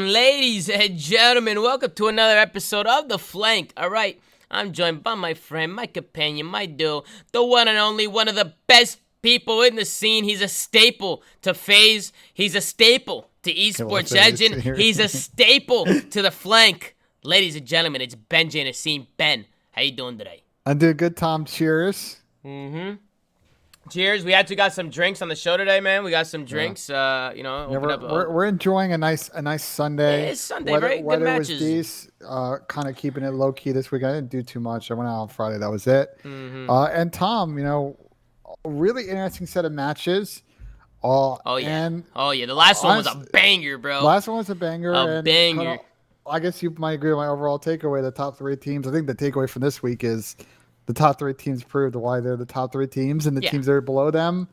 Ladies and gentlemen, welcome to another episode of The Flank. All right, I'm joined by my friend, my companion, my duo, the one and only, one of the best people in the scene. He's a staple to FaZe. He's a staple to Esports Legend. He's a staple to The Flank. Ladies and gentlemen, it's Benji and Asim. Ben, how you doing today? I'm doing good, Tom. Cheers. Cheers. We actually got some drinks on the show today, man. We got some drinks. We're enjoying a nice Sunday. Yeah, it's Sunday, right? Good weather matches. was decent. Kind of keeping it low key this week. I didn't do too much. I went out on Friday. That was it. And Tom, a really interesting set of matches. Oh yeah. The last one was a banger, bro. Last one was a banger. Banger. I guess you might agree with my overall takeaway. The top three teams. I think the takeaway from this week is the top three teams proved why they're the top three teams, and the teams that are below them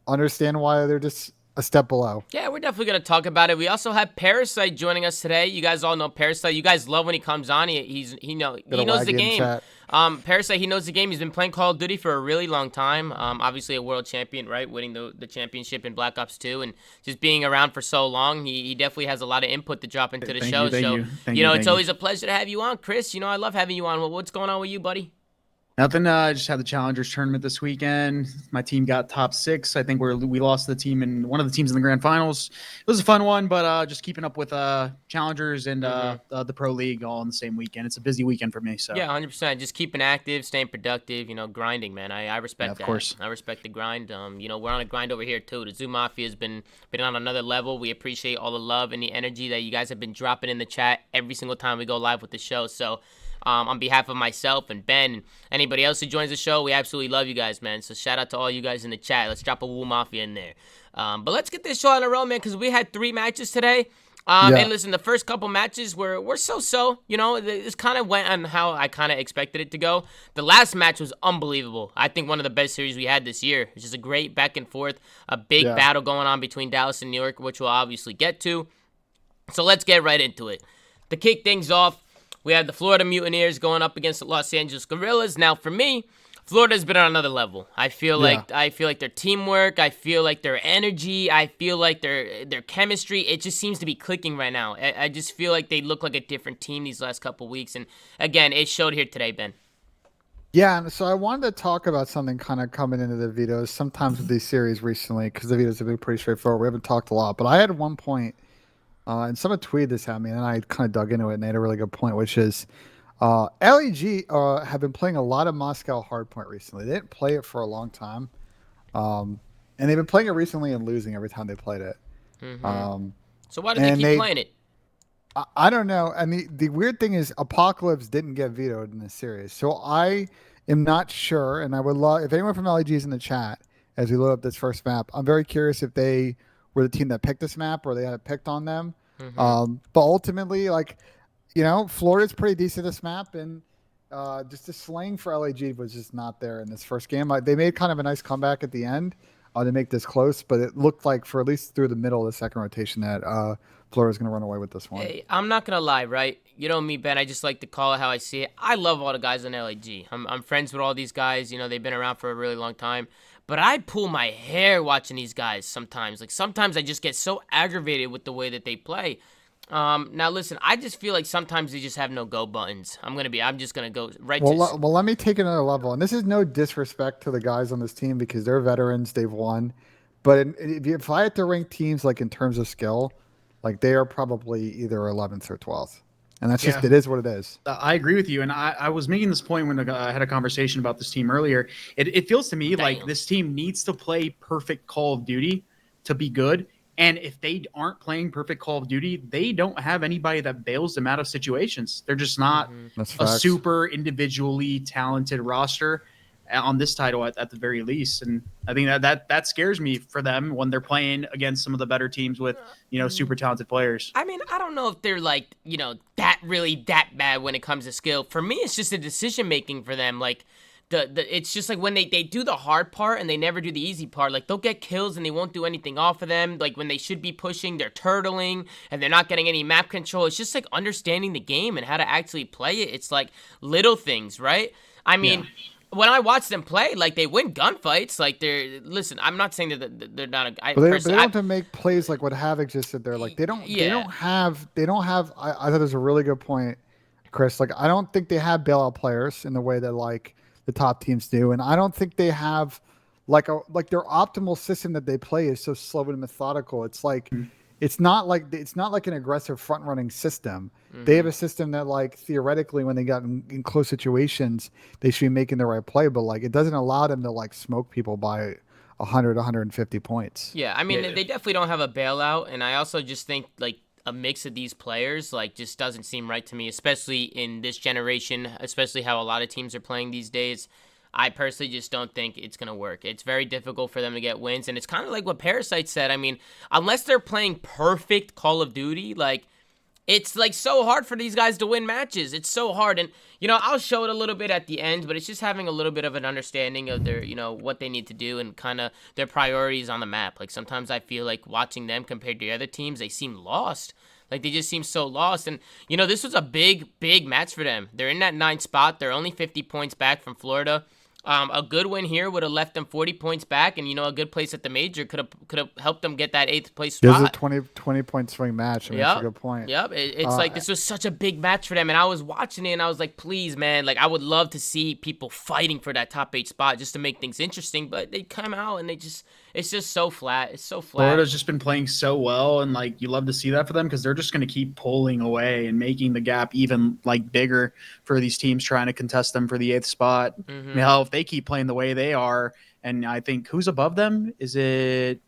understand why they're just a step below. Yeah, we're definitely going to talk about it. We also have Parasite joining us today. You guys all know Parasite. You guys love when he comes on. He knows the game. Parasite, he knows the game. He's been playing Call of Duty for a really long time. Obviously a world champion, right? Winning the championship in Black Ops 2 and just being around for so long. He definitely has a lot of input to drop into the show. It's always a pleasure to have you on, Chris. I love having you on. Well, what's going on with you, buddy? Nothing. Just had the Challengers tournament this weekend. My team got top 6. I think we lost to the team in one of the teams in the grand finals. It was a fun one, but just keeping up with Challengers and the Pro League all in the same weekend. It's a busy weekend for me. So yeah, 100%. Just keeping active, staying productive. grinding, man. I respect that. Of course. I respect the grind. We're on a grind over here too. The Zoo Mafia has been on another level. We appreciate all the love and the energy that you guys have been dropping in the chat every single time we go live with the show. So. On behalf of myself and Ben and anybody else who joins the show, we absolutely love you guys, man. So shout out to all you guys in the chat. Let's drop a Woo Mafia in there. But let's get this show on a roll, man, because we had 3 matches today. And listen, the first couple matches were so-so. This kind of went on how I kind of expected it to go. The last match was unbelievable. I think one of the best series we had this year. It's just a great back and forth, a big battle going on between Dallas and New York, which we'll obviously get to. So let's get right into it. To kick things off, we have the Florida Mutineers going up against the Los Angeles Guerrillas. Now, for me, Florida's been on another level. I feel like their teamwork, I feel like their energy, I feel like their chemistry, it just seems to be clicking right now. I just feel like they look like a different team these last couple weeks. And again, it showed here today, Ben. Yeah, and so I wanted to talk about something kind of coming into the videos. Sometimes with these series recently, because the videos have been pretty straightforward. We haven't talked a lot, but I had one point. And someone tweeted this at me, and I kind of dug into it, and they had a really good point, which is LEG have been playing a lot of Moscow Hardpoint recently. They didn't play it for a long time, and they've been playing it recently and losing every time they played it. So why do they keep playing it? I don't know. And the weird thing is Apocalypse didn't get vetoed in this series. So I am not sure, and I would love, if anyone from LEG is in the chat as we load up this first map, I'm very curious if they were the team that picked this map or they had it picked on them. But ultimately, Florida's pretty decent at this map, and just the slaying for LAG was just not there in this first game. They made kind of a nice comeback at the end to make this close, but it looked like for at least through the middle of the second rotation that Florida's going to run away with this one. Hey, I'm not going to lie, right? You know me, Ben. I just like to call it how I see it. I love all the guys in LAG. I'm friends with all these guys. They've been around for a really long time. But I pull my hair watching these guys sometimes. Sometimes I just get so aggravated with the way that they play. Now listen, I just feel like sometimes they just have no go buttons. I'm just gonna go right. Well, let me take another level, and this is no disrespect to the guys on this team because they're veterans, they've won. But if I had to rank teams in terms of skill, they are probably either 11th or 12th. And that's just, it is what it is. I agree with you. And I was making this point when I had a conversation about this team earlier. It feels to me like this team needs to play perfect Call of Duty to be good. And if they aren't playing perfect Call of Duty, they don't have anybody that bails them out of situations. They're just not a super individually talented roster on this title at the very least. And I think that scares me for them when they're playing against some of the better teams with, super talented players. I mean, I don't know if they're that bad when it comes to skill. For me, it's just the decision making for them. It's just when they do the hard part and they never do the easy part. They'll get kills and they won't do anything off of them. When they should be pushing, they're turtling and they're not getting any map control. It's just understanding the game and how to actually play it. It's little things, right? I mean, when I watch them play, like they win gunfights. Like listen, I'm not saying that they're not. But they don't have to make plays like what Havoc just said there. Like they don't. Yeah. They don't have. I thought it was a really good point, Chris. Like I don't think they have bailout players in the way that like the top teams do, and I don't think they have like their optimal system that they play is so slow and methodical. It's like. It's not like an aggressive front running system. Mm-hmm. They have a system that like theoretically when they got in close situations, they should be making the right play, but like it doesn't allow them to like smoke people by 100, 150 points. Yeah, I mean they definitely don't have a bailout, and I also just think like a mix of these players like just doesn't seem right to me, especially in this generation, especially how a lot of teams are playing these days. I personally just don't think it's going to work. It's very difficult for them to get wins, and it's kind of like what Parasite said. I mean, unless they're playing perfect Call of Duty, like, it's, like, so hard for these guys to win matches. It's so hard, and, you know, I'll show it a little bit at the end, but it's just having a little bit of an understanding of their, you know, what they need to do and kind of their priorities on the map. Like, sometimes I feel like watching them compared to the other teams, they seem lost. Like, they just seem so lost. And, you know, this was a big, big match for them. They're in that 9th spot. They're only 50 points back from Florida. A good win here would have left them 40 points back, and, you know, a good place at the major could have helped them get that 8th place spot. It's a 20 point swing match. I mean, that's a good point. Yep. It's like this was such a big match for them, and I was watching it, and I was like, please, man, like, I would love to see people fighting for that top 8 spot just to make things interesting, but they come out, and it's just so flat. It's so flat. Florida's just been playing so well, and like you love to see that for them because they're just going to keep pulling away and making the gap even like bigger for these teams trying to contest them for the 8th spot. Mm-hmm. I mean, hell, if they keep playing the way they are, and I think who's above them? Is it?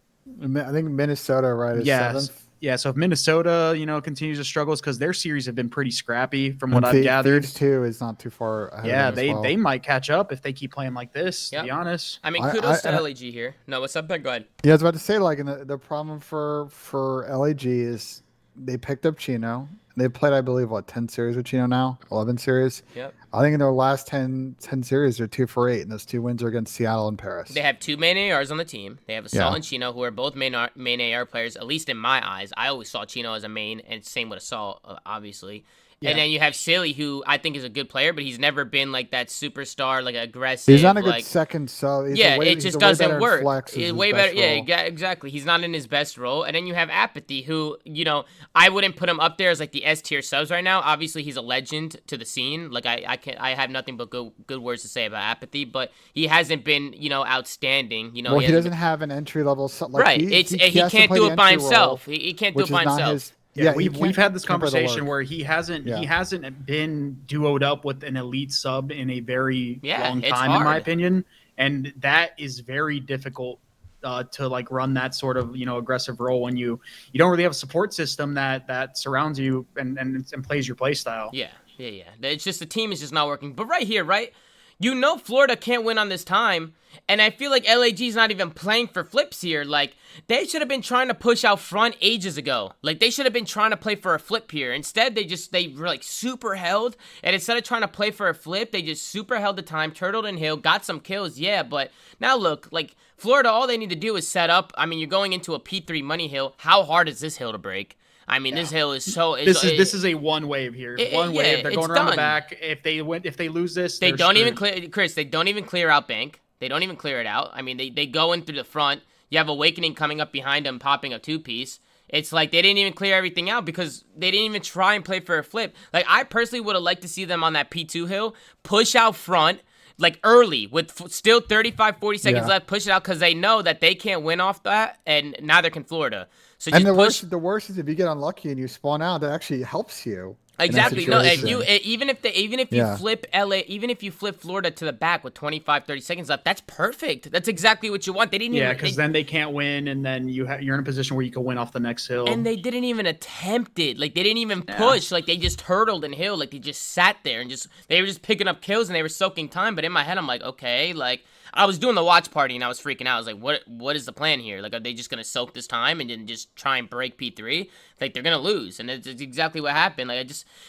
I think Minnesota, right? Is 7th. Yeah, so if Minnesota, you know, continues to struggle, because their series have been pretty scrappy from what I've gathered. Thieves too is not too far ahead. Yeah, of them as well. they might catch up if they keep playing like this. To be honest, I mean, kudos to LAG here. No, what's up, Ben? Go ahead. Yeah, I was about to say, like, the problem for LAG is they picked up Chino. They've played, I believe, 10 series with Chino now? 11 series? Yep. I think in their last 10 series, they're 2 for 8, and those 2 wins are against Seattle and Paris. They have 2 main ARs on the team. They have Assault and Chino, who are both main AR players, at least in my eyes. I always saw Chino as a main, and same with Assault, obviously. Yeah. And then you have Silly, who I think is a good player, but he's never been like that superstar, like aggressive. He's not a good second sub. It just doesn't work. He's way better. Yeah, exactly. He's not in his best role. And then you have Apathy, who, you know, I wouldn't put him up there as like the S tier subs right now. Obviously, he's a legend to the scene. Like I have nothing but good words to say about Apathy, but he hasn't been, you know, outstanding. You know, he doesn't have an entry level. Like, right. He can't do it by himself. He can't do it by himself. Yeah, we've had this conversation where he hasn't been duoed up with an elite sub in a very long time, in my opinion, and that is very difficult to like run that sort of, you know, aggressive role when you don't really have a support system that surrounds you and plays your play style. Yeah. It's just the team is just not working. But right here, right, you know, Florida can't win on this time. And I feel like LAG's not even playing for flips here. Like, they should have been trying to push out front ages ago. Like, they should have been trying to play for a flip here. Instead, they were, like, super held. And instead of trying to play for a flip, they just super held the time, turtled and hill, got some kills, yeah. But now, look, like, Florida, all they need to do is set up. I mean, you're going into a P3 money hill. How hard is this hill to break? I mean, this hill is so. This is a one wave here. Wave. They're going around the back. If they lose this, they don't even clear. Chris, they don't even clear out bank. They don't even clear it out. I mean, they go in through the front. You have Awakening coming up behind them, popping a 2-piece. It's like they didn't even clear everything out because they didn't even try and play for a flip. Like, I personally would have liked to see them on that P2 hill, push out front, like early, with still 35, 40 seconds left, push it out because they know that they can't win off that, and neither can Florida. So just the worst is if you get unlucky and you spawn out, that actually helps you. Exactly. No, if you flip Florida to the back with 25, 30 seconds left, that's perfect. That's exactly what you want. They didn't even because then they can't win, and then you're in a position where you can win off the next hill. And they didn't even attempt it. Like, they didn't even push. Like, they just hurdled and hill. Like, they just sat there and they were just picking up kills and they were soaking time. But in my head, I'm like, okay, like, I was doing the watch party and I was freaking out. I was like, what is the plan here? Like, are they just gonna soak this time and then just try and break P3? Like, they're gonna lose, and it's exactly what happened. Like,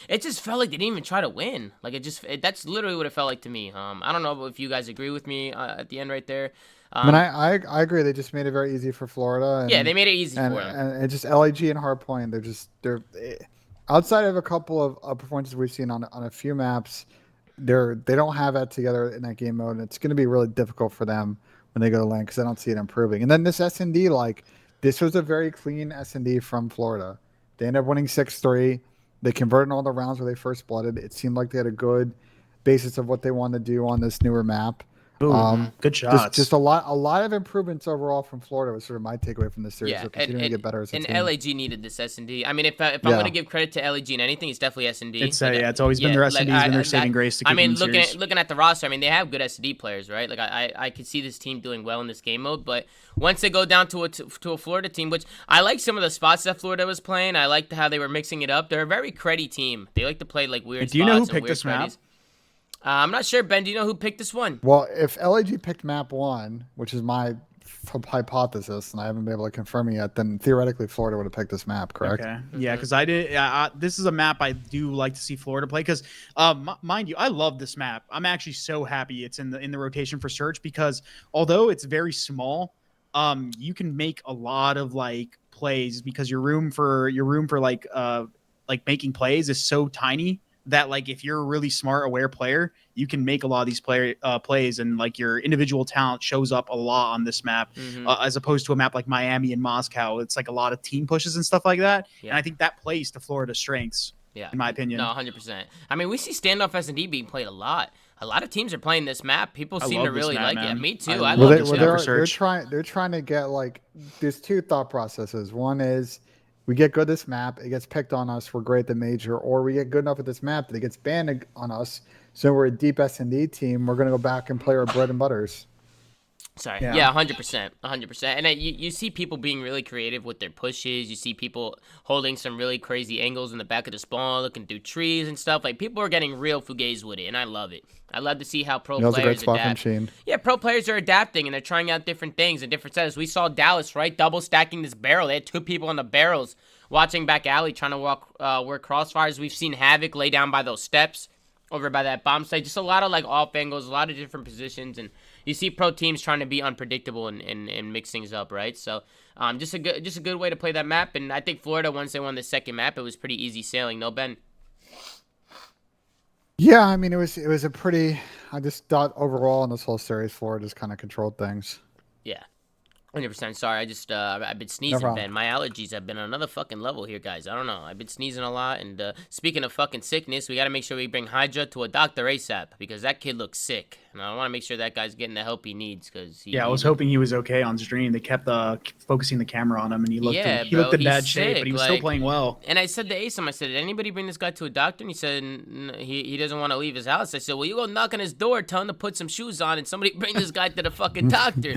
it just felt like they didn't even try to win. Like, that's literally what it felt like to me. I don't know if you guys agree with me at the end right there. I mean, I agree. They just made it very easy for Florida. And, they made it easy for them. And it's just LAG and Hardpoint. They're outside of a couple of performances we've seen on a few maps. they don't have that together in that game mode, and it's going to be really difficult for them when they go to land because I don't see it improving. And then this S&D, like this was a very clean S&D from Florida. They ended up winning 6-3. They converted all the rounds where they first blooded. It seemed like they had a good basis of what they wanted to do on this newer map. Good shots. Just a lot of improvements overall from Florida was sort of my takeaway from this series. Yeah, They're continuing to get better as a team. And LAG needed this S&D. I mean, if I'm going to give credit to LAG in anything, it's definitely S&D. It's always been their S&D, been their saving grace to keep them in the series. looking at the roster, I mean, they have good S&D players, right? Like I could see this team doing well in this game mode, but once they go down to a Florida team, which I like some of the spots that Florida was playing. I liked how they were mixing it up. They're a very creddy team. They like to play like weird spots. Do you know who picked this map? I'm not sure, Ben. Do you know who picked this one? Well, if LAG picked map 1, which is my hypothesis, and I haven't been able to confirm it yet, then theoretically Florida would have picked this map, correct? Okay. Yeah, because I did. This is a map I do like to see Florida play because, mind you, I love this map. I'm actually so happy it's in the rotation for Search because although it's very small, you can make a lot of like plays because your room for like making plays is so tiny that like if you're a really smart, aware player, you can make a lot of these plays, and like your individual talent shows up a lot on this map, as opposed to a map like Miami and Moscow. It's like a lot of team pushes and stuff like that, and I think that plays to Florida's strengths. Yeah, in my opinion. No, 100%. I mean, we see standoff S&D being played a lot. A lot of teams are playing this map. People seem to really like it. Me too. I love this map. They're trying to get like there's two thought processes. One is we get good at this map, it gets picked on us, we're great at the major, or we get good enough at this map that it gets banned on us, so we're a deep S&D team, we're going to go back and play our bread and butters. Sorry. Yeah, 100%. 100%. And you see people being really creative with their pushes. You see people holding some really crazy angles in the back of the spawn, looking through trees and stuff. Like, people are getting real fugazi with it, and I love it. I love to see how pro players adapt. Yeah, pro players are adapting, and they're trying out different things and different setups. We saw Dallas, right, double stacking this barrel. They had 2 people on the barrels watching back alley trying to work crossfires. We've seen Havoc lay down by those steps over by that bomb site. Just a lot of, like, off angles, a lot of different positions, and you see pro teams trying to be unpredictable and mix things up, right? So, just a good way to play that map. And I think Florida, once they won the second map, it was pretty easy sailing. No, Ben? Yeah, I mean, it was a pretty. I just thought overall in this whole series, Florida just kind of controlled things. Yeah. 100%. Sorry, I just I've been sneezing, Ben. My allergies have been on another fucking level here, guys. I don't know. I've been sneezing a lot, and speaking of fucking sickness, we got to make sure we bring Hydra to a doctor ASAP because that kid looks sick, and I want to make sure that guy's getting the help he needs. I was hoping he was okay on stream. They kept focusing the camera on him, and he looked in bad shape, but he was still playing well. And I said to Asim, I said, did anybody bring this guy to a doctor? And he said he doesn't want to leave his house. I said, well, you go knock on his door, tell him to put some shoes on, and somebody bring this guy to the fucking doctor.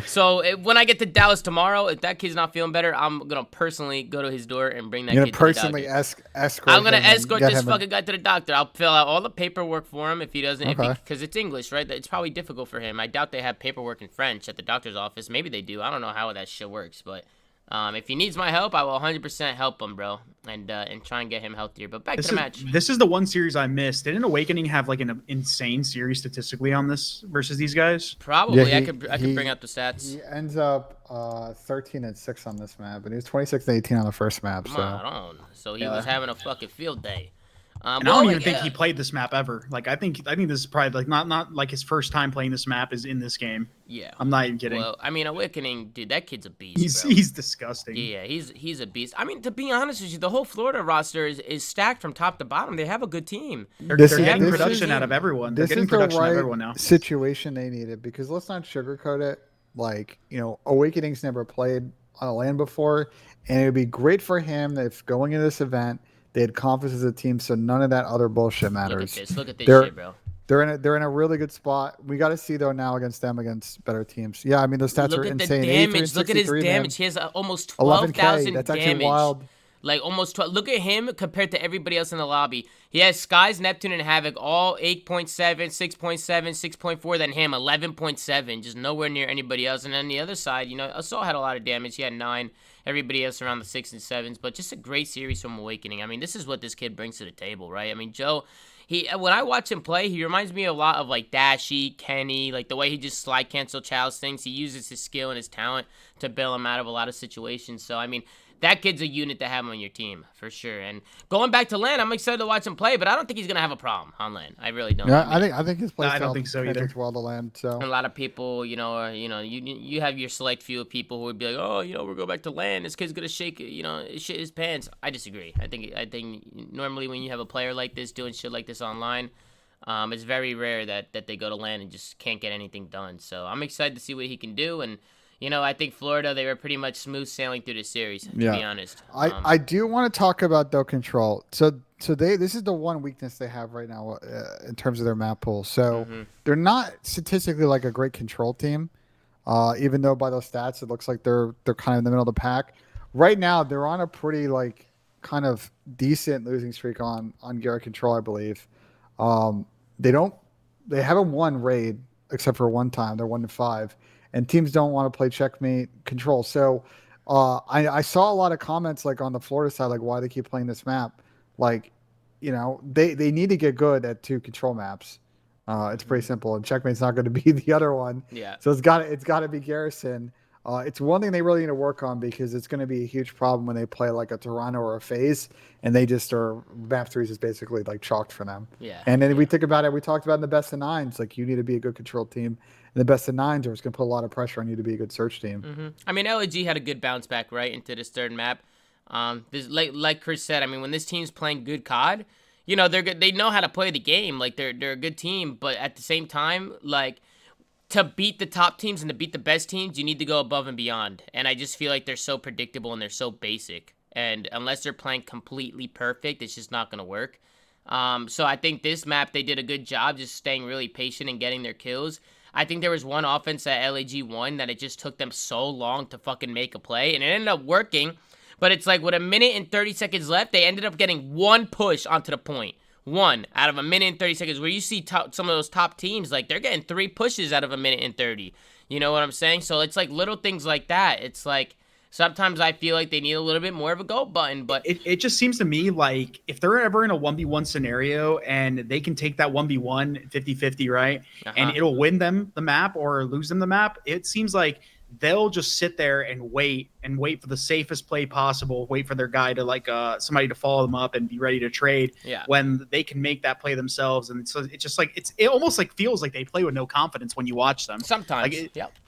So when I get to Dallas tomorrow, if that kid's not feeling better, I'm gonna personally go to his door and bring that kid to the doctor. I'm gonna escort this fucking guy to the doctor. I'll fill out all the paperwork for him if he doesn't, because it's English, right? It's probably difficult for him. I doubt they have paperwork in French at the doctor's office. Maybe they do. I don't know how that shit works, but if he needs my help, I will 100% help him, bro, and try and get him healthier. But back to the match. This is the one series I missed. Didn't Awakening have like an insane series statistically on this versus these guys? Probably. Yeah, I could bring up the stats. He ends up 13-6 on this map, and he was 26-18 on the first map. So he was having a fucking field day. And I don't even think he played this map ever. Like I think this is probably like not like his first time playing this map is in this game. Yeah, I'm not even kidding. Well, I mean, Awakening, dude, that kid's a beast. He's disgusting. Yeah, he's a beast. I mean, to be honest with you, the whole Florida roster is stacked from top to bottom. They have a good team. They're getting production out of everyone. They're getting production out of everyone now. Situation they needed, because let's not sugarcoat it. Like, Awakening's never played on a LAN before, and it would be great for him if going into this event they had confidence as a team, so none of that other bullshit matters. Look at this shit, bro. They're in a really good spot. We got to see though now against better teams. Yeah, I mean the stats are insane. Look at the damage. Look at his damage. He has almost 12,000 That's damage. Actually wild. Like almost 12. Look at him compared to everybody else in the lobby. He has Skies, Neptune, and Havoc all 8.7, 6.7, 6.4. Then him 11.7, just nowhere near anybody else. And on the other side, Assault had a lot of damage. He had 9. Everybody else around the 6 and 7s. But just a great series from Awakening. I mean, this is what this kid brings to the table, right? I mean, Joe. When I watch him play, he reminds me a lot of like Dashy, Kenny, like the way he just slide cancel Chalice things. He uses his skill and his talent to bail him out of a lot of situations. So I mean, that kid's a unit to have on your team for sure. And going back to LAN, I'm excited to watch him play, but I don't think he's gonna have a problem on LAN. I really don't. Yeah, I think his play I don't style think so either. translates well to LAN. So a lot of people, you have your select few of people who would be like, oh, we'll go back to LAN. This kid's gonna shake his pants. I disagree. I think normally when you have a player like this doing shit like this online, it's very rare that they go to LAN and just can't get anything done. So I'm excited to see what he can do. And I think Florida, they were pretty much smooth sailing through the series, to be honest. I do want to talk about though control. So this is the one weakness they have right now in terms of their map pool. So they're not statistically like a great control team, even though by those stats it looks like they're kind of in the middle of the pack. Right now they're on a pretty like kind of decent losing streak on Garrett Control, I believe. They haven't won raid except for one time. They're 1-5. And teams don't want to play checkmate control. So I saw a lot of comments like on the Florida side, like why they keep playing this map. Like, they need to get good at 2 control maps. It's pretty simple, and checkmate's not going to be the other one. Yeah. So it's got to be Garrison. It's one thing they really need to work on because it's going to be a huge problem when they play like a Toronto or a FaZe, and they just are map 3s is basically like chalked for them. Yeah. And then we think about it. We talked about in the best of 9s, like you need to be a good control team. In the best of 9s, or it's going to put a lot of pressure on you to be a good search team. I mean, LAG had a good bounce back right into this third map. Like Chris said, I mean, when this team's playing good COD, they're good. They know how to play the game. Like they're a good team, but at the same time, like to beat the top teams and to beat the best teams, you need to go above and beyond. And I just feel like they're so predictable and they're so basic. And unless they're playing completely perfect, it's just not going to work. So I think this map, they did a good job just staying really patient and getting their kills. I think there was one offense that LAG won that it just took them so long to fucking make a play, and it ended up working. But it's like with 1 minute and 30 seconds left, they ended up getting one push onto the point. One out of 1 minute and 30 seconds, where you see some of those top teams, like they're getting 3 pushes out of 1 minute and 30. You know what I'm saying? So it's like little things like that. It's like sometimes I feel like they need a little bit more of a go button, but it just seems to me like if they're ever in a 1v1 scenario and they can take that 1v1 50-50, right? And it'll win them the map or lose them the map. It seems like they'll just sit there and wait for the safest play possible, wait for their guy to like somebody to follow them up and be ready to trade when they can make that play themselves. And so it's just like it almost like feels like they play with no confidence when you watch them. Sometimes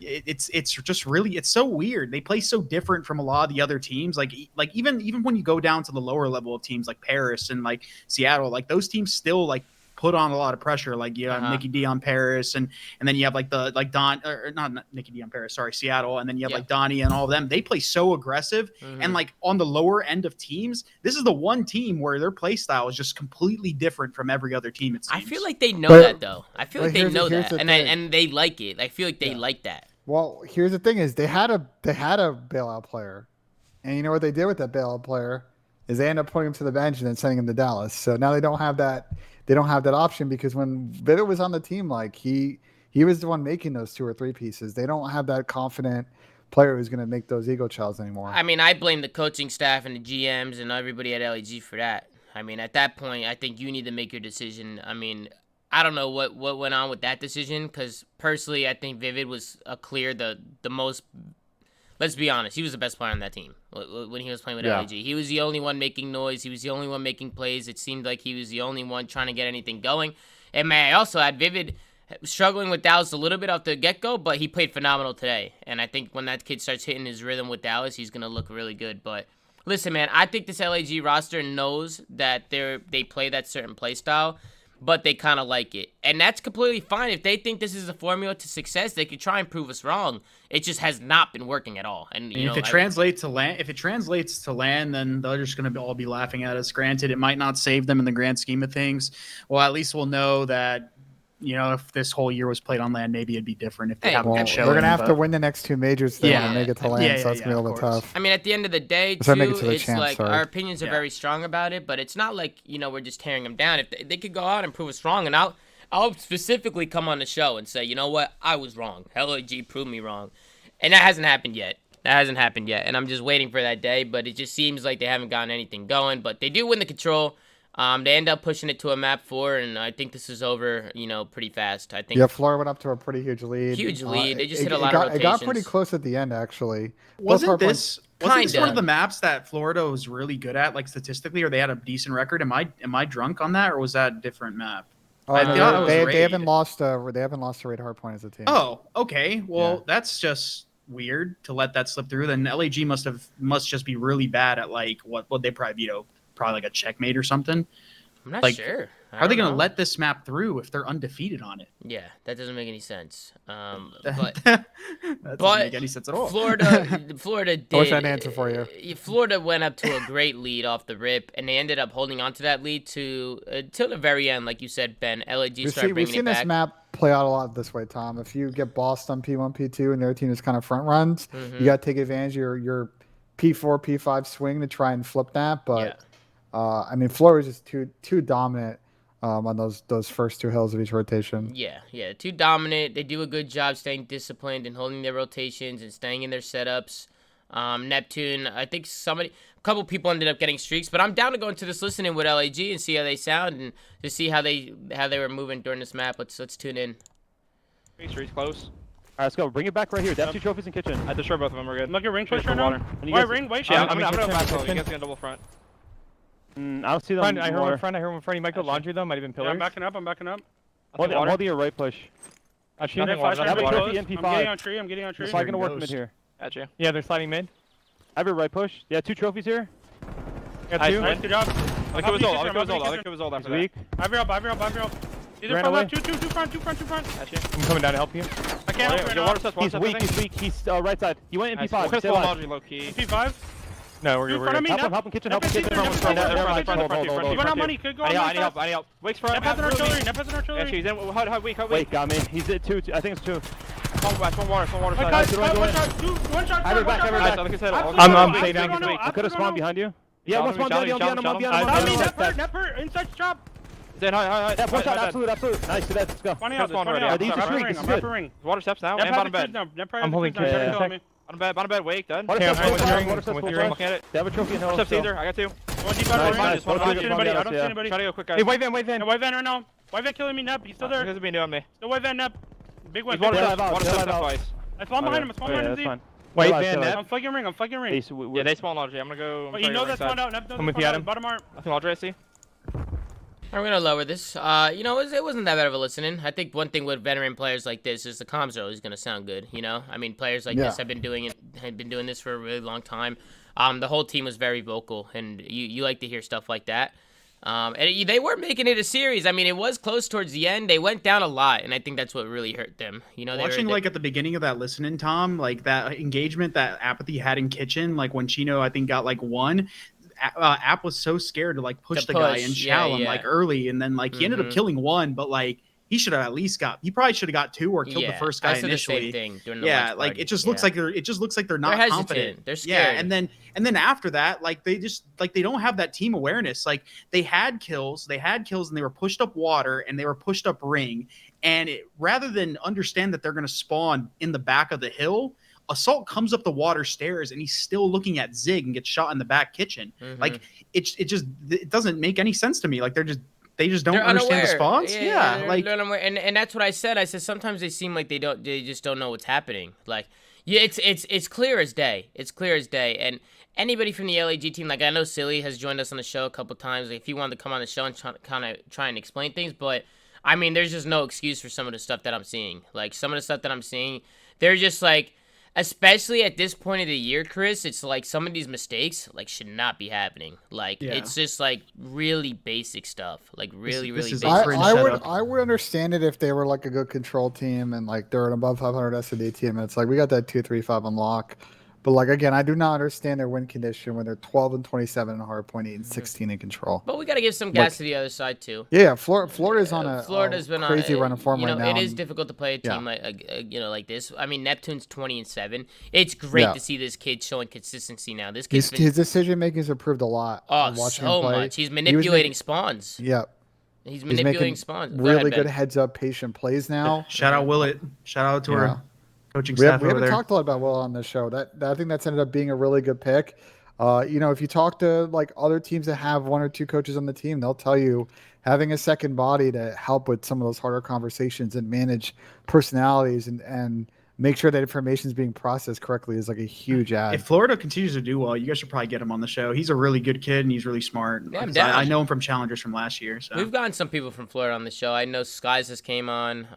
it's just really, it's so weird. They play so different from a lot of the other teams. Like even when you go down to the lower level of teams like Paris and like Seattle, like those teams still like put on a lot of pressure. Like you have Nicky D on Paris, and then you have like Don, or not Nicky D on Paris, sorry, Seattle, and then you have like Donnie and all of them. They play so aggressive, and like on the lower end of teams, this is the one team where their play style is just completely different from every other team. It seems. I feel like they know that though. I feel like they know that, and they like it. I feel like they like that. Well, here's the thing: is they had a bailout player, and you know what they did with that bailout player is they end up putting him to the bench and then sending him to Dallas. So now they don't have that. They don't have that option because when Vivid was on the team, like he was the one making those 2 or 3 pieces. They don't have that confident player who's going to make those ego childs anymore. I mean, I blame the coaching staff and the GMs and everybody at LEG for that. I mean, at that point, I think you need to make your decision. I mean, I don't know what went on with that decision because personally, I think Vivid was clear the most. Let's be honest, he was the best player on that team when he was playing with LAG. He was the only one making noise. He was the only one making plays. It seemed like he was the only one trying to get anything going. And may I also add, Vivid struggling with Dallas a little bit off the get-go, but he played phenomenal today. And I think when that kid starts hitting his rhythm with Dallas, he's going to look really good. But listen, man, I think this LAG roster knows that they play that certain play style, but they kind of like it. And that's completely fine. If they think this is a formula to success, they could try and prove us wrong. It just has not been working at all. And if it translates to LAN, then they're just going to all be laughing at us. Granted, it might not save them in the grand scheme of things. Well, at least we'll know that, if this whole year was played on LAN, maybe it'd be different if they have a good showing. They're going to have to win the next 2 majors to make it to LAN, so it's going to be a little bit tough. I mean, at the end of the day, too, it's like our opinions are very strong about it, but it's not like, we're just tearing them down. If they could go out and prove us wrong, and I'll specifically come on the show and say, you know what, I was wrong. LAG proved me wrong. And that hasn't happened yet. And I'm just waiting for that day, but it just seems like they haven't gotten anything going. But they do win the control. They end up pushing it to a map 4, and I think this is over, pretty fast. I think. Yeah, Florida went up to a pretty huge lead. They just hit a lot of rotations. It got pretty close at the end, actually. Wasn't this Wasn't this one of the maps that Florida was really good at, like statistically, or they had a decent record? Am I drunk on that, or was that a different map? I thought it was they haven't lost a raid hardpoint as a team. Oh, okay. Well, that's just weird to let that slip through. Then LAG must just be really bad at like what they probably probably like a checkmate or something. I'm not sure. How are they going to let this map through if they're undefeated on it? Yeah, that doesn't make any sense. That doesn't make any sense at all. Florida did. I wish I had an answer for you. Florida went up to a great lead off the rip, and they ended up holding on to that lead till the very end, like you said, Ben. LAG started bringing it back. We've seen this map play out a lot this way, Tom. If you get bossed on P1, P2, and their team is kind of front runs, you got to take advantage of your P4, P5 swing to try and flip that. But I mean, Florida was just too dominant. On those first 2 hills of each rotation. Yeah, too dominant. They do a good job staying disciplined and holding their rotations and staying in their setups. Neptune, I think a couple people ended up getting streaks, but I'm down to go into this listening with LAG and see how they sound and to see how they were moving during this map. Let's tune in. Streaks close. All right, let's go. Bring it back right here. Depth 2 trophies in kitchen. I destroyed both of them. We're good. Look at ring push right now. Why ring? Wait. I'm gonna go back. You guys can double front. I don't see them. I heard one front. You might go laundry though. Might have been pillars. Yeah, I'm backing up. I'm holding your right push. Actually, I'm getting on tree. I'm getting on tree. So I'm gonna work mid here. At you. Yeah, they're sliding mid. I have your right push. Yeah, 2 trophies here. Got 2. Nice, good job. I think it was old. He's weak. I've up. Either Ran front away. left, two front. At you. I'm coming down to help you. I can't help right now. He's weak. He's weak. He's right side. He went in P5. We're Stay full alive. laundry low key. P5. No, we're Dude, good. front of me. Help him kitchen. Help him kitchen. Hold. You run out money. Could go I on need help. Wake's front. Nep has an artillery. Yeah, she's in. Hold weak. Wait, got me. He's at 2. I think it's 2. One water side. One shot. I have back. Like I said, I'm staying down. I could have spawned behind you. Yeah, one spawn behind you. Nepper, inside shop. Then hi. Yeah, push out. Absolute. Nice. Let's go. Funny out. I'm rapping. Water steps now. And bottom bed. I'm holding kitchen. Bottom bed. Wake done. Water Okay, steps. I'm with you. I'm looking at it. They have a trophy in the Water steps either. I got 2. One deep out. I don't see anybody. Try to go quick, guys. Hey, white van. No, white van right now. White van killing me. Nep. He's still there. He doesn't be doing me. Still white van. Nep. Big one. Water steps twice. I spawned behind him. That's fine. White van. I'm flagging ring. Yeah, they spawn laundry. I'm gonna go. But you know that spawned out. Nep knows I'm with that you, spawned Adam. out. Bottom arm. Nothing laundry, I see. I'm gonna lower this. It wasn't that bad of a listening. I think one thing with veteran players like this is the comms are always gonna sound good. I mean, players like this have been doing this for a really long time. The whole team was very vocal, and you like to hear stuff like that. And they were making it a series. I mean, it was close towards the end. They went down a lot, and I think that's what really hurt them. Watching like at the beginning of that listening, Tom, like that engagement that Apathy had in kitchen, like when Chino I think got like 1. App was so scared to like push the guy and chow him like early, and then like he ended up killing 1, but like he should have at least he probably should have got 2 or killed the first guy initially. Like it just looks like they're not confident. They're scared. Yeah, and then after that, like they don't have that team awareness. Like they had kills, and they were pushed up water and they were pushed up ring, and rather than understand that they're gonna spawn in the back of the hill, Assault comes up the water stairs and he's still looking at Zig and gets shot in the back kitchen. Like it doesn't make any sense to me. Like they just don't understand the spawns. And that's what I said. I said sometimes they seem like they just don't know what's happening. Like it's clear as day. It's clear as day. And anybody from the LAG team, like I know Silly has joined us on the show a couple times. Like, if he wanted to come on the show and try and explain things, but I mean, there's just no excuse for some of the stuff that I'm seeing. Like some of the stuff that I'm seeing, they're just like. Especially at this point of the year, Chris, it's like some of these mistakes like should not be happening. Like it's just like really basic stuff, like really basic. I would understand it if they were like a good control team and like they're an above 500 SOD team. And it's like we got that 2-3-5 unlock. But like again, I do not understand their win condition when they're 12 and 27 in hardpoint, 8 and 16 in control. But we got to give some gas to the other side too. Yeah, Florida's on Florida's been crazy run of form right now. It is difficult to play a team like this. I mean, Neptune's 20-7. It's great to see this kid showing consistency now. This kid's his decision making has improved a lot. Oh, so much. He's manipulating spawns. Yeah. He's manipulating spawns. Really good heads up, patient plays now. Shout out Willett. Shout out to our coaching staff. We haven't over there. Talked a lot about Will on this show. I think that's ended up being a really good pick. If you talk to like other teams that have 1 or 2 coaches on the team, they'll tell you having a second body to help with some of those harder conversations and manage personalities and make sure that information is being processed correctly is like a huge ad. If Florida continues to do well, you guys should probably get him on the show. He's a really good kid and he's really smart. Yeah, I'm 'Cause down. I know him from Challengers from last year. So We've gotten some people from Florida on the show. I know Skies just came on.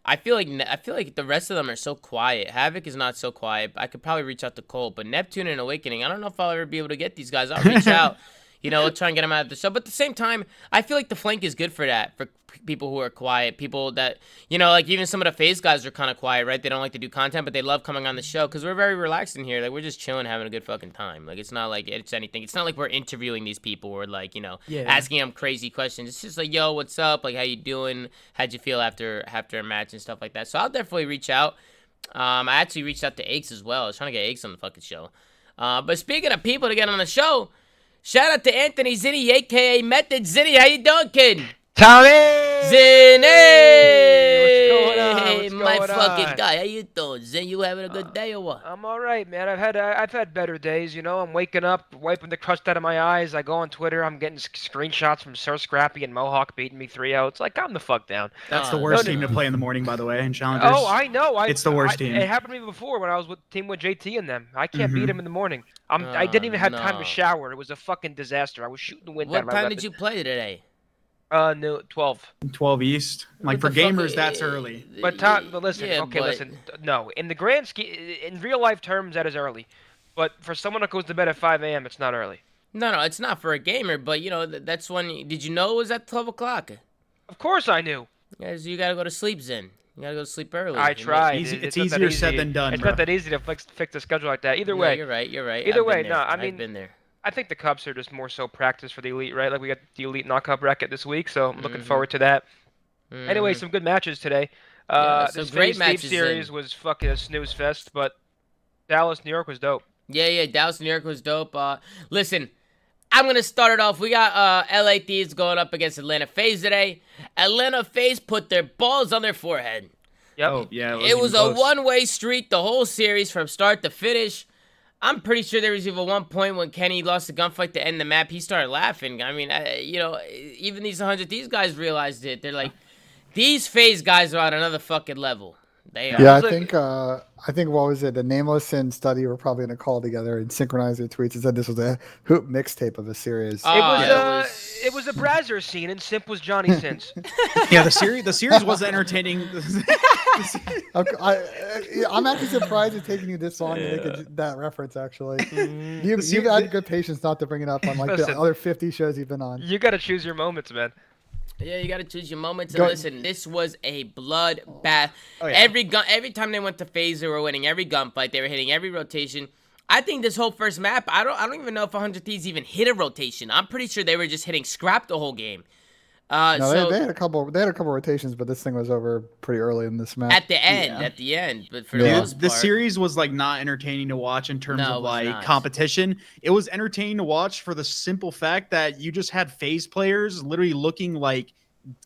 I feel like the rest of them are so quiet. Havoc is not so quiet. I could probably reach out to Cole, but Neptune and Awakening, I don't know if I'll ever be able to get these guys. I'll reach out. We'll try and get them out of the show. But at the same time, I feel like the flank is good for that, for people who are quiet, people that, like even some of the FaZe guys are kind of quiet, right? They don't like to do content, but they love coming on the show because we're very relaxed in here. Like, we're just chilling, having a good fucking time. Like, it's not like it's anything. It's not like we're interviewing these people or, like, asking them crazy questions. It's just like, yo, what's up? Like, how you doing? How'd you feel after a match and stuff like that? So I'll definitely reach out. I actually reached out to Aches as well. I was trying to get Aches on the fucking show. But speaking of people to get on the show, shout out to Anthony Zinni, a.k.a. Method. Zinni, how you doing, kid? Tommy! Zinni! What's My going fucking on? guy. How you doing, Zin? You having a good day or what? I'm all right, man. I've had better days, I'm waking up, wiping the crust out of my eyes. I go on Twitter. I'm getting screenshots from Sir Scrappy and Mohawk beating me 3-0. It's like, calm the fuck down. that's the worst team to play in the morning, by the way, in Challengers. Oh, I know. It's the worst team. It happened to me before when I was with JT and them. I can't beat him in the morning. I didn't even have time no. to shower. It was a fucking disaster. I was shooting the wind out of What my time weapon. did you play today? No, 12. 12 East. Like, for What the fuck? gamers, that's early. But listen, Yeah, okay, but- listen. No, in the grand scheme, in real life terms, that is early. But for someone that goes to bed at 5 a.m., it's not early. No, it's not for a gamer, but, that's when... Did you know it was at 12 o'clock? Of course I knew. Guys, you gotta go to sleep, Zin. You gotta go to sleep early. I tried. It's not that easier said easy. than done, It's bro. not that easy to fix a schedule like that. Either No, way, you're right. Either I've way, been no, there. I mean- I've been there. I think the Cubs are just more so practice for the Elite, right? Like we got the Elite knockout bracket this week, so I'm looking Mhm. forward to that. Anyway, Mhm. some good matches today. Yeah, some this great FaZe matches Steve series in. was fucking a snooze fest, but Dallas, New York was dope. Yeah, Dallas, New York was dope. Listen, I'm gonna start it off. We got LA Thieves going up against Atlanta FaZe today. Atlanta FaZe put their balls on their forehead. Yep. Oh, yeah. It was a even close. one-way street the whole series from start to finish. I'm pretty sure there was even one point when Kenny lost the gunfight to end the map. He started laughing. I mean, even these 100 Thieves guys realized it. They're like, these FaZe guys are on another fucking level. They are. Yeah, I It's think what was it? The Nameless and Study were probably in a call together and synchronized their tweets and said this was a hoop mixtape of a series. It was a Brazzer scene, and Simp was Johnny Sins. Yeah, the series was entertaining. I'm actually surprised it's taking you this long to make that reference. Actually, you've The had good patience not to bring it up on like Listen. the other 50 shows you've been on. You got to choose your moments, man. Yeah, you got to choose your moments. And Go- listen, this was a bloodbath. Oh, yeah. Every time they went to FaZe, they were winning every gunfight. They were hitting every rotation. I think this whole first map, I don't even know if 100 Thieves even hit a rotation. I'm pretty sure they were just hitting scrap the whole game. No, So they had a couple. They had a couple rotations, but this thing was over pretty early in this match. at the end, but for the Yeah. most The part, series was like not entertaining to watch in terms No, it of was like not. competition. It was entertaining to watch for the simple fact that you just had FaZe players literally looking like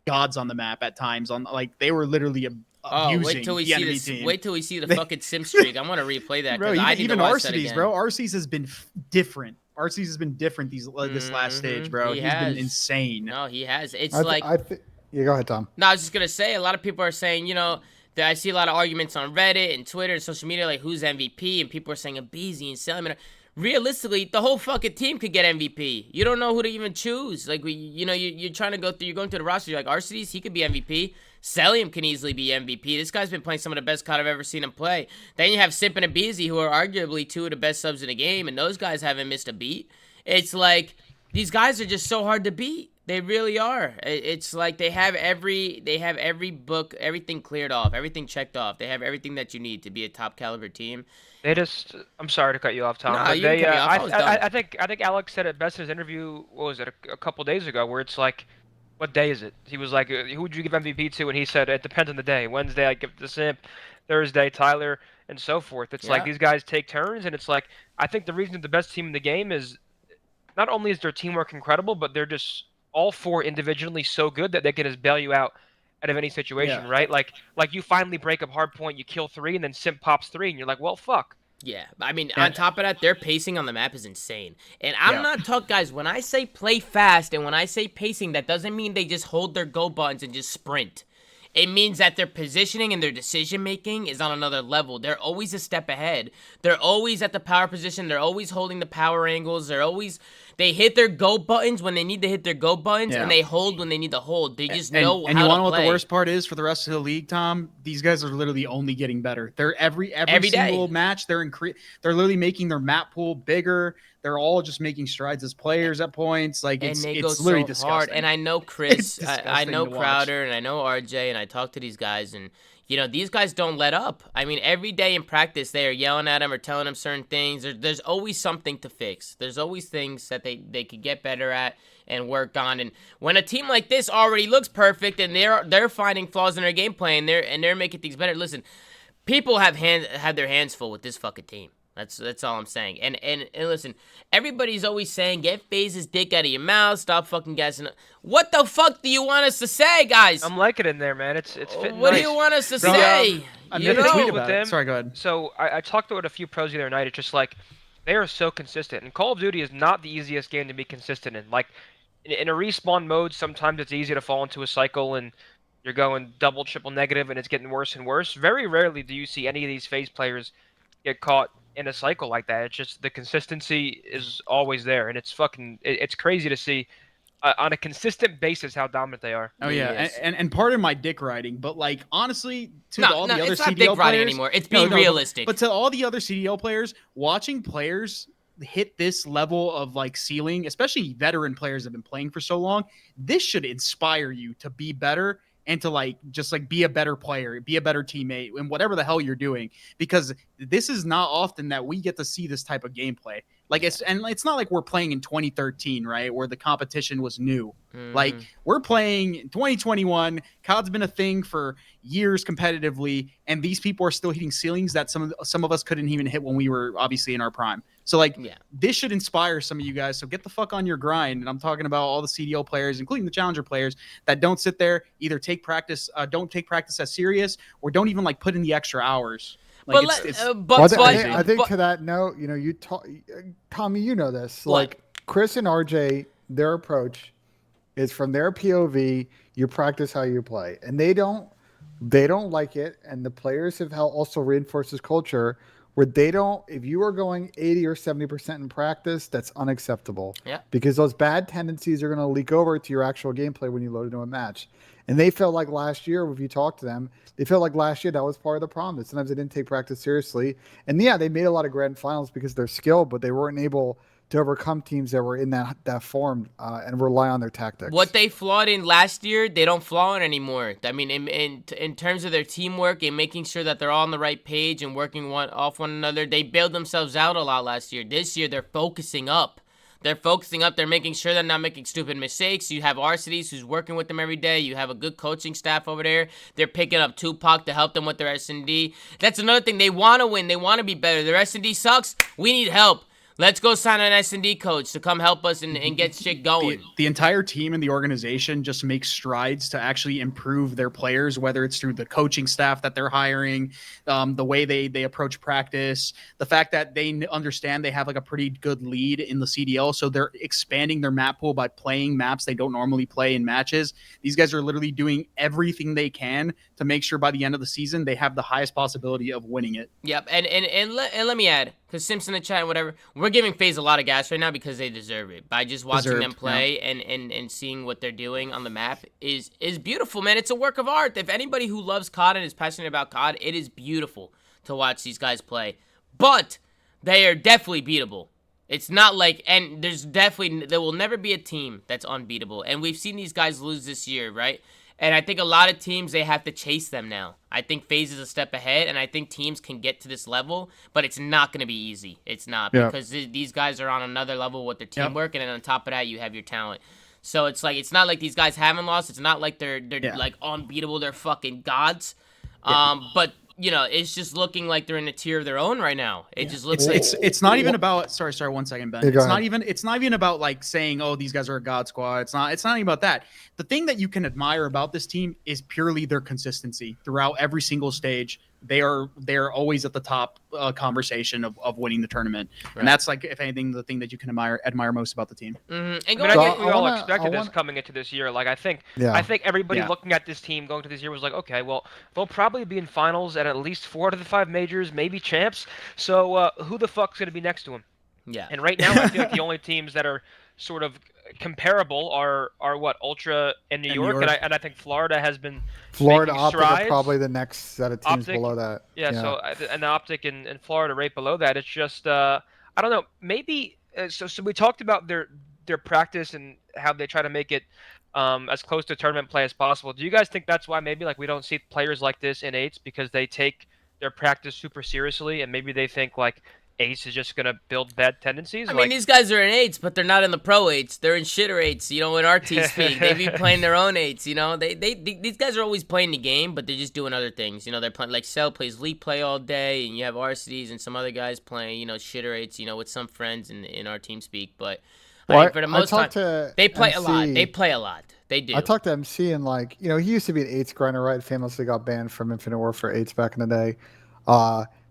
gods on the map at times. On like they were literally abusing wait till we the see enemy this. team. Wait till we see the fucking sim streak. I want to replay that Bro, because I need even to watch that Arcees, again. bro. Arcees has been different. Arcees has been different this last stage, bro. He He's has. been insane. No, he has. It's Yeah, go ahead, Tom. No, I was just gonna say a lot of people are saying, that I see a lot of arguments on Reddit and Twitter and social media, like who's MVP, and people are saying Abizi and Selim. Realistically, the whole fucking team could get MVP. You don't know who to even choose. Like you're trying to go through. You're going through the roster. You're like Arcees, he could be MVP. Selim can easily be MVP. This guy's been playing some of the best COD I've ever seen him play. Then you have Simp and Abizi, who are arguably two of the best subs in the game, and those guys haven't missed a beat. It's like these guys are just so hard to beat. They really are. It's like they have every book, everything cleared off, everything checked off. They have everything that you need to be a top caliber team. I'm sorry to cut you off, Tom. No, but you can cut me off. I was done. I think Alex said it best in his interview. What was it? A couple days ago, where it's like, what day is it? He was like, who would you give MVP to? And he said it depends on the day. Wednesday I give it to Simp, Thursday Tyler, and so forth. It's like Yeah. these guys take turns, and it's like I think the reason they're the best team in the game is not only is their teamwork incredible, but they're just all four individually so good that they can just bail you out of any situation, Yeah. right? Like you finally break up hard point, you kill 3, and then Simp pops 3, and you're like, well, fuck. Yeah, I mean, on top of that, their pacing on the map is insane. And I'm not talking, guys, when I say play fast and when I say pacing, that doesn't mean they just hold their go buttons and just sprint. it means that their positioning and their decision making is on another level. They're always a step ahead. They're always at the power position. They're always holding the power angles. They hit their go buttons when they need to hit their go buttons, and they hold when they need to hold. They just know and how you want to to know what play. the worst part is for the rest of the league, Tom? These guys are literally only getting better. They're every single match they're literally making their map pool bigger. They're all just making strides as players at points. Like it's literally disgusting. Hard. And I know Chris, I know to Crowder, and I know RJ, and I talk to these guys, and these guys don't let up. I mean, every day in practice, they are yelling at them or telling them certain things. There's always something to fix. There's always things that they could get better at and work on. And when a team like this already looks perfect and they're finding flaws in their gameplay and they're making things better, listen, people have their hands full with this fucking team. That's all I'm saying. And listen, everybody's always saying, get FaZe's dick out of your mouth, stop fucking guessing. What the fuck do you want us to say, guys? I'm liking it in there, man. It's fitting What nice. do you want us to Bro, say? I You made a know, tweet with about them- it. Sorry, go ahead. So I talked with a few pros the other night. It's just like they are so consistent, and Call of Duty is not the easiest game to be consistent in. Like in a respawn mode, sometimes it's easy to fall into a cycle and you're going double, triple negative, and it's getting worse and worse. Very rarely do you see any of these FaZe players get caught in a cycle like that. It's just the consistency is always there, and it's crazy to see on a consistent basis how dominant they are. Oh yeah, Yes. and pardon my dick riding, but like honestly, to No, all the other it's not CDL dick riding players anymore. It's being realistic. But to all the other CDL players, watching players hit this level of like ceiling, especially veteran players that have been playing for so long, this should inspire you to be better and to like just like be a better player, be a better teammate, and whatever the hell you're doing, because this is not often that we get to see this type of gameplay. Like it's not like we're playing in 2013, right, where the competition was new. Like we're playing in 2021. COD's been a thing for years competitively, and these people are still hitting ceilings that some of us couldn't even hit when we were obviously in our prime. So like this should inspire some of you guys. So get the fuck on your grind. And I'm talking about all the CDO players, including the challenger players, that don't sit there, either don't take practice as serious, or don't even like put in the extra hours. Like I think to that note, you talk, Tommy, you know this. What? Like Chris and RJ, their approach is from their POV. You practice how you play, and they don't like it. And the players have also reinforced this culture where they don't. If you are going 80 or 70% in practice, that's unacceptable. Yeah. Because those bad tendencies are going to leak over to your actual gameplay when you load into a match. And they felt like last year, if you talk to them, they felt like last year that was part of the problem. That sometimes they didn't take practice seriously. And yeah, they made a lot of grand finals because they're skilled, but they weren't able to overcome teams that were in that form and rely on their tactics. What they flawed in last year, they don't flaw in anymore. I mean, in terms of their teamwork and making sure that they're all on the right page and working off one another, they bailed themselves out a lot last year. This year, they're focusing up. They're focusing up. They're making sure they're not making stupid mistakes. You have Arcides who's working with them every day. You have a good coaching staff over there. They're picking up Tupac to help them with their S&D. That's another thing. They want to win. They want to be better. Their S&D sucks. We need help. Let's go sign an S&D coach to come help us and get shit going. The entire team and the organization just makes strides to actually improve their players, whether it's through the coaching staff that they're hiring, the way they approach practice, the fact that they understand they have like a pretty good lead in the CDL, so they're expanding their map pool by playing maps they don't normally play in matches. These guys are literally doing everything they can to make sure by the end of the season they have the highest possibility of winning it. Yep, and let me add, because Simpson in the chat and whatever, we're giving FaZe a lot of gas right now because they deserve it. By just watching them play and seeing what they're doing on the map is beautiful, man. It's a work of art. If anybody who loves COD and is passionate about COD, it is beautiful to watch these guys play. But they are definitely beatable. It's not like, and there will never be a team that's unbeatable. And we've seen these guys lose this year, right? And I think a lot of teams, they have to chase them now. I think FaZe is a step ahead, and I think teams can get to this level, but it's not going to be easy. It's not, because these guys are on another level with their teamwork, and then on top of that, you have your talent. So it's like, it's not like these guys haven't lost. It's not like they're like unbeatable. They're fucking gods. But it's just looking like they're in a tier of their own right now. It just looks like it's not even about. Sorry, 1 second, Ben. Yeah, It's not even about like saying, oh, these guys are a god squad. It's not even about that. The thing that you can admire about this team is purely their consistency throughout every single stage. they're always at the top conversation of winning the tournament, and that's like, if anything, the thing that you can admire most about the team. And I going think we I all wanna- expected I this wanna- coming into this year. Like I think Yeah. everybody Yeah. looking at this team going to this year was like, okay, well, they'll probably be in finals at least 4 out of the 5 majors, maybe champs. So who the fuck's gonna be next to him? yeah. And right now, I feel like the only teams that are sort of comparable are what Ultra and New York, and I think Florida has been Florida making Optic are strides. probably the next set of teams Optic, below that. Yeah, so and Optic and Florida right below that. It's just I don't know. Maybe so we talked about their practice and how they try to make it as close to tournament play as possible. Do you guys think that's why maybe like we don't see players like this in eights because they take their practice super seriously and maybe they think like Ace is just gonna build bad tendencies? I mean, these guys are in eights, but they're not in the pro eights. They're in shitter eights, you know, in RT speak. They be playing their own eights, you know. These guys are always playing the game, but they're just doing other things. You know, they're playing, like Cell plays league play all day, and you have RCDs and some other guys playing, you know, shitter eights, you know, with some friends in our team speak. But I mean, for the most part, they play a lot. They play a lot. They do. I talked to MC and like, you know, he used to be an eights grinder, right? Famously got banned from Infinite Warfare eights back in the day.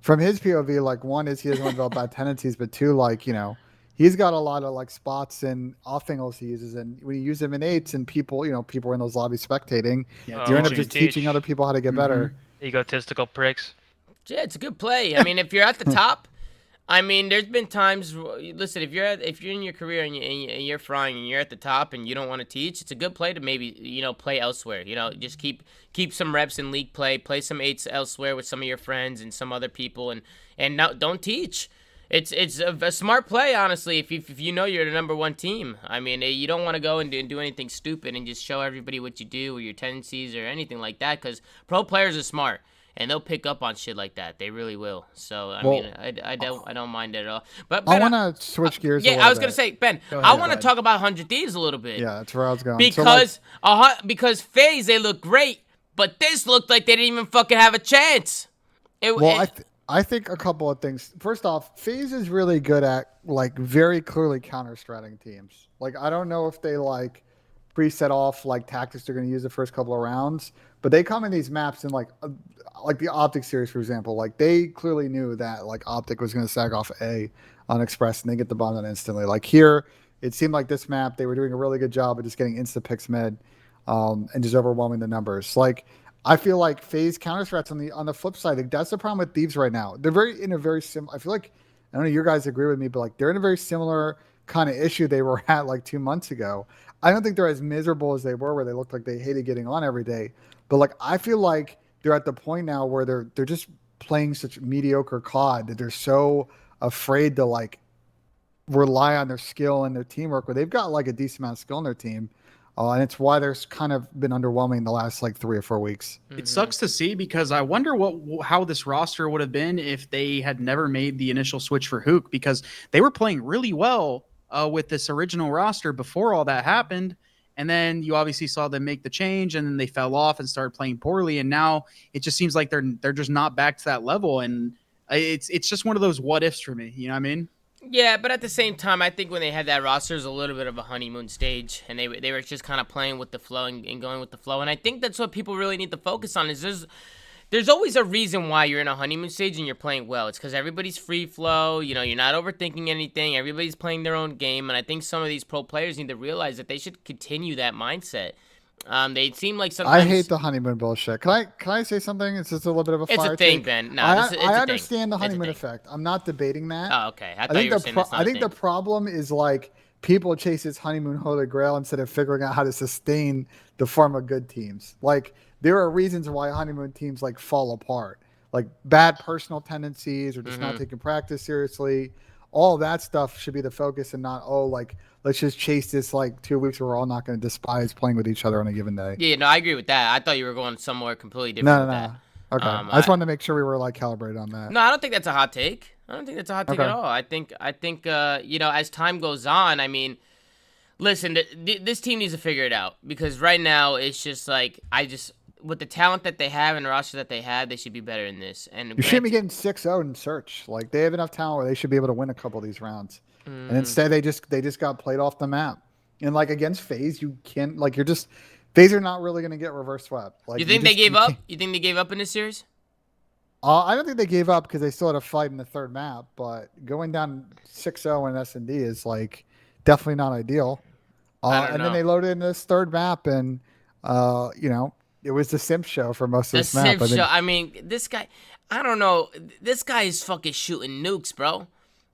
From his POV, like, one is he doesn't want to develop bad tendencies, but two, like, you know, he's got a lot of like spots and off angles he uses, and when you use them in eights and people, you know, people are in those lobbies spectating, you end up just teaching other people how to get better. Egotistical pricks. Yeah, it's a good play. I mean, if you're at the top, I mean, there's been times. Listen, if you're in your career and you're frying and you're at the top and you don't want to teach, it's a good play to maybe, you know, play elsewhere. You know, just keep some reps in league play some eights elsewhere with some of your friends and some other people, and now don't teach. It's a smart play, honestly. If you know you're the number one team, I mean, you don't want to go and do anything stupid and just show everybody what you do or your tendencies or anything like that, because pro players are smart. And they'll pick up on shit like that. They really will. So I mean, I don't mind it at all. But Ben, I want to switch gears. Yeah, I was gonna say, Ben, I want to talk about 100 Thieves a little bit. Yeah, that's where I was going. Because because FaZe, they look great, but this looked like they didn't even fucking have a chance. I think a couple of things. First off, FaZe is really good at like very clearly counter-stratting teams. Like, I don't know if they like preset off like tactics they're going to use the first couple of rounds, but they come in these maps and like the Optic series, for example, like they clearly knew that like Optic was going to sag off A on Express and they get the bomb on instantly. Like here, it seemed like this map they were doing a really good job of just getting insta picks mid, and just overwhelming the numbers. Like, I feel like FaZe counter threats on the flip side. Like, that's the problem with Thieves right now. They're in a very similar. I feel like, I don't know, you guys agree with me, but like they're in a very similar kind of issue they were at like 2 months ago. I don't think they're as miserable as they were, where they looked like they hated getting on every day. But like, I feel like they're at the point now where they're just playing such mediocre COD that they're so afraid to like rely on their skill and their teamwork, where they've got like a decent amount of skill in their team. And it's why there's kind of been underwhelming the last like 3 or 4 weeks. It sucks to see, because I wonder how this roster would have been if they had never made the initial switch for Hook, because they were playing really well with this original roster before all that happened. And then you obviously saw them make the change, and then they fell off and started playing poorly. And now it just seems like they're just not back to that level. And it's just one of those what ifs for me. You know what I mean? Yeah, but at the same time, I think when they had that roster, it was a little bit of a honeymoon stage, and they were just kind of playing with the flow and going with the flow. And I think that's what people really need to focus on. Is there's always a reason why you're in a honeymoon stage and you're playing well. It's because everybody's free flow. You know, you're not overthinking anything. Everybody's playing their own game, and I think some of these pro players need to realize that they should continue that mindset. They seem like sometimes. I hate the honeymoon bullshit. Can I say something? It's just a little bit of a fire It's a thing, take. Ben. No, I understand the honeymoon effect. I'm not debating that. Oh, okay. I thought you were saying that's not I think the problem is like people chase this honeymoon holy grail instead of figuring out how to sustain the form of good teams. Like, there are reasons why honeymoon teams like fall apart, like bad personal tendencies or just not taking practice seriously. All that stuff should be the focus, and not, like, let's just chase this like 2 weeks where we're all not going to despise playing with each other on a given day. Yeah, no, I agree with that. I thought you were going somewhere completely different. No. Okay. I just wanted to make sure we were like calibrated on that. No, I don't think that's a hot take. I don't think that's a hot take at all. I think you know, as time goes on, I mean, listen, this team needs to figure it out, because right now it's just like, with the talent that they have and the roster that they have, they should be better in this. And you shouldn't be getting 6-0 in search. Like, they have enough talent where they should be able to win a couple of these rounds. And instead they just got played off the map. And like against FaZe, you can't, like, FaZe are not really going to get reverse swept. Like, you think they gave up? You think they gave up in this series? I don't think they gave up because they still had a fight in the third map, but going down 6-0 in S&D is like definitely not ideal. I don't And know. then they loaded in this third map, and it was the simp show for most of The this map. Simp I think. show. I mean, this guy. I don't know. This guy is fucking shooting nukes, bro.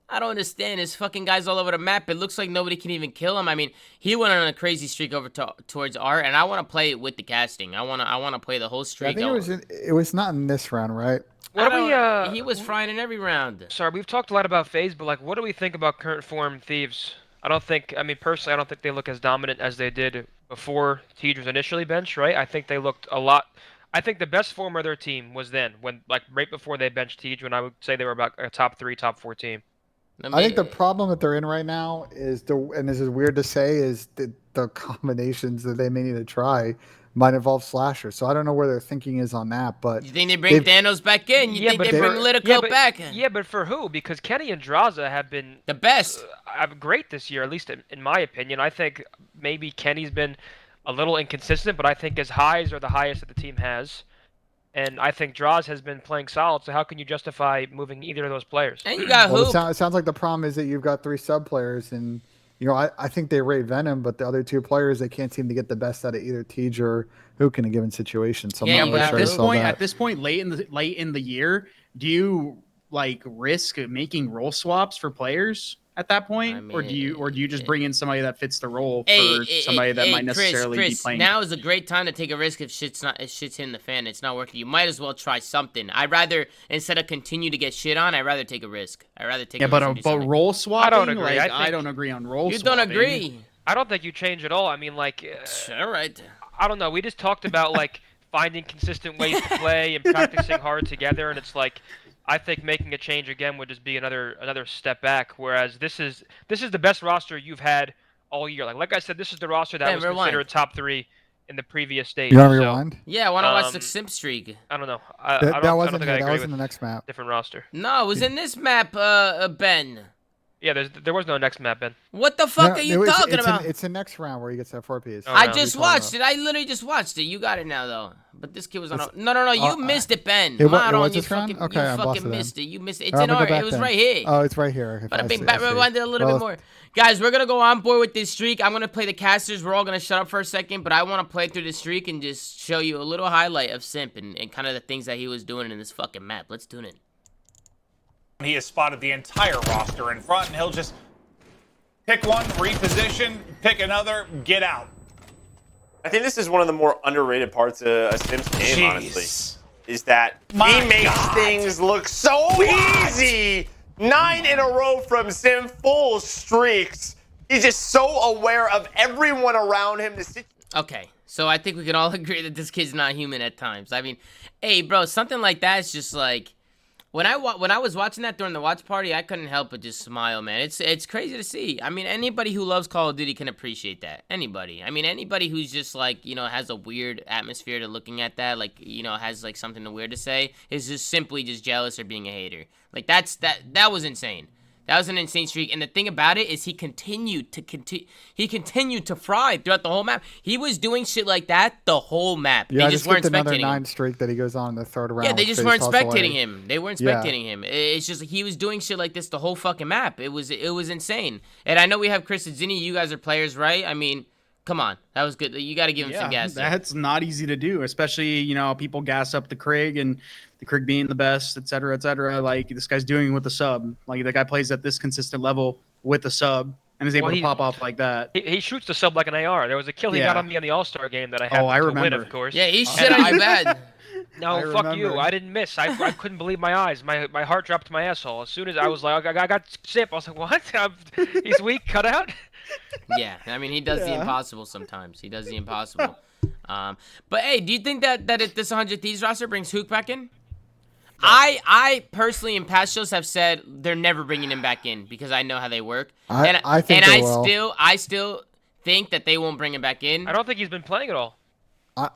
I don't understand. There's fucking guys all over the map. It looks like nobody can even kill him. I mean, he went on a crazy streak over towards Art, and I want to play it with the casting. I want to play the whole I streak. think it was not in this round, right? What do we? He was frying in every round. Sorry, we've talked a lot about FaZe, but like, what do we think about current form Thieves? I mean, personally, I don't think they look as dominant as they did before Tej was initially benched, right? I think they looked a lot. I think the best form of their team was then, when like right before they benched Tej, when I would say they were about a top 3, top 4 team. I think the problem that they're in right now is and this is weird to say, is the combinations that they may need to try might involve Slasher. So I don't know where their thinking is on that, but You think they bring Thanos back in? You think they bring Litico back? Yeah, but for who? Because Kenny and Draza have been The best. great this year, at least in my opinion. I think maybe Kenny's been a little inconsistent, but I think his highs are the highest that the team has. And I think Draws has been playing solid, so how can you justify moving either of those players? And you got Well, Hoop. it sounds like the problem is that you've got 3 sub players, and I think they rate Venom, but the other 2 players, they can't seem to get the best out of either Tej or Hook in a given situation. So I'm Yeah, not really but sure I saw that. At this point, late in the year, do you like risk making role swaps for players at that point, I mean, or do you just bring in somebody that fits the role for Hey, somebody that might necessarily Chris, be playing? now is a great time to take a risk if shit's hitting the fan. It's not working. You might as well try something. I'd rather, instead of continue to get shit on, I'd rather take a risk. I'd rather take a risk and do but something. role swapping, I don't agree. Like, I I don't agree on role You swapping. don't agree? I don't think you change at all. I mean, like, All right. I don't know. We just talked about like finding consistent ways to play and practicing hard together, and it's like, I think making a change again would just be another step back. Whereas this is the best roster you've had all year. Like I said, this is the roster that Yeah, was rewind. considered top 3 in the previous stage. You want to So, rewind? Yeah, I want to watch the Um, simp streak. I don't know. That I don't wasn't think I here. That agree was in with the next map. different roster. No, it was in this map, Ben. Yeah, there was no next map, Ben. What the fuck No, are you talking about? It's the next round where he gets that 4-piece. Oh, I no. just watched it. I literally just watched it. You got it now, though. But this kid was on. No. You missed it, Ben. It Mod was on, you this round? fucking, Okay, you I fucking busted missed it. You missed it. It's All right, in I'm gonna art. go It back was then. right here. Oh, it's right here. But I think see. rewind it a little bit more. Guys, we're gonna go on board with this streak. I'm gonna play the casters. We're all gonna shut up for a second, but I want to play through the streak and just show you a little highlight of Simp and kind of the things that he was doing in this fucking map. Let's tune in. He has spotted the entire roster in front, and he'll just pick one, reposition, pick another, get out. I think this is one of the more underrated parts of a Sims game, honestly. Is that he makes things look so easy. 9 in a row from Sim, full streaks. He's just so aware of everyone around him. Okay, so I think we can all agree that this kid's not human at times. I mean, hey, bro, something like that is just like when I was watching that during the watch party, I couldn't help but just smile, man. It's crazy to see. I mean, anybody who loves Call of Duty can appreciate that. Anybody. I mean, anybody who's just like, has a weird atmosphere to looking at that, like, has like something weird to say, is just simply just jealous or being a hater. Like that was insane. That was an insane streak, and the thing about it is he continued to fry throughout the whole map. He was doing shit like that the whole map. Yeah, they just weren't another spectating 9 him. streak that he goes on in the third round. Yeah, they with just Face weren't Hustle spectating A. him. They weren't Yeah. spectating him. It's just he was doing shit like this the whole fucking map. It was insane. And I know we have Chris and Zinni. You guys are players, right? I mean, come on, that was good. You got to give him some gas. there. That's not easy to do, especially people gas up the Krig and the Krig being the best, et cetera, et cetera. Like this guy's doing with the sub. Like the guy plays at this consistent level with the sub and is able to pop off like that. He shoots the sub like an AR. There was a kill he got on me on the All-Star game that I had I to win, remember. of course. Yeah, he shit on you bad. No, fuck you. I didn't miss. I couldn't believe my eyes. My heart dropped to my asshole. As soon as I was like, I got Simp, I was like, what? He's weak, cut out? Yeah, I mean, he does the impossible sometimes. He does the impossible. But hey, do you think that if this 100 Thieves roster brings Hook back in? I personally in past shows have said they're never bringing him back in because I know how they work. I think they will. I still think that they won't bring him back in. I don't think he's been playing at all.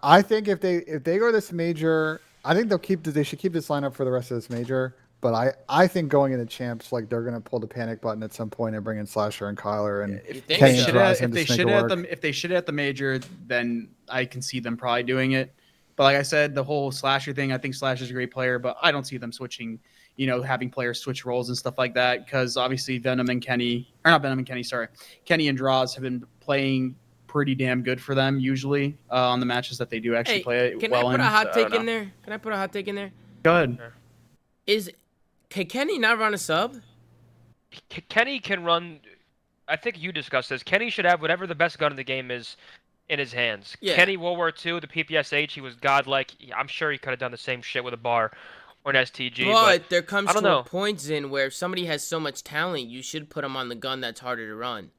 I think if they go this major, I think they should keep this lineup for the rest of this major. But I think going into champs, like they're gonna pull the panic button at some point and bring in Slasher and Kyler and You think Kenny so? and Drazen If they just make shit it at work. them, if they shit at the major, then I can see them probably doing it. But like I said, the whole Slasher thing, I think Slasher's a great player, but I don't see them switching, having players switch roles and stuff like that, because obviously Kenny and Draws have been playing pretty damn good for them usually on the matches that they do actually play Can well I put in. a hot take in there? Can I put a hot take in there? Go ahead. Can Kenny not run a sub? Kenny can run. I think you discussed this. Kenny should have whatever the best gun in the game is in his hands. Yeah. Kenny World War II, the PPSH, he was godlike. I'm sure he could have done the same shit with a bar or an STG. But there comes I don't to know. a point in where if somebody has so much talent, you should put them on the gun that's harder to run.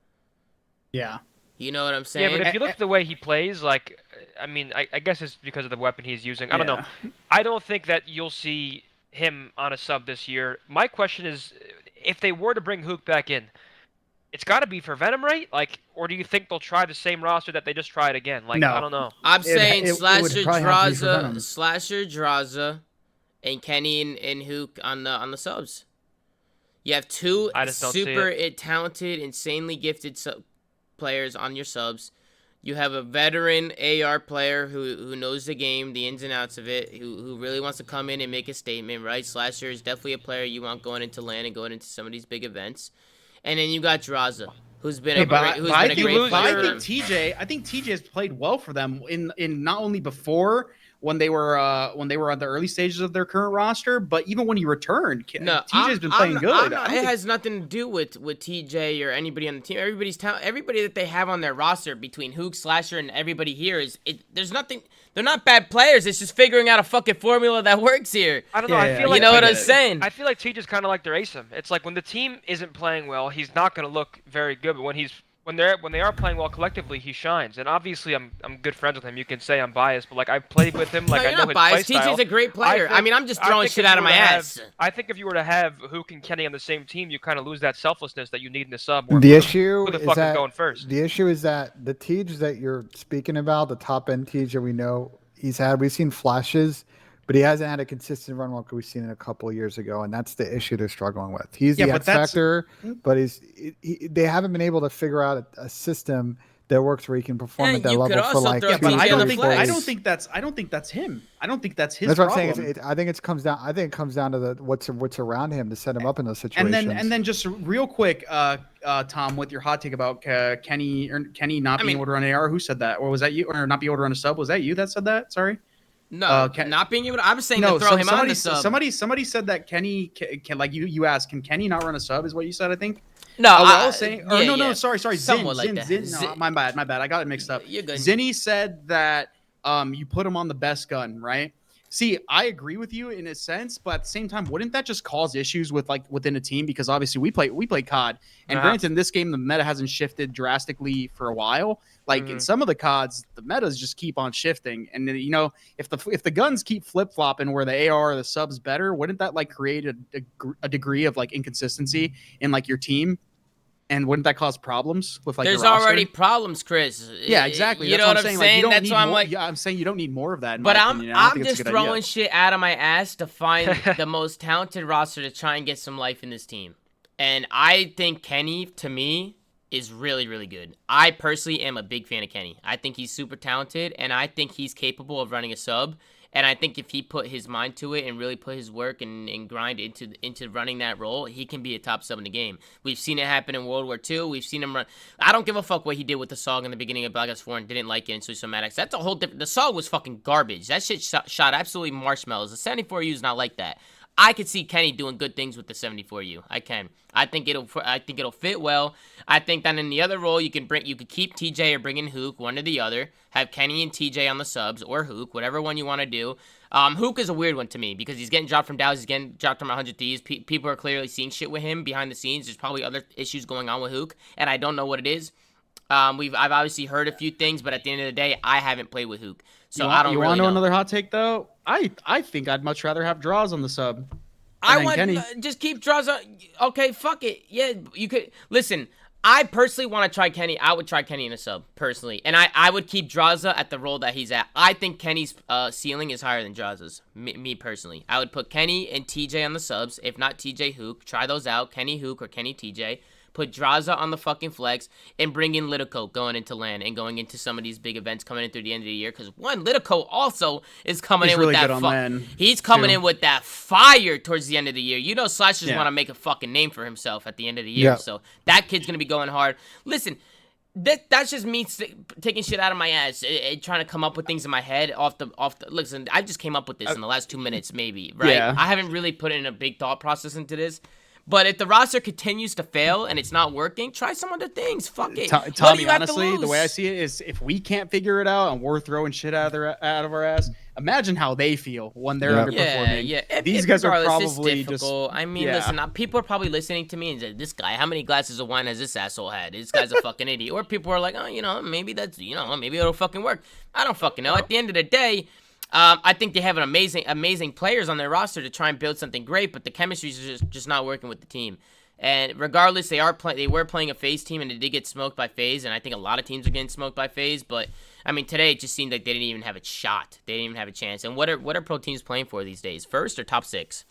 Yeah. You know what I'm saying? Yeah, but if you look at the way he plays, I guess it's because of the weapon he's using. I don't know. I don't think that you'll see him on a sub this year. My question is, if they were to bring Hook back in, it's got to be for Venom, right? Or do you think they'll try the same roster that they just tried again? No. I don't know. I'm saying it would Slasher, probably have to be for Venom. Draza, and Kenny and Hook on the subs. You have two I just don't see super talented, insanely gifted players on your subs. You have a veteran AR player who knows the game, the ins and outs of it, who really wants to come in and make a statement, right? Slasher is definitely a player you want going into LAN and going into some of these big events. And then you got Draza, who's been a great player. I think TJ has played well for them in not only before when they were at the early stages of their current roster, but even when he returned, TJ's been playing good. It has nothing to do with TJ or anybody on the team. Everybody that they have on their roster between Hook, Slasher, and everybody here there's nothing. They're not bad players. It's just figuring out a fucking formula that works here. I don't know. I feel like you know what I'm saying. I feel like TJ's kind of like their ASIM. It's like when the team isn't playing well, he's not going to look very good. But when they are playing well collectively, he shines. And obviously, I'm good friends with him. You can say I'm biased, but I've played with him. No, I you're know not his biased. playstyle. TJ's a great player. I'm just throwing shit out of my ass. I think if you were to have Hook and Kenny on the same team, you kind of lose that selflessness that you need in the sub. The issue who the is fuck that is going first? The issue is that the Tej that you're speaking about, the top end Tej that we know we've seen flashes, but he hasn't had a consistent run like we've seen it a couple of years ago, and that's the issue they're struggling with. He's the X factor, but they haven't been able to figure out a system that works where he can perform at that level for like. Yeah, but I don't think that's him. I don't think that's his. That's what problem. I'm saying. I think it comes down to what's around him to set him up in those situations. And then just real quick, Tom, with your hot take about Kenny not being able to run AR. Who said that? Or was that you? Or not be able to run a sub? Was that you that said that? Sorry. No, not being able to. I was saying to throw him on the sub. Somebody said that Kenny can like you asked, can Kenny not run a sub? Is what you said, I think. No, I was saying. Or no, sorry. Somewhat Zin. like that. No, my bad. I got it mixed up. You're good. Zinni said that you put him on the best gun, right? See, I agree with you in a sense, but at the same time, wouldn't that just cause issues within a team? Because obviously we play COD, and granted, in this game the meta hasn't shifted drastically for a while. In some of the CODs, the metas just keep on shifting, and if the guns keep flip flopping where the AR or the sub's better, wouldn't that create a degree of inconsistency in your team? And wouldn't that cause problems with There's your roster? already problems, Chris. Yeah, exactly. You know what I'm saying? That's why I'm like. I'm saying you don't need more of that. But I'm just throwing shit out of my ass to find the most talented roster to try and get some life in this team. And I think Kenny, to me, is really, really good. I personally am a big fan of Kenny. I think he's super talented, and I think he's capable of running a sub. And I think if he put his mind to it and really put his work and grind into running that role, he can be a top sub in the game. We've seen it happen in World War II. We've seen him run. I don't give a fuck what he did with the SOG in the beginning of Black Ops 4 and didn't like it in Suicide Maddox. That's a whole different. The SOG was fucking garbage. That shit shot absolutely marshmallows. The 74U is not like that. I could see Kenny doing good things with the 74U. I can. I think it'll fit well. I think that in the other role you could keep TJ or bring in Hook, one or the other. Have Kenny and TJ on the subs or Hook, whatever one you want to do. Hook is a weird one to me because he's getting dropped from Dallas, he's getting dropped from 100 Thieves. People are clearly seeing shit with him behind the scenes. There's probably other issues going on with Hook, and I don't know what it is. I've obviously heard a few things, but at the end of the day, I haven't played with Hook, so I don't really know. You want to know another hot take though? I think I'd much rather have Draws on the sub. Just keep Draws on. Okay, fuck it. Yeah, you could listen. I personally want to try Kenny. I would try Kenny in a sub, personally. And I would keep Draza at the role that he's at. I think Kenny's ceiling is higher than Draza's, me personally. I would put Kenny and TJ on the subs. If not TJ, Hook. Try those out. Kenny, Hook, or Kenny, TJ. put Draza on the fucking flex, and bring in Litico going into LAN and going into some of these big events coming in through the end of the year. Because one, Litico also is coming He's in really with good that on LAN, he's coming too. in with that fire towards the end of the year. You know, Slash just Yeah. want to make a fucking name for himself at the end of the year. Yeah. So that kid's gonna be going hard. Listen. That's just me taking shit out of my ass, trying to come up with things in my head off the. Listen, I just came up with this in the last 2 minutes, maybe, right? Yeah. I haven't really put in a big thought process into this. But if the roster continues to fail and it's not working, try some other things. Fuck it. What do Tommy, you have to honestly, the way I lose? see it is, if we can't figure it out and we're throwing shit out of our ass, imagine how they feel when they're underperforming. Yeah. These guys are Regardless, probably it's just. difficult. I mean, yeah. listen, people are probably listening to me and say, "This guy, how many glasses of wine has this asshole had? This guy's a fucking idiot." Or people are like, "Oh, you know, maybe that's, you know, maybe it'll fucking work." I don't fucking know. At the end of the day, I think they have an amazing players on their roster to try and build something great, but the chemistry is just not working with the team. And regardless, they were playing a FaZe team, and they did get smoked by FaZe, and I think a lot of teams are getting smoked by FaZe. But I mean, today it just seemed like they didn't even have a shot. They didn't even have a chance. And what are pro teams playing for these days? First or top 6?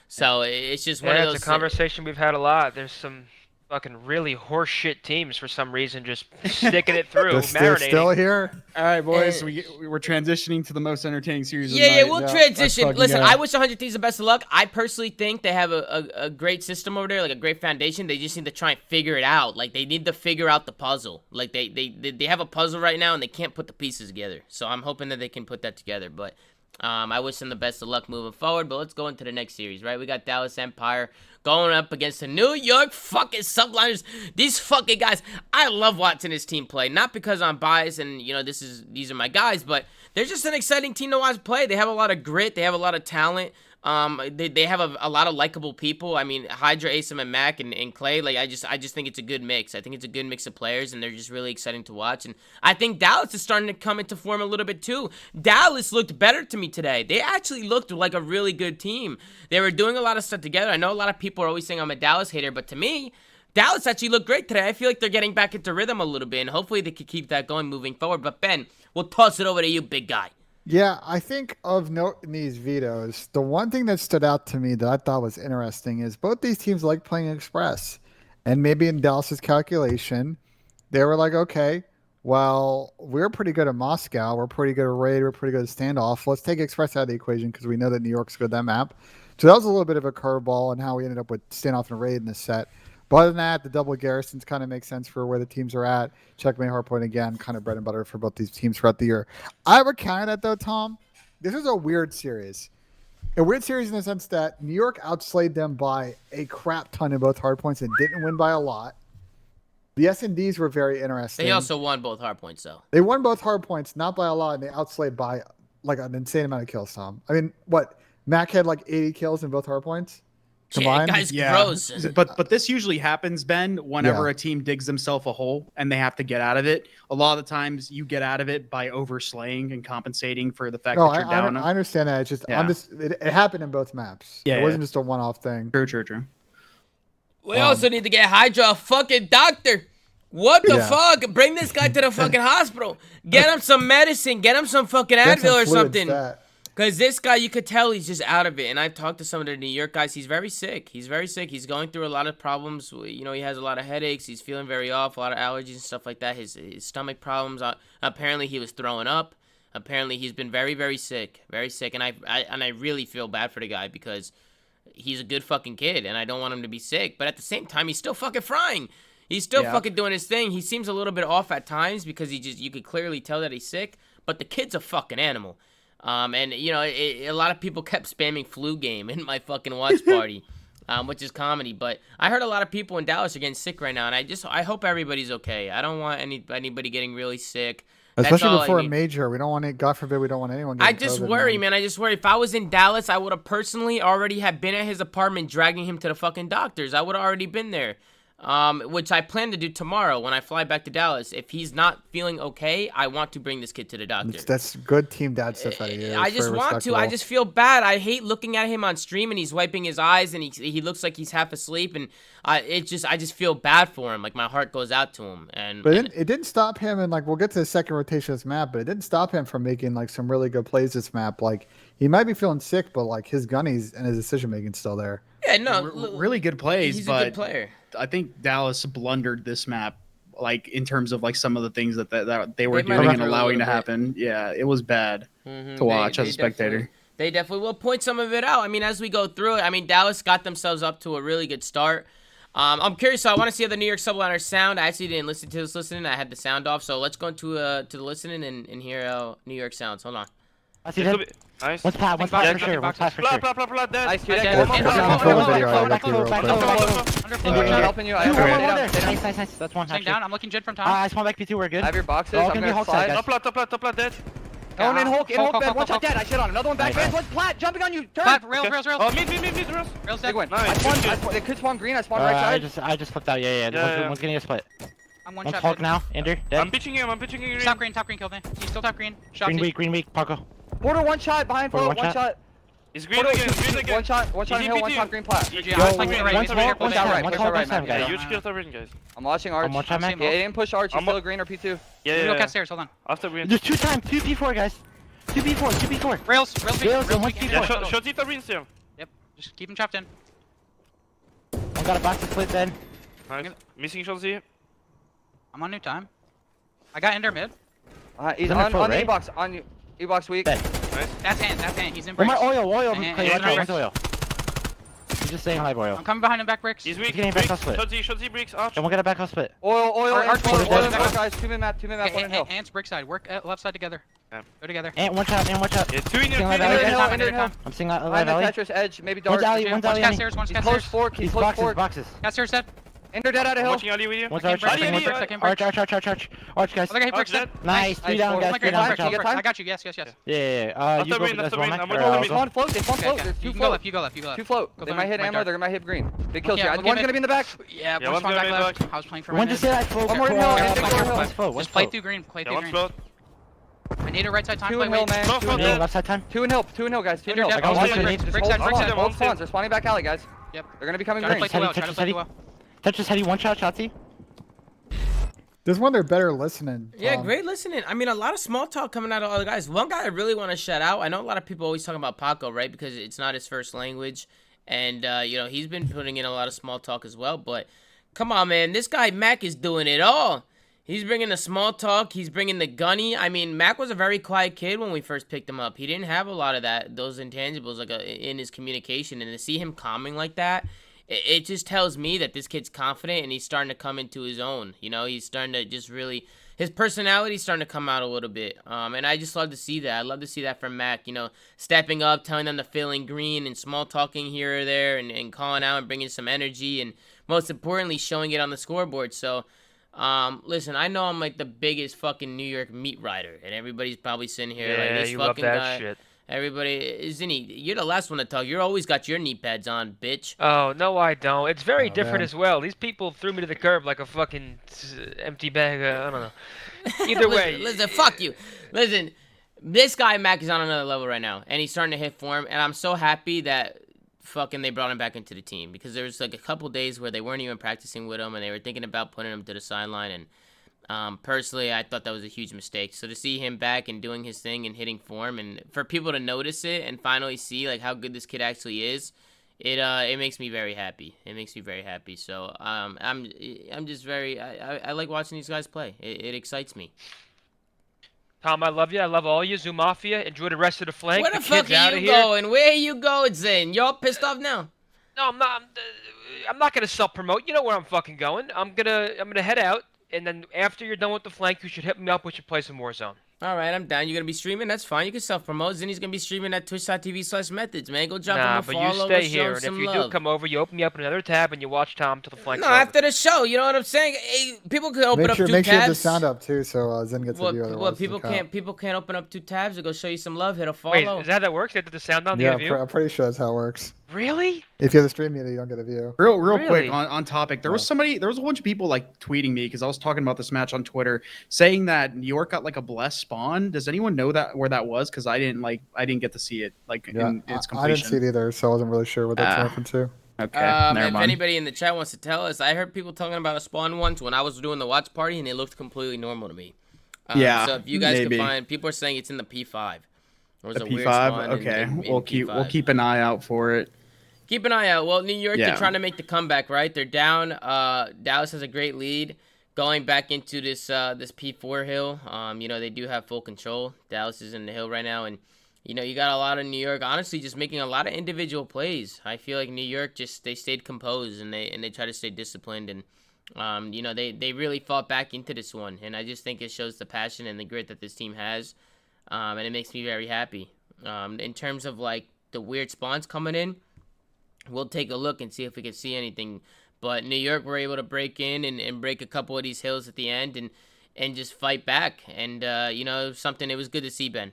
So it's just one of those. It's a conversation we've had a lot. There's some fucking really horseshit teams for some reason just sticking it through, They're marinating. still here. All right, boys, we're transitioning to the most entertaining series of the Yeah, night. we'll Yeah, transition. let's fucking Listen, go. I wish 100 Thieves the best of luck. I personally think they have a great system over there, like a great foundation. They just need to try and figure it out. Like, they need to figure out the puzzle. Like, they have a puzzle right now, and they can't put the pieces together. So I'm hoping that they can put that together. But I wish them the best of luck moving forward. But let's go into the next series, right? We got Dallas Empire going up against the New York fucking Subliners. These fucking guys, I love watching this team play. Not because I'm biased and, you know, these are my guys, but they're just an exciting team to watch play. They have a lot of grit. They have a lot of talent. They have a lot of likable people. I mean, Hydra, Asim, and Mac, and Clay. Like, I just think it's a good mix. I think it's a good mix of players, and they're just really exciting to watch. And I think Dallas is starting to come into form a little bit too. Dallas looked better to me today. They actually looked like a really good team. They were doing a lot of stuff together. I know a lot of people are always saying I'm a Dallas hater, but to me, Dallas actually looked great today. I feel like they're getting back into rhythm a little bit, and hopefully they can keep that going moving forward. But Ben, we'll toss it over to you, big guy. Yeah, I think of note in these vetoes, the one thing that stood out to me that I thought was interesting is both these teams like playing Express. And maybe in Dallas's calculation, they were like, okay, well, we're pretty good at Moscow. We're pretty good at Raid. We're pretty good at Standoff. Let's take Express out of the equation because we know that New York's good at that map. So that was a little bit of a curveball on how we ended up with Standoff and Raid in this set. But other than that, the double garrisons kind of make sense for where the teams are at. Checkmate Hardpoint again, kind of bread and butter for both these teams throughout the year. I would counter that though, Tom. This is a weird series. A weird series in the sense that New York outslayed them by a crap ton in both hardpoints and didn't win by a lot. The S&Ds were very interesting. They also won both hardpoints, though. They won both hardpoints, not by a lot, and they outslayed by like an insane amount of kills, Tom. I mean, what? Mac had like 80 kills in both hardpoints? Yeah, guy's gross. But this usually happens, Ben, whenever a team digs themselves a hole and they have to get out of it. A lot of the times you get out of it by overslaying and compensating for the fact that you're down. I understand that. It's just it happened in both maps. Yeah, it wasn't just a one-off thing. True. We also need to get Hydra a fucking doctor. What the fuck? Bring this guy to the fucking hospital. Get him some medicine. Get him some fucking Advil or something. Because this guy, you could tell he's just out of it. And I've talked to some of the New York guys. He's very sick. He's going through a lot of problems. You know, he has a lot of headaches. He's feeling very off, a lot of allergies and stuff like that. His stomach problems. Apparently, he was throwing up. Apparently, he's been very, very sick. Very sick. And I really feel bad for the guy because he's a good fucking kid. And I don't want him to be sick. But at the same time, he's still fucking frying. He's still fucking doing his thing. He seems a little bit off at times because you could clearly tell that he's sick. But the kid's a fucking animal. And, you know, a lot of people kept spamming flu game in my fucking watch party, which is comedy. But I heard a lot of people in Dallas are getting sick right now, and I hope everybody's okay. I don't want anybody getting really sick. Especially before a major. We don't want it, God forbid, we don't want anyone getting I just COVID, worry, man. I just worry. If I was in Dallas, I would have personally already have been at his apartment dragging him to the fucking doctors. I would have already been there. Which I plan to do tomorrow when I fly back to Dallas. If he's not feeling okay, I want to bring this kid to the doctor. That's good team dad stuff out of you. I just want to. I just feel bad. I hate looking at him on stream and he's wiping his eyes and he looks like he's half asleep and I just feel bad for him. Like my heart goes out to him. But it didn't stop him, and like we'll get to the second rotation of this map, but it didn't stop him from making like some really good plays this map. Like he might be feeling sick, but like his gunnies and his decision making still there. Yeah, no, really good plays, he's but a good player. I think Dallas blundered this map, like in terms of like some of the things that they were They might doing have and through a allowing to little bit. happen. Yeah, it was bad Mhm, to watch as a definitely- spectator. They definitely will point some of it out. I mean, as we go through it, I mean, Dallas got themselves up to a really good start. I'm curious, so I want to see how the New York Subliners sound. I actually didn't listen to this listening. I had the sound off. So let's go into to the listening and hear how New York sounds. Hold on. I see This will that. be nice. One's pad for sure. One's pad for Flat, sure. flat, flat, flat, dead. Nice, Dead. dude. One One more, more, one one more, more, one more. video, I got you real Back quick. up. I'm helping you. I have One your more data. there. Nice. That's one. Staying Actually. down. I'm looking Jin from top. I spawn back P2. We're good. I have your boxes. They're all I'm gonna be gonna Hulk side, slide. guys. Top plat, top plat, top plat, dead. Going in Hulk, Hulk, dead. Hulk, One shot Hulk. dead. I shit on another one back. Nice. One flat, jumping on you. Turn. Flat, rails, Okay. rails, rails. Oh, mid, rails. Rails Big dead. one. Nice. They could spawn green. I spawned right side. I just flipped out. Yeah. Yeah. One's getting a split. I'm one One's shot. Hulk dead. now. Ender. I'm Dead. pitching him. Top green killed me. He's still top green. Shot Green weak. Parko. Border one shot behind Border float. one One shot. He's green Border again, two, green again. One shot in Easy hill. One PT. top green plat. GG, I was playing Yo, right. one's Right here, Hulk, one's right Hulk, here. one's Hulk, right, time, man. guys. Yeah, huge kills over, guys. I'm watching Arch. One more time, man. Same Yeah, he didn't push Arch. He's I'm still a- a green or P2. Yeah, Let me yeah. go cast stairs. Hold on. After green. There's 2 times. 2 P4, guys. 2 P4. Rails weak. Rails Rails and one weak. P4. Yeah, shot deep the green still. Yep. Just keep him chopped in. One got a box to split then. Nice. Missing shots here. I'm on new time. I got Ender mid. He's Limit on float, the right? E-box. On E-box weak. Dead. That's hand. He's in One bricks. more oil. Yeah, Clay, yeah, one's oil. He's just saying live oil. I'm coming behind him back bricks. He's weak. getting back off Bricks. split. Shot Z, bricks. Arch. And we'll get a back off split. Oil, Arch, Arch, Arch, oil, Arch. guys. 2 mid map, one in hill. Ants brick side. Work left side together. Yeah. Go together. And one shot. Yeah, two in Seeing your live Ender alley, in guys. hill, Ender in hill. I'm seeing live Behind the alley. Tetris edge, maybe One's dark. alley. One's One's cast alley. stairs. One's He's cast close stairs. fork. He's He's close fork. boxes. Cast stairs dead. Ender dead out of I'm hill. watching Ali with you. One's I arch. can't Arch, break, one's I can't break. Arch, guys. Look at him bricks Arch dead. dead. Nice. 3 down, guys. Nice, 3 down, nice, guys. you get time? I got you. Yes. Yeah. After You go green, for after this green. one, I'm Mac, gonna or go I'll mid. go. Spawn float. They spawn Okay, float. okay. There's You 2 can go float. left. You go left. 2 float. Go They back, might hit right ammo. dark. They're might hit green. Big kill Yeah, shot. look One's at gonna be in the back. Yeah, Yeah, one one's spawn gonna back be left. back. I was playing for One my just mid. say that float. One more in hill, Yeah, and big yeah, door yeah. hill. One's float. Just play through green. Play Yeah, through one green. float. I need a right side time. 2 Play in hill, wait. man. Close, 2 in close, hill. Left side time. 2 in hill. 2 in hill, guys. 2 in Ender hill. dead. I got All one side for bricks. me. Brick Hold side. Brick on, side. hold spawns. They're spawning back alley, guys. Yep. They're gonna be coming Try to green. play too well. Tetris, Try to play Tetris, too well. Tetris, heady. One shot, Shotzi. There's one they're better listening. Yeah, great listening. I mean, a lot of small talk coming out of other guys. One guy I really want to shout out. I know a lot of people always talking about Paco, right? Because it's not his first language. And, he's been putting in a lot of small talk as well. But come on, man. This guy, Mac, is doing it all. He's bringing the small talk. He's bringing the gunny. I mean, Mac was a very quiet kid when we first picked him up. He didn't have a lot of those intangibles in his communication. And to see him calming like that, it just tells me that this kid's confident and he's starting to come into his own. He's starting to just really, his personality's starting to come out a little bit. And I just love to see that. I love to see that from Mac, stepping up, telling them to fill in green and small talking here or there and calling out and bringing some energy and most importantly, showing it on the scoreboard. So, listen, I know I'm like the biggest fucking New York meat rider and everybody's probably sitting here like this you fucking love that guy. shit. Everybody, Zinni, you're the last one to talk. You're always got your knee pads on, bitch. Oh, no, I don't. It's very different man. as well. These people threw me to the curb like a fucking empty bag. I don't know. Either way. Listen, fuck you. Listen, this guy, Mac, is on another level right now, and he's starting to hit form, and I'm so happy that fucking they brought him back into the team because there was like a couple days where they weren't even practicing with him, and they were thinking about putting him to the sideline, and personally, I thought that was a huge mistake. So to see him back and doing his thing and hitting form, and for people to notice it and finally see like how good this kid actually is, it makes me very happy. It makes me very happy. So I'm just very I like watching these guys play. It excites me. Tom, I love you. I love all you. Zoo Mafia. Enjoy the rest of the flank. Where the kids fuck out are of you here. going? Where you going, Zane? You're all pissed off now. No, I'm not. I'm not gonna self-promote. You know where I'm fucking going. I'm gonna head out, and then after you're done with the flank, you should hit me up. We should play some Warzone. All right, I'm down. You're going to be streaming? That's fine. You can self-promote. Zinni's going to be streaming at twitch.tv/methods, man. Go drop him Nah, a but follow. you stay show here, him and if some you love. do come over, you open me up another tab, and you watch Tom till the flank's No, over. after the show, you know what I'm saying? Hey, people can open Make up sure, two make sure you have the tabs. sound up too, so Zen gets a view. What otherwise people it's a cut. can't open up two tabs to go show you some love. Hit a follow. Wait, is that how that works? You have to the sound on Yeah, the view? I'm pretty sure that's how it works. Really? If you have the stream media, you don't get a view. Real Really? quick on topic. There was a bunch of people like tweeting me because I was talking about this match on Twitter, saying that New York got like a blessed spawn. Does anyone know that where that was? Because I didn't get to see it like Yeah, in its I completion. didn't see it either, so I wasn't really sure what that's referring to. Okay, never if mind. anybody in the chat wants to tell us, I heard people talking about a spawn once when I was doing the watch party, and it looked completely normal to me. Yeah, So if you guys maybe. can find, people are saying it's in the P5. There was The a weird P5. spawn Okay, in we'll P5. keep an eye out for it. Keep an eye out. Well, New York, Yeah. they're trying to make the comeback, right? They're down. Dallas has a great lead going back into this P4 hill. You know, they do have full control. Dallas is in the hill right now, and you know, you got a lot of New York honestly just making a lot of individual plays. I feel like New York they stayed composed and they try to stay disciplined, and you know, they really fought back into this one, and I just think it shows the passion and the grit that this team has, and it makes me very happy. In terms of like the weird spawns coming in, we'll take a look and see if we can see anything. But New York were able to break in and break a couple of these hills at the end and just fight back. And, you know, something, it was good to see, Ben.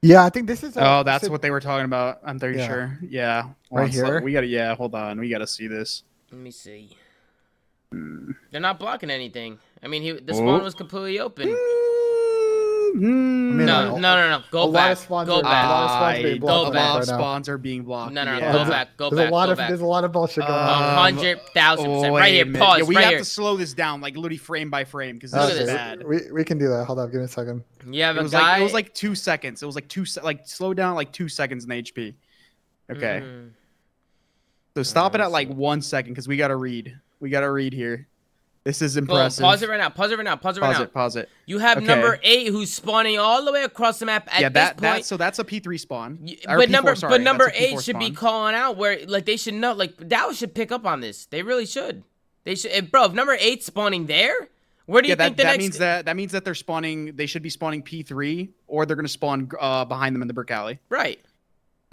Yeah, I think this is. That's what they were talking about. I'm pretty Yeah. sure. Yeah. Right here? We gotta. Yeah. Hold on. We gotta see this. Let me see. They're not blocking anything. I mean, the spawn was completely open. No. Go back. Go back. being A blocked lot right of now. spawns are being blocked. No. Yeah. Go back. Go There's back. a lot Go of back. there's a lot of bullshit going on. 100,000%. Wait Right here. a minute. Pause. Yeah, we right have here. to slow this down, like literally frame by frame, because Look this at is this. bad. We can do that. Hold on, give me a second. You have It a was guy. like 2 seconds. It was like slow down like 2 seconds in HP. Okay. So stop it at like 1 second because we gotta read. We gotta read here. This is Boom. impressive. Pause it right now. Pause it right now. Pause it right now. Pause it. You have Okay. number 8 who's spawning all the way across the map at Yeah, this that point. so that's a P3 spawn. Or But P4, number that's a 8 P4 should be spawn. calling out where like they should know, like Dallas should pick up on this. They really should. They should. And bro, if number 8 spawning there, where do you think the that next? means that means that they're spawning. They should be spawning P3, or they're gonna spawn behind them in the brick alley. Right.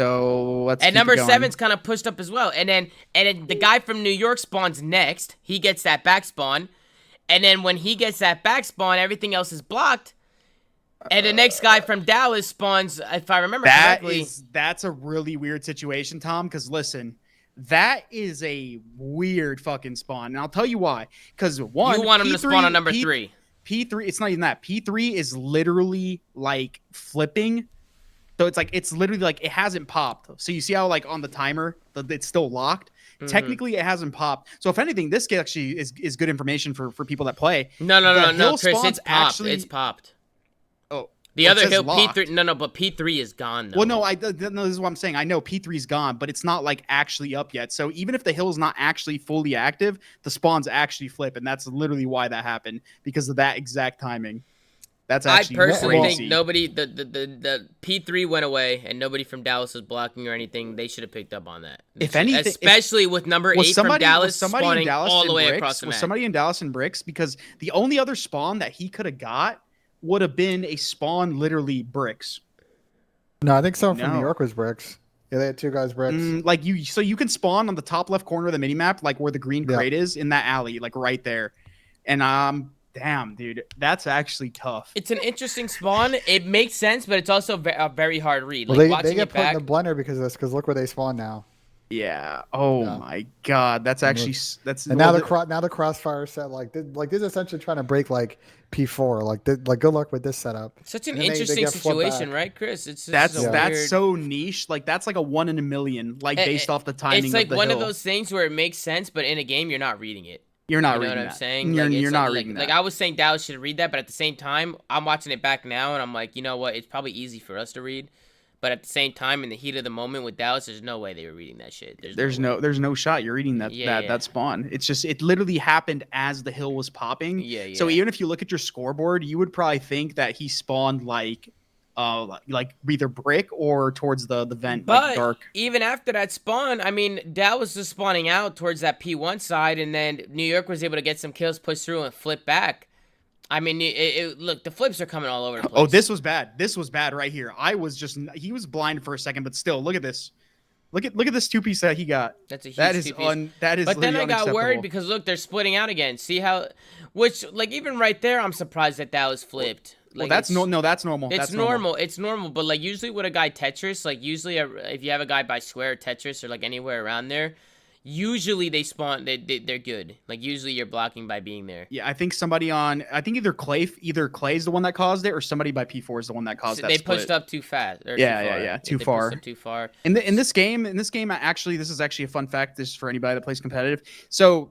So let's. And keep number it going. 7's kind of pushed up as well. And then the guy from New York spawns next. He gets that back spawn. And then when he gets that back spawn, everything else is blocked. And the next guy from Dallas spawns, if I remember correctly. That's a really weird situation, Tom. Because listen, that is a weird fucking spawn, and I'll tell you why. Because one, You want him to P3 spawn on number 3. P3, it's not even that. P3 is literally like flipping. So it's literally like it hasn't popped. So you see how like on the timer it's still locked. Mm-hmm. Technically, it hasn't popped. So if anything, this actually is good information for people that play. No, The hill Chris, spawn's it's popped. actually- It's popped. Oh, The well, it other says hill, locked. P3. No, but P3 is gone though. Well, no, this is what I'm saying. I know P3's gone, but it's not like actually up yet. So even if the hill's not actually fully active, the spawns actually flip, and that's literally why that happened, because of that exact timing. That's I actually personally crazy. think nobody, the P3 went away, and nobody from Dallas was blocking or anything. They should have picked up on that. If anything- especially with number 8 Was from somebody, Dallas was somebody spawning in Dallas all in the way bricks? across the Was map. somebody in Dallas in bricks? Because the only other spawn that he could have got would have been a spawn literally bricks. No, I think someone from No. New York was bricks. Yeah, they had 2 guys bricks. Like you can spawn on the top left corner of the minimap, like where the green Yeah. crate is in that alley, like right there. And damn, dude, that's actually tough. It's an interesting spawn. It makes sense, but it's also a very hard read. Well, Like they watching get it put in back. the blender because of this. Because look where they spawn now. Yeah. Oh Yeah. my God, that's actually that's. And now the crossfire set like this is essentially trying to break like P4. Like good luck with this setup. Such an And then they interesting get flipped situation, back. right, Chris? It's that's just a that's weird- so niche. Like that's like a 1 in a million. Like Eh, based off the timing. It's like of the one hill. of those things where it makes sense, but in a game you're not reading it. You're not You know reading what that. I'm saying? You're, Like, it's you're not like, reading that. Like I was saying, Dallas should read that, but at the same time, I'm watching it back now, and I'm like, you know what? It's probably easy for us to read, but at the same time, in the heat of the moment with Dallas, there's no way they were reading that shit. There's no shot you're reading that Yeah, yeah. that spawn. It's just it literally happened as the hill was popping. Yeah, So yeah. even if you look at your scoreboard, you would probably think that he spawned like either brick or towards the vent, But like dark. even after that spawn, I mean, Dallas was spawning out towards that P1 side, and then New York was able to get some kills, push through, and flip back. I mean, look, the flips are coming all over the place. Oh, this was bad. This was bad right here. He was blind for a second, but still, look at this. Look at this 2-piece that he got. That's a huge That is two-piece. that is. But then I literally got worried unacceptable. because look, they're splitting out again. See how, which like even right there, I'm surprised that was flipped. Well, Like, that's it's- no, that's normal. It's That's normal. It's normal. But like usually with a guy Tetris, like usually if you have a guy by Square or Tetris or like anywhere around there, usually they spawn. They're good. Like usually you're blocking by being there. Yeah, I think either Clay's the one that caused it, or somebody by P4 is the one that caused So that. they split. pushed up too fast. Or Yeah, too far. yeah, They too far. pushed up too far. In this game, actually, this is actually a fun fact. This is for anybody that plays competitive. So,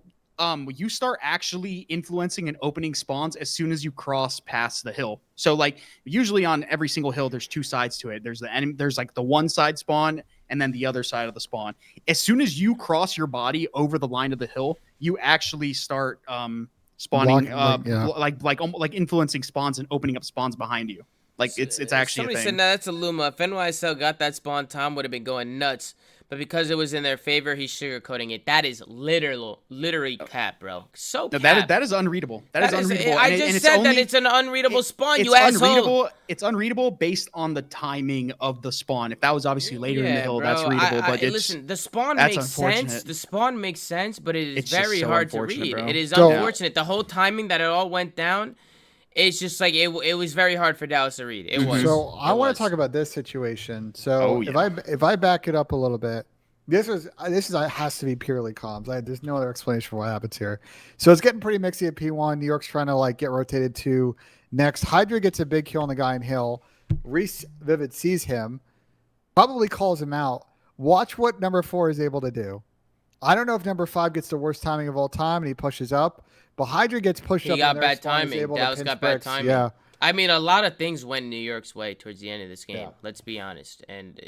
you start actually influencing and opening spawns as soon as you cross past the hill. So, like usually on every single hill, there's 2 sides to it. There's like the one side spawn, and then the other side of the spawn. As soon as you cross your body over the line of the hill, you actually start spawning, like influencing spawns and opening up spawns behind you. Like it's actually somebody a thing. said, "No, that's a Luma. If NYSL got that spawn, Tom would have been going nuts. But because it was in their favor, he's sugarcoating it. That is literally cap, bro. So No, cap. that is unreadable. That is unreadable. I And just it's said only, that it's an unreadable spawn. It's You asshole. unreadable. It's unreadable based on the timing of the spawn. If that was obviously later in the hill, bro. that's readable. But it's listen, the spawn that's makes unfortunate. sense. The spawn makes sense, but it is It's just very so hard to unfortunate, read. bro. It is So- unfortunate. The whole timing that it all went down. It's just like it was very hard for Dallas to read. It was. So I It want was. to talk about this situation. So Oh, yeah. if I back it up a little bit, this has to be purely comms. There's no other explanation for what happens here. So it's getting pretty mixy at P1. New York's trying to like get rotated to next. Hydra gets a big kill on the guy in Hill. Reese Vivid sees him, probably calls him out. Watch what number 4 is able to do. I don't know if number 5 gets the worst timing of all time and he pushes up, but Hydra gets pushed up. He got and their bad spawn is timing. able to Dallas pinch got bad bricks. timing. Yeah. I mean, a lot of things went New York's way towards the end of this game. Yeah. Let's be honest. And,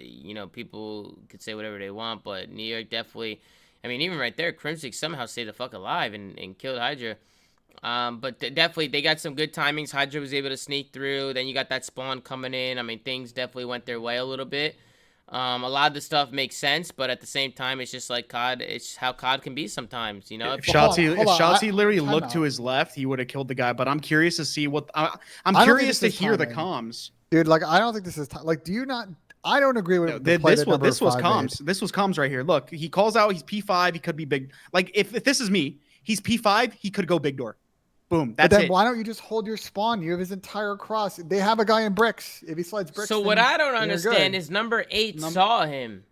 people could say whatever they want, but New York definitely, I mean, even right there, Crimson somehow stayed the fuck alive and killed Hydra. But definitely, they got some good timings. Hydra was able to sneak through. Then you got that spawn coming in. I mean, things definitely went their way a little bit. A lot of the stuff makes sense, but at the same time, it's just like COD. It's how COD can be sometimes, you know? If Hold on, Shotzi literally time looked out. to his left, he would have killed the guy. But I'm curious to see what I'm I don't curious to think this is hear the timing. comms. Dude, like I don't think this is like. Do you not? I don't agree with No, the play this that was number this was 5 comms. made. This was comms right here. Look, he calls out. He's P5. He could be big. Like if this is me, he's P5. He could go big door. Boom. But That's then it. why don't you just hold your spawn? You have his entire cross. They have a guy in bricks. If he slides bricks, So what then I don't you're understand good. is number 8 saw him.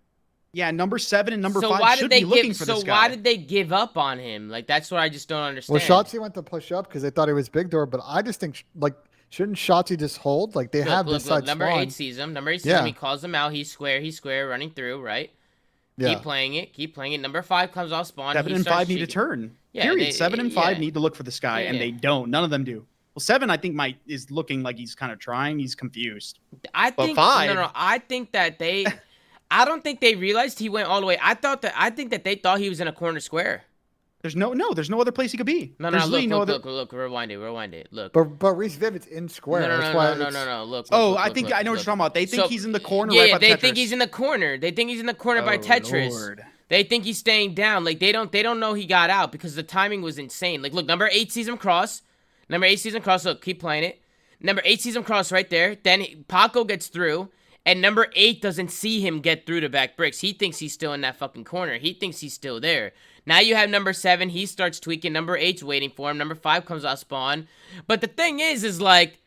Yeah, number 7 and number So 5 why should did they be looking give? for So this guy. why did they give up on him? Like that's what I just don't understand. Well, Shotzi went to push up because they thought he was big door, but I just think like shouldn't Shotzi just hold? Like they have this side Number spawn. 8 sees him. Number 8 sees Yeah. him. He calls him out. He's square, running through, right? Yeah. Keep playing it. Number 5 comes off spawn. 7 he and starts 5 need to shooting. turn. Yeah, Period. they- 7 and 5 yeah. need to look for this guy, and Yeah. they don't. None of them do. Well, 7 I think is looking like he's kind of trying. He's confused. I But think 5 no. I think that they. I don't think they realized he went all the way. I think that they thought he was in a corner square. There's no other place he could be. No, There's look, literally look, rewind it. Look. But Reese Vivid's in square. That's why it's- No. Look. Oh, look, I look, think look, I know what look. you're talking about. They think So- he's in the corner Yeah, right by they Tetris. think he's in the corner. They think he's in the corner by Oh, Tetris. Lord. They think he's staying down. Like they don't know he got out because the timing was insane. Like look, number 8 sees him cross. Look, keep playing it. Number 8 sees him cross right there. Then Paco gets through. And number 8 doesn't see him get through to back bricks. He thinks he's still in that fucking corner. He thinks he's still there. Now you have number 7. He starts tweaking. Number 8's waiting for him. Number 5 comes out spawn. But the thing is like,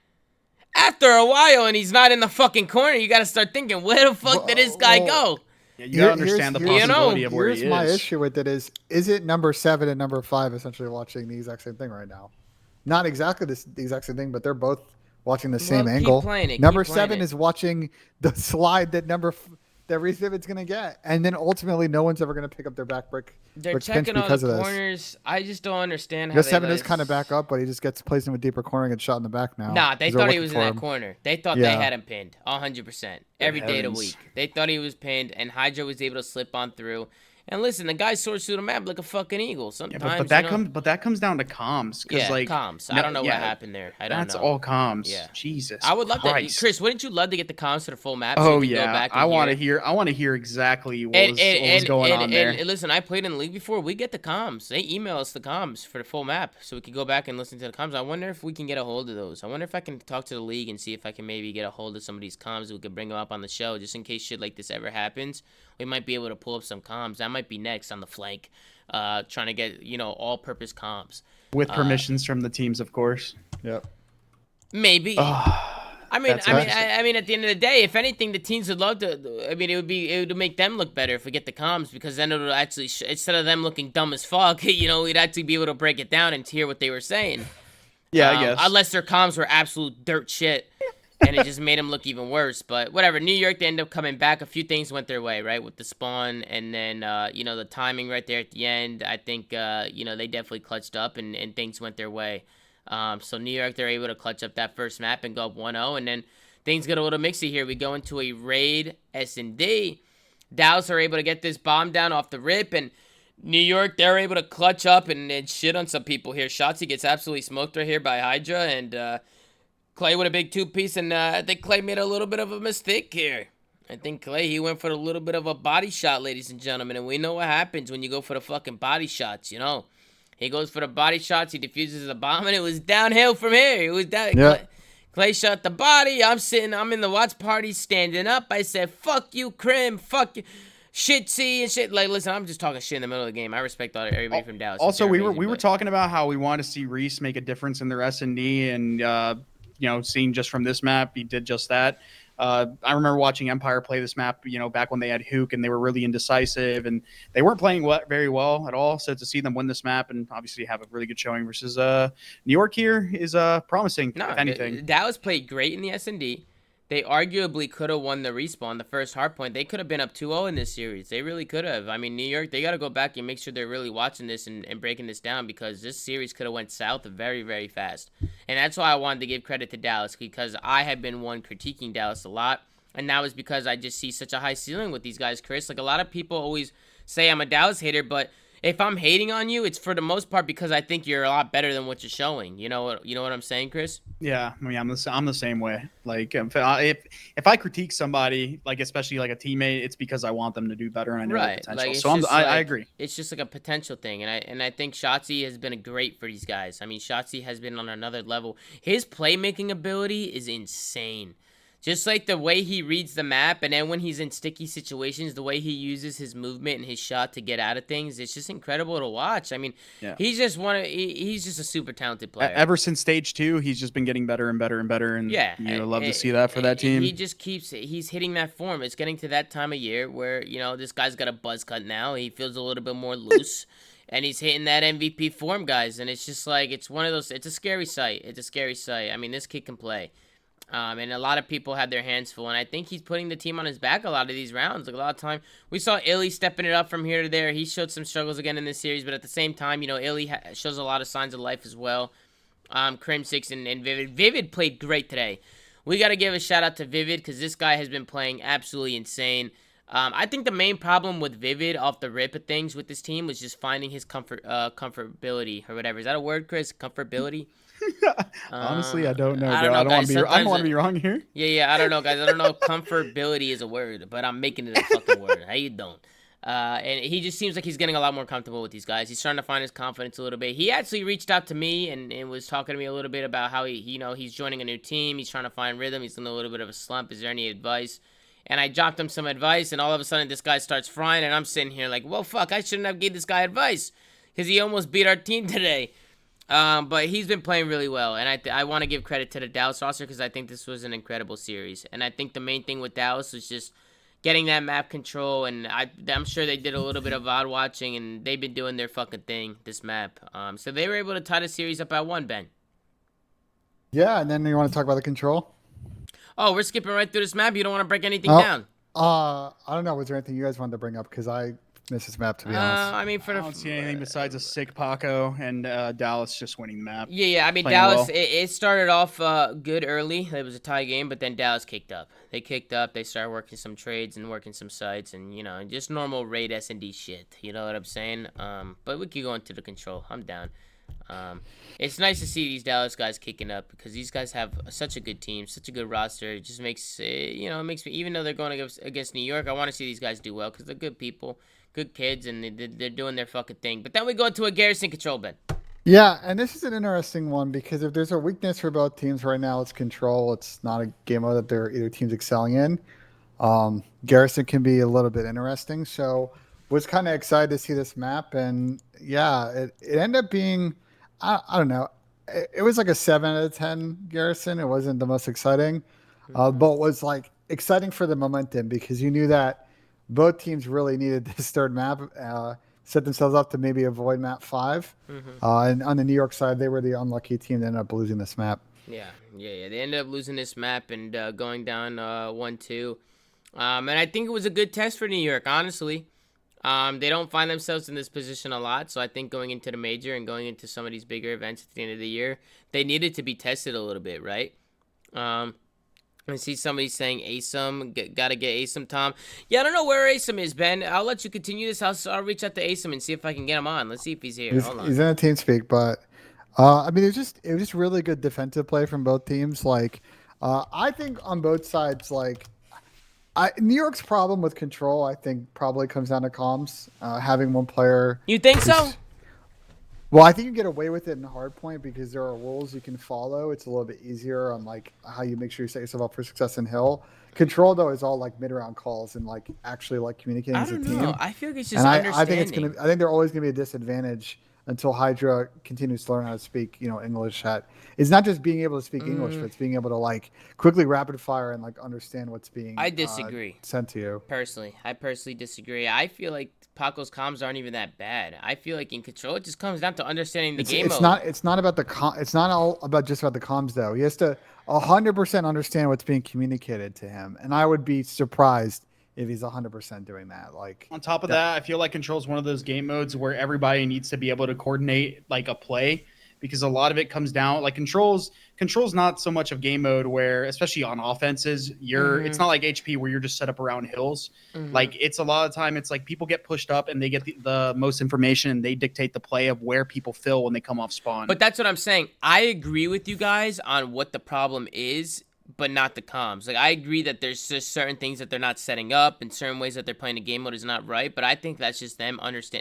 after a while and he's not in the fucking corner, you got to start thinking, where the fuck did this guy go? Yeah, you gotta understand the possibility of where he is. Here's my issue with it is it number 7 and number 5 essentially watching the exact same thing right now? Not exactly the exact same thing, but they're both watching the same keep angle. playing it, Number keep playing 7 it. is watching the slide that Reese Vivid's gonna get, and then ultimately no one's ever gonna pick up their back brick. They're brick pinch checking all because the of this. corners. I just don't understand how Yes, they 7 let is kind of back up, but he just gets placed in a deeper corner and gets shot in the back now. Nah, they 'cause they're thought he looking was in for that him. corner. They thought they Yeah. had him pinned 100% every day of the heavens. week. They thought he was pinned, and Hydra was able to slip on through. And listen, the guy soars through the map like a fucking eagle. Yeah, Sometimes, but that comes down to comms. yeah, Like, comms. no, I don't know yeah, what happened there. I don't That's know. all comms. Yeah. Jesus. I would love Christ. that. Chris, wouldn't you love to get the comms to the full map? Oh so you can yeah, go back and I want to hear hear. I want to hear exactly what it? was going on there. And listen, I played in the league before. We get the comms. They email us the comms for the full map, so we could go back and listen to the comms. I wonder if we can get a hold of those. I wonder if I can talk to the league and see if I can maybe get a hold of some of these comms. We could bring them up on the show, just in case shit like this ever happens. We might be able to pull up some comms. That might be next on the flank, trying to get all-purpose comms. With permissions from the teams, of course. Yep. Maybe. I mean, That's I mean, at the end of the day, if anything, the teams would love to. I mean, it would make them look better if we get the comms, because then it would actually, instead of them looking dumb as fuck, we'd actually be able to break it down and hear what they were saying. Yeah, I guess. Unless their comms were absolute dirt shit, and it just made them look even worse. But whatever. New York, they end up coming back. A few things went their way, right, with the spawn, and then the timing right there at the end. I think they definitely clutched up, and things went their way. So New York, they're able to clutch up that first map and go up 1-0, and then things get a little mixy here. We go into a raid S&D. Dallas are able to get this bomb down off the rip, and New York, they're able to clutch up and shit on some people here. Shotzzy gets absolutely smoked right here by Hydra, and Clay with a big two-piece, and I think Clay made a little bit of a mistake here. I think Clay, he went for a little bit of a body shot, ladies and gentlemen, and we know what happens when you go for the fucking body shots, you know. He goes for the body shots, he defuses the bomb, and it was downhill from here. It was down. Yeah. Clay shot the body. I'm in the watch party standing up. I said, fuck you, Crim, fuck you. Shitsy and shit. Like, listen, I'm just talking shit in the middle of the game. I respect everybody from Dallas. Also, we were but talking about how we want to see Reese make a difference in their S&D, and seeing just from this map, he did just that. I remember watching Empire play this map, back when they had Hook and they were really indecisive and they weren't playing very well at all. So to see them win this map and obviously have a really good showing versus New York here is promising. No, if anything, Dallas played great in the S&D. They arguably could have won the respawn, the first hardpoint. They could have been up 2-0 in this series. They really could have. I mean, New York, they got to go back and make sure they're really watching this and breaking this down, because this series could have went south very, very fast. And that's why I wanted to give credit to Dallas, because I have been one critiquing Dallas a lot. And that was because I just see such a high ceiling with these guys, Chris. Like, a lot of people always say I'm a Dallas hater, but if I'm hating on you, it's for the most part because I think you're a lot better than what you're showing. You know what I'm saying, Chris? yeah, I mean, I'm the same way. Like, if I critique somebody, like especially like a teammate, it's because I want them to do better and I know the potential. Like, so I agree. It's just like a potential thing, and I think Shotzzy has been great for these guys. I mean, Shotzzy has been on another level. His playmaking ability is insane. Just like the way he reads the map, and then when he's in sticky situations, the way he uses his movement and his shot to get out of things, it's just incredible to watch. I mean, he's just he's just a super talented player. Ever since stage 2, he's just been getting better and better and better, and love to see that for that team. He just he's hitting that form. It's getting to that time of year where, this guy's got a buzz cut now. He feels a little bit more loose. And he's hitting that MVP form, guys. And it's just like, it's one of those, it's a scary sight. It's a scary sight. I mean, this kid can play. And a lot of people have their hands full, and I think he's putting the team on his back a lot of these rounds. Like, a lot of time, we saw Illy stepping it up from here to there. He showed some struggles again in this series, but at the same time, Illy shows a lot of signs of life as well. Crim6 and Vivid. Vivid played great today. We got to give a shout out to Vivid, because this guy has been playing absolutely insane. I think the main problem with Vivid off the rip of things with this team was just finding his comfortability or whatever. Is that a word, Chris? Comfortability? Honestly, I don't know. I don't want to be wrong here. Yeah, I don't know, guys. I don't know if comfortability is a word, but I'm making it a fucking word. How you doing? And he just seems like he's getting a lot more comfortable with these guys. He's starting to find his confidence a little bit. He actually reached out to me and was talking to me a little bit about how he's joining a new team. He's trying to find rhythm. He's in a little bit of a slump. Is there any advice? And I dropped him some advice, and all of a sudden this guy starts frying, and I'm sitting here like, well, fuck, I shouldn't have gave this guy advice, because he almost beat our team today. But he's been playing really well, and I want to give credit to the Dallas roster, because I think this was an incredible series. And I think the main thing with Dallas was just getting that map control, and I'm sure they did a little bit of VOD watching, and they've been doing their fucking thing, this map. So they were able to tie the series up at 1, Ben. Yeah, and then you want to talk about the control? Oh, we're skipping right through this map? You don't want to break anything down? I don't know. Was there anything you guys wanted to bring up? Because I missed this map, to be honest. I mean, I don't see anything besides a sick Paco and Dallas just winning the map. Yeah. I mean, Dallas, it started off good early. It was a tie game, but then Dallas kicked up. They kicked up. They started working some trades and working some sites and, just normal raid S&D shit. You know what I'm saying? But we could go into the control. I'm down. It's nice to see these Dallas guys kicking up, because these guys have such a good team, such a good roster. It just makes, it makes me, even though they're going against New York, I want to see these guys do well, because they're good people, good kids, and they're doing their fucking thing. But then we go to a Garrison control, Ben. Yeah, and this is an interesting one, because if there's a weakness for both teams right now, it's control. It's not a game mode that either team's excelling in. Garrison can be a little bit interesting, so was kind of excited to see this map, and yeah, it ended up being, I don't know, it was like a 7 out of 10 Garrison. It wasn't the most exciting, but was like exciting for the momentum, because you knew that both teams really needed this third map, set themselves up to maybe avoid map 5. And on the New York side, they were the unlucky team that ended up losing this map. Yeah. They ended up losing this map and going down 1-2. And I think it was a good test for New York, honestly. They don't find themselves in this position a lot, so I think going into the major and going into some of these bigger events at the end of the year, they needed to be tested a little bit, right? I see somebody saying ASIM, gotta get ASIM, Tom. Yeah, I don't know where ASIM is, Ben. I'll let you continue this. I'll reach out to ASIM and see if I can get him on. Let's see if he's here. Hold on. He's in a team speak, but I mean, it was just really good defensive play from both teams. Like, I think on both sides, like, New York's problem with control, I think, probably comes down to comms. Having one player. You think so? Well, I think you get away with it in hardpoint because there are rules you can follow. It's a little bit easier on like how you make sure you set yourself up for success in Hill. Control though is all like mid-round calls and like actually like communicating as a team. I feel like it's just And understanding. I think it's gonna. I think they're always gonna be a disadvantage until Hydra continues to learn how to speak, English. It's not just being able to speak English, but it's being able to like quickly rapid fire and like understand what's being. I disagree. Sent to you. I personally disagree. I feel like Paco's comms aren't even that bad. I feel like in Control, it just comes down to understanding the game mode. It's not about it's not all about just about the comms though. He has to 100% understand what's being communicated to him, and I would be surprised if he's 100% doing that. Like on top of that, I feel like Control is one of those game modes where everybody needs to be able to coordinate like a play, because a lot of it comes down like Control's not so much of game mode where, especially on offenses, it's not like HP where you're just set up around hills. Like it's a lot of time it's like people get pushed up and they get the most information and they dictate the play of where people fill when they come off spawn. But that's what I'm saying. I agree with you guys on what the problem is, but not the comms. Like, I agree that there's just certain things that they're not setting up and certain ways that they're playing the game mode is not right, but I think that's just them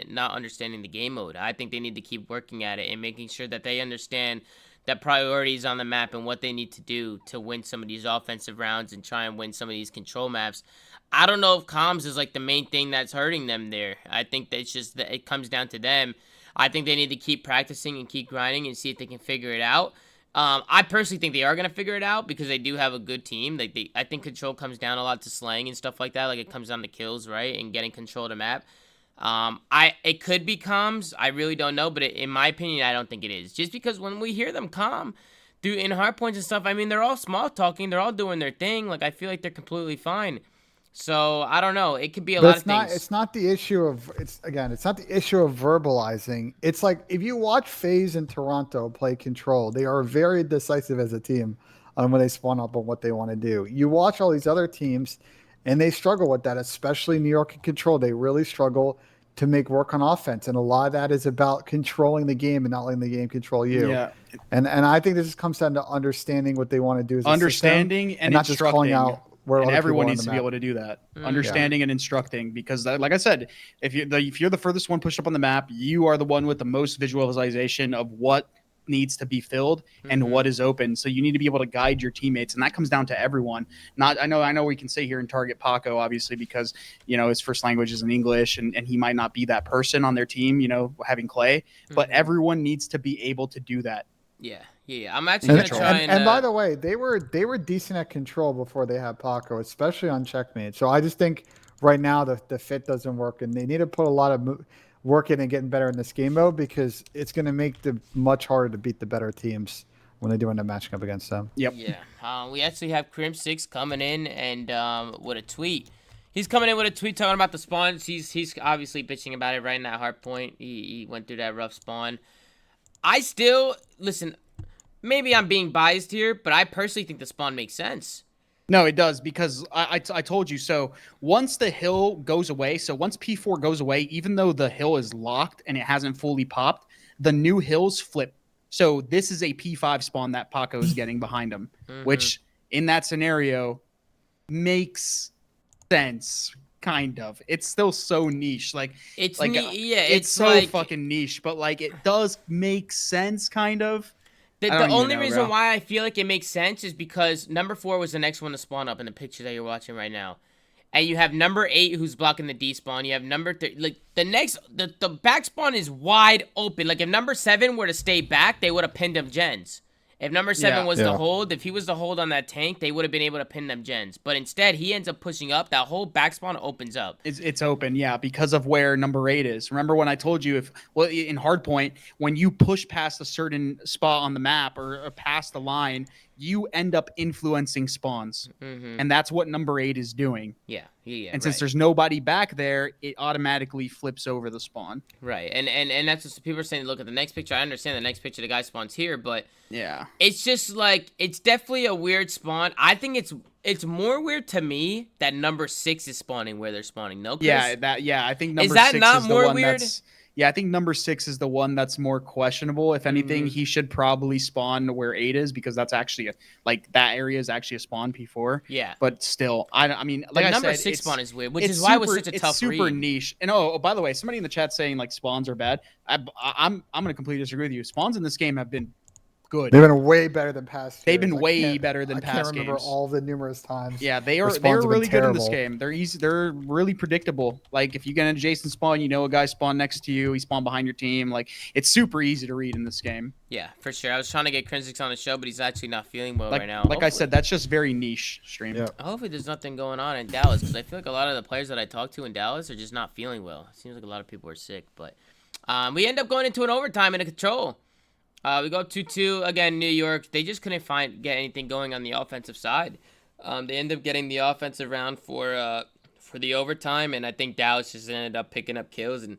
not understanding the game mode. I think they need to keep working at it and making sure that they understand that priorities on the map and what they need to do to win some of these offensive rounds and try and win some of these control maps. I don't know if comms is like the main thing that's hurting them there. I think that it's just that it comes down to them. I think they need to keep practicing and keep grinding and see if they can figure it out. I personally think they are going to figure it out because they do have a good team. I think Control comes down a lot to slang and stuff like that. Like, it comes down to kills, right, and getting control of the map. It could be comms. I really don't know, but in my opinion, I don't think it is. Just because when we hear them in hardpoints and stuff, I mean, they're all small talking. They're all doing their thing. Like, I feel like they're completely fine. So I don't know. It could be a lot of things. It's not the issue of it's not the issue of verbalizing. It's like if you watch FaZe in Toronto play Control, they are very decisive as a team on when they spawn up on what they want to do. You watch all these other teams, and they struggle with that, especially New York and Control. They really struggle to make work on offense, and a lot of that is about controlling the game and not letting the game control you. Yeah. And I think this just comes down to understanding what they want to do as understanding system, and not just calling out. And everyone needs to be able to do that. Understanding and instructing, because like I said, if you're the furthest one pushed up on the map, you are the one with the most visualization of what needs to be filled and what is open. So you need to be able to guide your teammates, and that comes down to everyone. I know we can say here and target Paco, obviously, because his first language is in English, and he might not be that person on their team, having Clay, but everyone needs to be able to do that. Yeah. I'm actually gonna try and by the way, they were decent at Control before they had Paco, especially on Checkmate. So I just think right now the fit doesn't work, and they need to put a lot of work in and getting better in this game mode, because it's going to make it much harder to beat the better teams when they do end up matching up against them. Yep. Yeah. We actually have Crim6 coming in and with a tweet. He's coming in with a tweet talking about the spawns. He's obviously bitching about it right now. Hardpoint. He went through that rough spawn. Listen, maybe I'm being biased here, but I personally think the spawn makes sense. No, it does, because I told you. So once the hill goes away, so once P4 goes away, even though the hill is locked and it hasn't fully popped, the new hills flip. So this is a P5 spawn that Paco is getting behind him, which in that scenario makes sense. Kind of. It's still so niche. It's so fucking niche, but it does make sense, kind of. The only reason why I feel like it makes sense is because number 4 was the next one to spawn up in the picture that you're watching right now. And you have number 8 who's blocking the despawn. You have number 3. The back spawn is wide open. If number 7 were to stay back, they would have pinned him gens. If number 7 was to hold, if he was to hold on that tank, they would have been able to pin them gens. But instead, he ends up pushing up. That whole back spawn opens up. It's open, because of where number 8 is. Remember when I told you in Hardpoint, when you push past a certain spot on the map or past the line, you end up influencing spawns, and that's what number 8 is doing. Yeah. And since there's nobody back there, it automatically flips over the spawn. Right, and that's what people are saying. Look at the next picture. I understand the next picture, the guy spawns here, but yeah, it's just like it's definitely a weird spawn. I think it's more weird to me that number 6 is spawning where they're spawning. No, Chris? I think number that 6 not is more the one weird? I think number 6 is the one that's more questionable. If anything, he should probably spawn where 8 is, because that's actually that area is actually a spawn P4. Yeah. But still, I mean, like I said, number 6 spawn is weird, which it's is why it was super- such a it's tough super read. niche. And by the way, somebody in the chat saying like spawns are bad. I'm gonna completely disagree with you. Spawns in this game have been good. They've been way better than past. They've been years. way better than I past can't remember games. all the numerous times. Yeah, they're where spawns have been really good in this terrible. game. They're easy. They're really predictable. Like if you get an adjacent spawn, you know a guy spawned next to you. He spawned behind your team. Like it's super easy to read in this game. Yeah, for sure. I was trying to get Crinzix on the show, but he's actually not feeling well Like right now. like I Hopefully- said, that's just very niche stream. Yeah. Hopefully there's nothing going on in Dallas, because I feel like a lot of the players that I talk to in Dallas are just not feeling well. It seems like a lot of people are sick, but we end up going into an overtime in a control. We go 2-2 again. New York, they just couldn't get anything going on the offensive side. They end up getting the offensive round for the overtime, and I think Dallas just ended up picking up kills and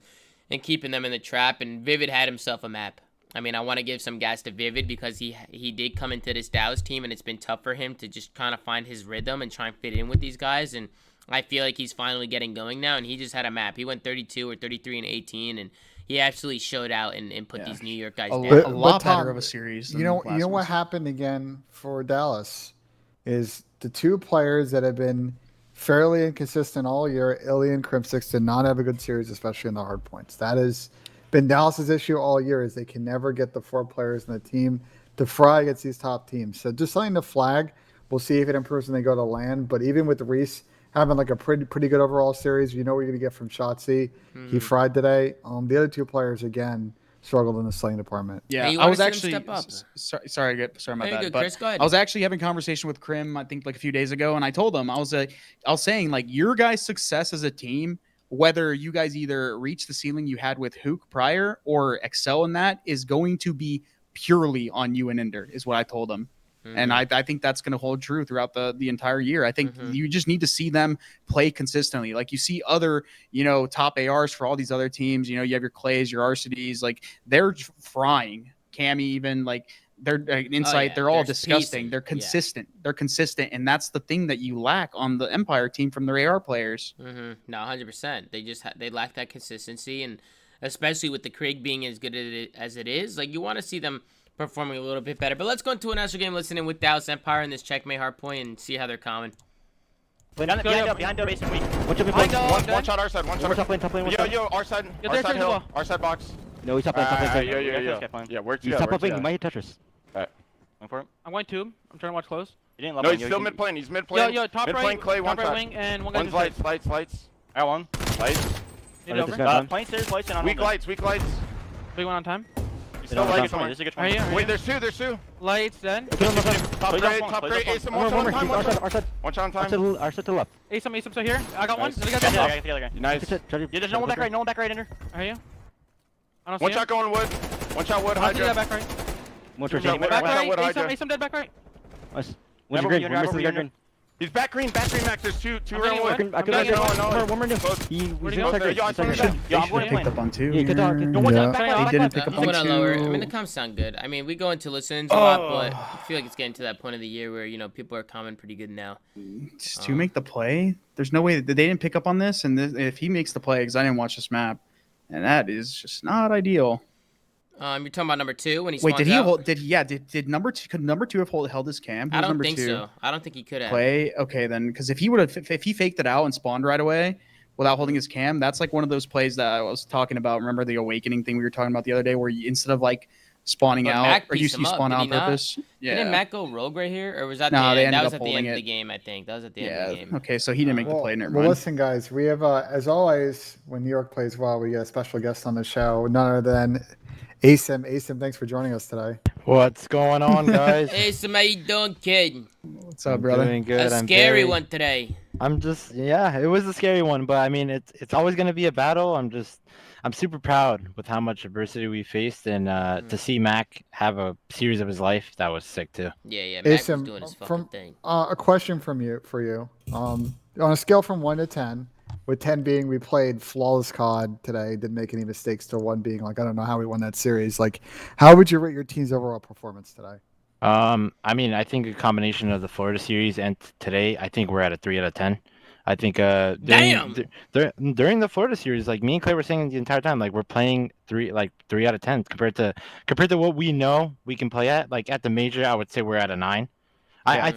keeping them in the trap. And Vivid had himself a map. I mean, I want to give some gas to Vivid, because he did come into this Dallas team, and it's been tough for him to just kind of find his rhythm and try and fit in with these guys. And I feel like he's finally getting going now, and he just had a map. He went 32 or 33 and 18, and he absolutely showed out and put these New York guys down. A lot Tom, better of a series. Than You know last what ones. happened again for Dallas is the two players that have been fairly inconsistent all year, Ilya and Crimsix, did not have a good series, especially in the hard points. That has been Dallas's issue all year, is they can never get the 4 players in the team to fry against these top teams. So just letting the flag, we'll see if it improves when they go to land. But even with Reese having like a pretty good overall series, you know what you're going to get from Shotzi. He fried today. The other 2 players, again, struggled in the slaying department. Yeah, Hey, you I wanna was see him actually step up? sorry about Very that. good, But Chris, go ahead. I was actually having a conversation with Krim, I think like a few days ago, and I told him I was saying like your guys' success as a team, whether you guys either reach the ceiling you had with Hook prior or excel in that, is going to be purely on you and Ender, is what I told him. And I think that's going to hold true throughout the entire year. I think you just need to see them play consistently. Like you see other, top ARs for all these other teams. You have your Clays, your Arcides, like they're frying. Cammy even, like they're Insight. yeah. They're all They're disgusting. piecing. They're consistent. They're consistent, and that's the thing that you lack on the Empire team from their AR players. No, 100%. They just they lack that consistency, and especially with the Krieg being as good as it is, like you want to see them performing a little bit better. But let's go into an extra game listening with Dallas Empire in this checkmate hard point and see how they're coming. Behind the base and weak. One shot our side, one shot. top lane, top lane. Yo, our side hill, our side box. No, he's top lane, top lane. Yeah, where's He's top lane, he might hit Tetris. Alright, going for him. I'm going tube. I'm trying to watch close. He didn't No, he's still mid plane, he's mid plane. Top mid right, plane, Clay, one top right shot. wing, and one guy One's just lights. I got one. Lights. hit over. Plane stairs, lights, and on Weak lights. Big one on time. He's still lagging somewhere. This is a good Right here. Wait, there's two. Lights then. Top grade. Ace him, one shot on time, one shot on time. Our side to the left. Ace so here. I got one. Nice. Let me get that. The other guy. Nice. Yeah, there's no one back right, Ender. Are you? I don't see One him. shot going wood. One shot wood, I don't see that Hydra. back right. One Two shot, shot, back Back One shot, right. wood, Hydra. Ace dead back right. Nice. Never One's green, be we're missing the under. green. He's back green, Max. There's two I'm around getting wood. wood. I could I'm have getting one more new. Close. He Where'd was he go? inside green. Yo, I Inside saw green. him. Yo, I'm They going should have picked in up on 2. Yeah, good dog. No one Yeah. back They right. didn't pick up I'm on gonna 2. lower it. I mean, the comms sound good. I mean, we go into listens a lot, but I feel like it's getting to that point of the year where, people are coming pretty good now. Just to make the play, there's no way that they didn't pick up on this. And if he makes the play, because I didn't watch this map, and that is just not ideal. You're talking about number 2 when he Wait, spawns did he out? hold? Did number 2? Could number 2 have held his cam? Who's I don't number think 2? so. I don't think he could have. Play. Okay, then, because if he would have, if he faked it out and spawned right away without holding his cam, that's like one of those plays that I was talking about. Remember the awakening thing we were talking about the other day, where you, instead of like spawning But out, Mac or you pieced him up, spawn did out he on not? purpose. Didn't Mac go rogue right here, or was that No, the they end? ended That was up at the end holding of the it. game, I think. That was at the end Yeah. of the game. Okay, so he didn't make the play. Never Well, mind. listen, guys, we have, as always, when New York plays well, we get a special guest on the show, none other than Asim. Asim, thanks for joining us today. What's going on, guys? Hey, so how you doing, kid? What's up, brother? Doing good. A I'm scary very, one today. It was a scary one, but I mean, it's always gonna be a battle. I'm super proud with how much adversity we faced, and to see Mac have a series of his life, that was sick too. Yeah, Mac was Asim, doing his fucking thing. A question for you. On a scale from 1 to 10, with 10 being we played flawless COD today, didn't make any mistakes, to 1 being like I don't know how we won that series. Like, how would you rate your team's overall performance today? I mean, I think a combination of the Florida series and today, I think we're at a 3 out of 10. I think during the Florida series, like me and Clay were saying the entire time, like we're playing 3 out of 10 compared to what we know we can play at. Like at the major, I would say we're at a 9. Yeah.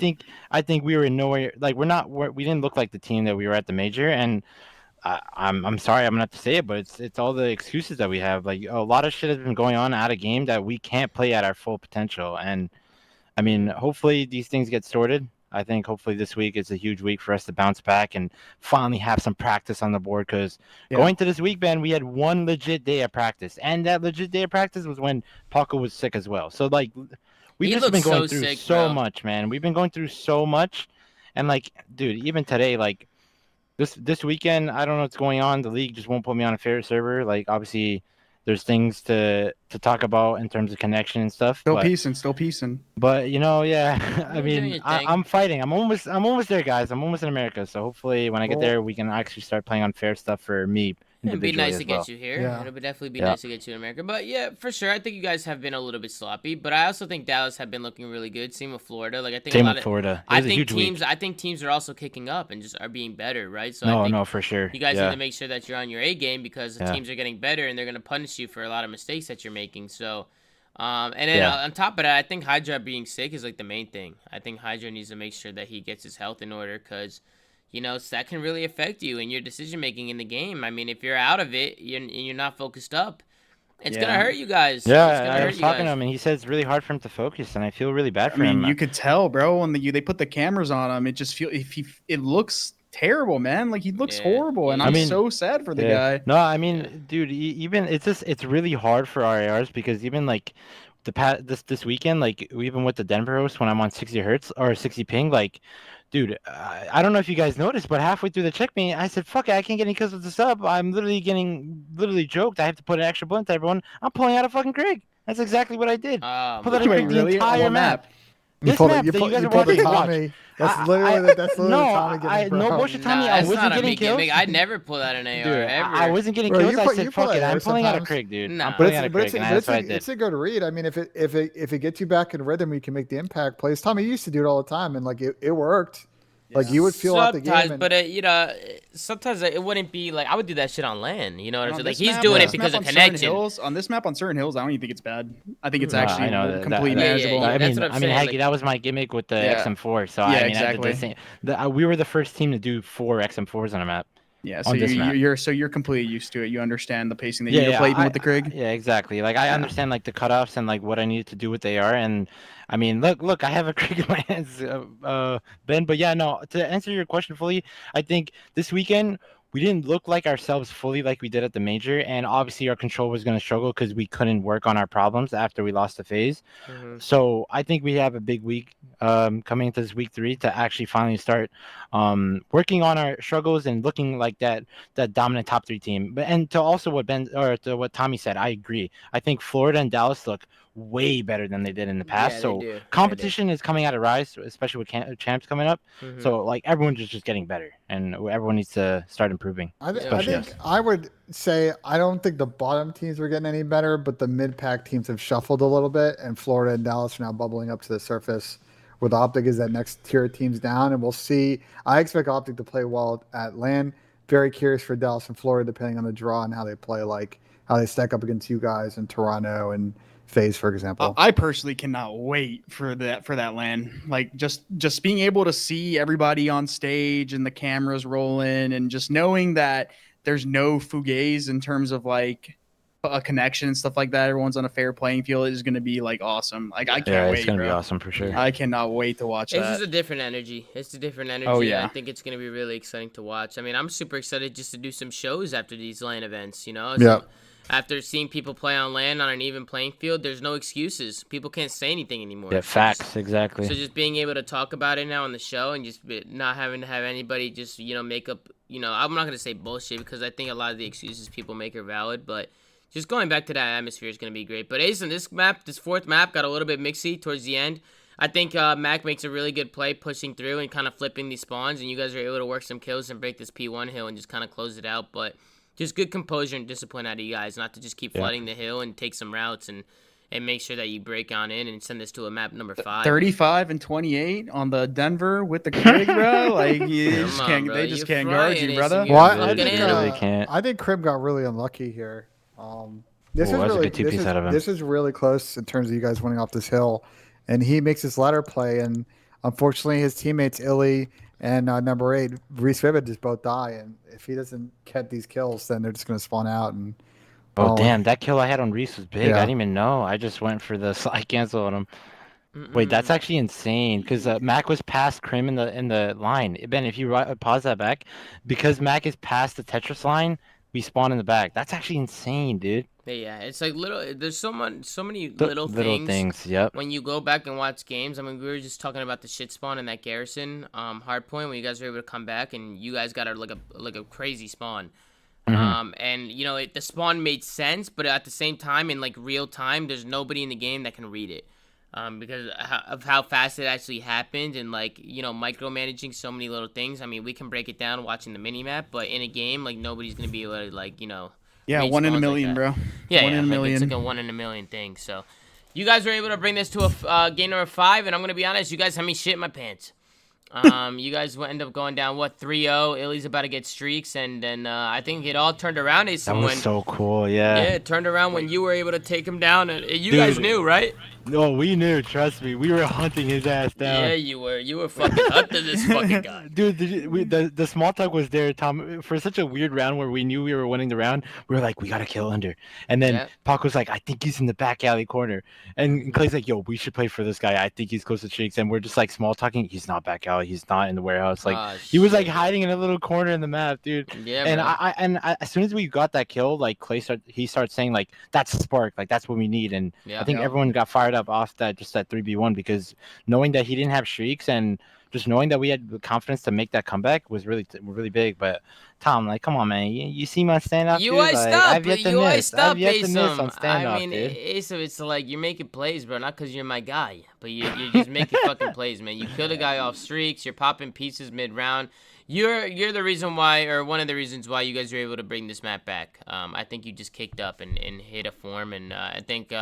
I think we were nowhere, like we didn't look like the team that we were at the major, and I'm sorry, I'm gonna have to say it, but it's all the excuses that we have. Like a lot of shit has been going on out of game that we can't play at our full potential, and I mean, hopefully these things get sorted. I think hopefully this week is a huge week for us to bounce back and finally have some practice on the board. Because going to this week, man, we had 1 legit day of practice, and that legit day of practice was when Paco was sick as well. So like, we've just been going through so much, man. We've been going through so much, and like, dude, even today, like this weekend, I don't know what's going on. The league just won't put me on a fair server. Like, obviously, there's things to talk about in terms of connection and stuff. Still piecing. But yeah, I mean, I'm fighting. I'm almost there, guys. I'm almost in America. So hopefully, when I get there, we can actually start playing on fair stuff for me. It'd be nice to get you here. Yeah. It'll definitely be nice to get you in America. But yeah, for sure, I think you guys have been a little bit sloppy. But I also think Dallas have been looking really good. Same with Florida. Like I think Florida. I think teams are also kicking up and just are being better, right? So no, for sure. You guys need to make sure that you're on your A game because the teams are getting better and they're gonna punish you for a lot of mistakes that you're making. So, and then on top of that, I think Hydra being sick is like the main thing. I think Hydra needs to make sure that he gets his health in order because. You know, so that can really affect you and your decision making in the game. I mean, if you're out of it and you're not focused up, it's gonna hurt you guys. Yeah, I was talking to him, and he said it's really hard for him to focus, and I feel really bad for him. I mean, you could tell, bro, when they put the cameras on him. It just it looks terrible, man. Like he looks horrible, and I'm so sad for the guy. No, I mean, dude, even it's really hard for RARs because even like this weekend, like even with the Denver host when I'm on 60 hertz or 60 ping, like. Dude, I don't know if you guys noticed, but halfway through the checkmate, I said, fuck it, I can't get any kills with the sub. I'm literally joked. I have to put an extra blunt to everyone. I'm pulling out a fucking Krig. That's exactly what I did. Pull out a Krig the entire map. You pulled the Tommy. That's literally Tommy getting no bullshit, Tommy. I wasn't getting kills. I never pulled out an AR. Dude, ever. I wasn't getting kills. I said, fuck it, I'm pulling out a Krig, dude. Nah. I'm pulling out a Krig, and that's what I did. It's a good read. I mean, if it gets you back in rhythm, you can make the impact plays. Tommy used to do it all the time, and like it worked. Like you would feel out the game, but you know, sometimes it wouldn't be like I would do that shit on LAN. You know what I'm saying? Like he's doing it because of connection. On this map, on certain hills, I don't even think it's bad. I think it's actually completely manageable. I mean, Haggy, that was my gimmick with the XM4. So I mean, exactly. We were the first team to do 4 XM4s on a map. Yeah, so you're completely used to it. You understand the pacing that you play even with the Krig. Yeah, exactly. Like I understand like the cutoffs and like what I needed to do with AR, and I mean, look, I have a Krig in my hands, Ben. But yeah, no. To answer your question fully, I think this weekend we didn't look like ourselves fully like we did at the major, and obviously our control was going to struggle because we couldn't work on our problems after we lost the phase. So I think we have a big week coming into this week 3 to actually finally start working on our struggles and looking like that dominant top 3 team. And to also what Tommy said, I agree. I think Florida and Dallas look way better than they did in the past. Yeah, so competition is coming out of Rise, especially with champs coming up. So like everyone's just getting better, and everyone needs to start improving. I think I would say I don't think the bottom teams were getting any better, but the mid-pack teams have shuffled a little bit, and Florida and Dallas are now bubbling up to the surface. With Optic is that next tier of teams down, and we'll see. I expect Optic to play well at LAN. Very curious for Dallas and Florida, depending on the draw and how they play, like how they stack up against you guys in Toronto and FaZe, for example. I personally cannot wait for that LAN. Like just being able to see everybody on stage and the cameras rolling, and just knowing that there's no fugazi in terms of like a connection and stuff like that. Everyone's on a fair playing field is going to be like awesome. Like I can't wait. It's going to be awesome for sure. I cannot wait to watch that. It's just a different energy. It's a different energy. Oh yeah. I think it's going to be really exciting to watch. I mean, I'm super excited just to do some shows after these LAN events. You know. After seeing people play on land on an even playing field, there's no excuses. People can't say anything anymore. Yeah, facts, exactly. So just being able to talk about it now on the show and just not having to have anybody just, make up, I'm not going to say bullshit because I think a lot of the excuses people make are valid, but just going back to that atmosphere is going to be great. But Asen, this fourth map got a little bit mixy towards the end. I think Mac makes a really good play pushing through and kind of flipping these spawns, and you guys are able to work some kills and break this P1 hill and just kind of close it out. But just good composure and discipline out of you guys, not to just keep flooding the hill and take some routes and make sure that you break on in and send this to a map number 5. 35 and 28 on the Denver with the Krig, bro. Like they just can't guard you, brother. Well, I think Crib got really unlucky here. This is really close in terms of you guys winning off this hill, and he makes his ladder play, and unfortunately his teammates Illy and number 8 Reese Vivid just both die, and if he doesn't get these kills, then they're just gonna spawn out. And damn, that kill I had on Reese was big. I didn't even know. I just went for the slide cancel on him. Wait, that's actually insane because Mac was past Crim in the line. Ben, if you pause that back, because Mac is past the Tetris line, we spawn in the back. That's actually insane, dude. Yeah, it's like there's so many little things. Yep. When you go back and watch games, I mean, we were just talking about the shit spawn in that Garrison hardpoint when you guys were able to come back and you guys got like a crazy spawn. And the spawn made sense, but at the same time, in like real time, there's nobody in the game that can read it. Because of how fast it actually happened and micromanaging so many little things. I mean, we can break it down watching the mini map, but in a game, like nobody's gonna be able to Yeah, 1 in a million, bro. Yeah, 1 in a million. It's like a 1 in a million thing. So, you guys were able to bring this to a game number 5, and I'm gonna be honest, you guys had me shit in my pants. You guys end up going down 3-0. Illy's about to get streaks, and then I think it all turned around. That was so cool, yeah. Yeah, it turned around when you were able to take him down, and you guys knew, right? No, we knew. Trust me, we were hunting his ass down. Yeah, you were. You were fucking hunting this fucking guy. Dude, the small talk was there, Tom. For such a weird round where we knew we were winning the round, we were like, we gotta kill Under. And then Pac was like, I think he's in the back alley corner. And Clay's like, yo, we should play for this guy. I think he's close to streaks. And we're just like small talking. He's not back alley. He's not in the warehouse. Like he was like hiding in a little corner in the map, dude. Yeah. And I as soon as we got that kill, like Clay started saying like, that's Spark. Like that's what we need. And I think everyone got fired up off that 3v1 because knowing that he didn't have streaks and just knowing that we had the confidence to make that comeback was really big. But Tom, like, come on, man, you see my stand up. You iced up. I've yet to miss on stand up. I mean, it's like you're making plays, bro. Not because you're my guy, but you're just making fucking plays, man. You killed a guy off streaks. You're popping pieces mid round. You're the reason why, or one of the reasons why you guys were able to bring this map back. I think you just kicked up and hit a form, and I think.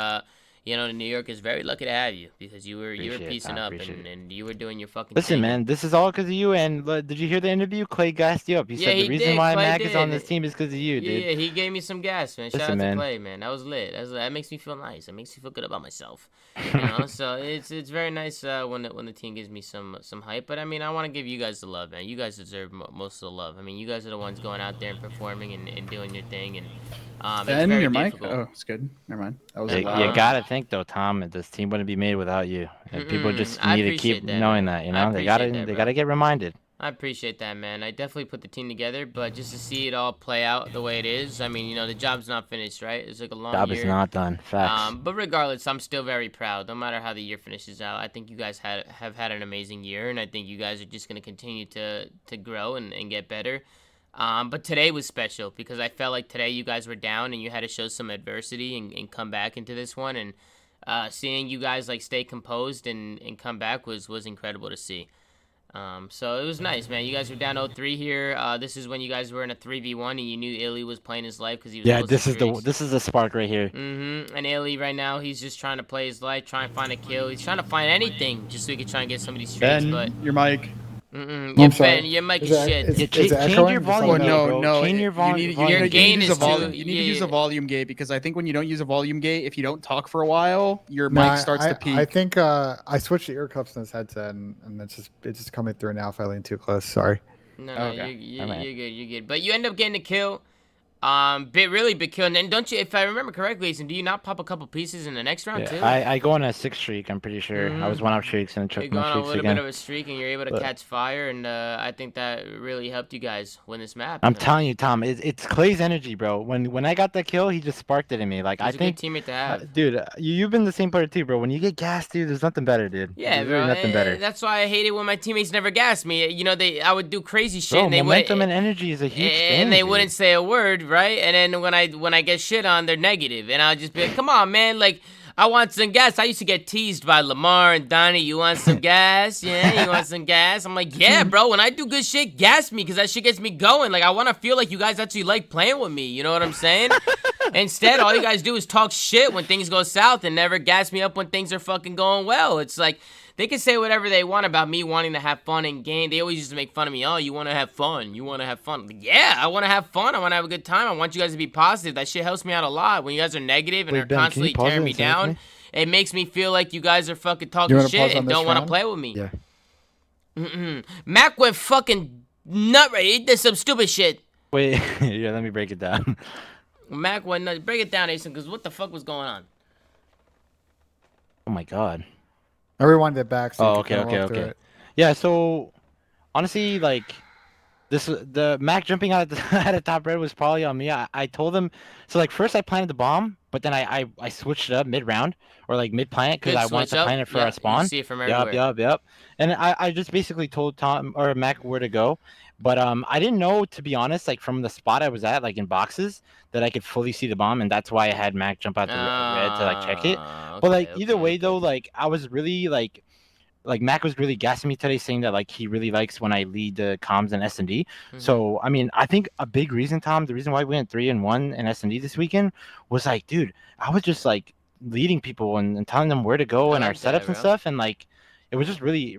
New York is very lucky to have you because you were piecing up and you were doing your fucking Listen, thing. Man, this is all because of you. And did you hear the interview? Clay gassed you up. He said the reason why Mac is on this team is because of you, dude. Yeah, he gave me some gas, man. Shout out to Clay, man. That was lit. That makes me feel nice. It makes me feel good about myself. So it's very nice when the team gives me some hype. But I mean, I want to give you guys the love, man. You guys deserve most of the love. I mean, you guys are the ones going out there and performing and doing your thing. And Ben, your mic? Oh, it's good. Never mind. That was you gotta think though, Tom. This team wouldn't be made without you, and people just need to keep knowing that. They gotta get reminded. I appreciate that, man. I definitely put the team together, but just to see it all play out the way it is, I mean, the job's not finished, right? It's like a long year. Job is not done. Facts. But regardless, I'm still very proud. No matter how the year finishes out, I think you guys have had an amazing year, and I think you guys are just gonna continue to grow and get better. But today was special because I felt like today you guys were down and you had to show some adversity and come back into this one. And seeing you guys like stay composed and come back was incredible to see. So it was nice, man. You guys were down 0-3 here. This is when you guys were in a 3v1 and you knew Illy was playing his life because he was. This is the spark right here. And Illy right now he's just trying to play his life, try and find a kill. He's trying to find anything just so he can try and get some of these streaks. Ben, your mic. Ben, your mic is shit. Change your volume. No. Change your volume. Your gain is too. You need to use a volume gate because I think when you don't use a volume gate, if you don't talk for a while, your mic starts to peak. I think I switched the ear cuffs in this headset, and it's just coming through now. If I lean too close, sorry. No, you're good. You're good. But you end up getting a kill. Bit really big kill. And don't you, if I remember correctly, Asen, do you not pop a couple pieces in the next round too? I go on a 6 streak. I'm pretty sure. I was 1-up streaks and You're took going my on a streaks little again. bit of a streak, and you're able to catch fire, and I think that really helped you guys win this map. I'm telling you, Tom, it's Clay's energy, bro. When I got that kill, he just sparked it in me. Like He's I a good think, teammate to have. dude, you've been the same player too, bro. When you get gassed, dude, there's nothing better, dude. Yeah, there's bro. really nothing better. That's why I hated when my teammates never gassed me. You know, I would do crazy shit, Bro, and they momentum would, and energy is a huge thing. and they dude. wouldn't say a word, right? And then when I get shit on, they're negative, and I'll just be like, "Come on, man! Like, I want some gas." I used to get teased by Lamar and Donnie. You want some gas? Yeah, you want some gas? I'm like, yeah, bro. When I do good shit, gas me, because that shit gets me going. Like, I want to feel like you guys actually like playing with me. You know what I'm saying? Instead, all you guys do is talk shit when things go south and never gas me up when things are fucking going well. It's like, they can say whatever they want about me wanting to have fun in game. They always used to make fun of me. Oh, you want to have fun. You want to have fun. Yeah, I want to have fun. I want to have a good time. I want you guys to be positive. That shit helps me out a lot. When you guys are negative and Wait, are Ben, can you constantly pause it tearing me and send it to down, me? it makes me feel like you guys are fucking You talking wanna shit pause on and this don't want to round? play with me. Yeah. Mac went fucking nut right. He did some stupid shit. Wait, yeah, let me break it down. Mac went nut. Break it down, Asen, because what the fuck was going on? Oh my god. I rewind it back. So Oh, you okay, can okay, walk through okay. it. Yeah, so honestly, like the Mac jumping out at the top red was probably on me. I told him, so like first I planted the bomb, but then I switched it up mid round or like mid plant because Good I wanted switch to up. plant it for Yeah, our spawn. you see it from everywhere. Yep. And I just basically told Tom or Mac where to go, but I didn't know, to be honest, like from the spot I was at, like in boxes, that I could fully see the bomb, and that's why I had Mac jump out the red to like check it. But like either way though, like I was really like Mac was really gassing me today, saying that like he really likes when I lead the comms and S&D. So I mean, I think a big reason, Tom, the reason why we went 3-1 in S&D this weekend was like, dude, I was just like leading people and telling them where to go and our setups and stuff, and like it was just really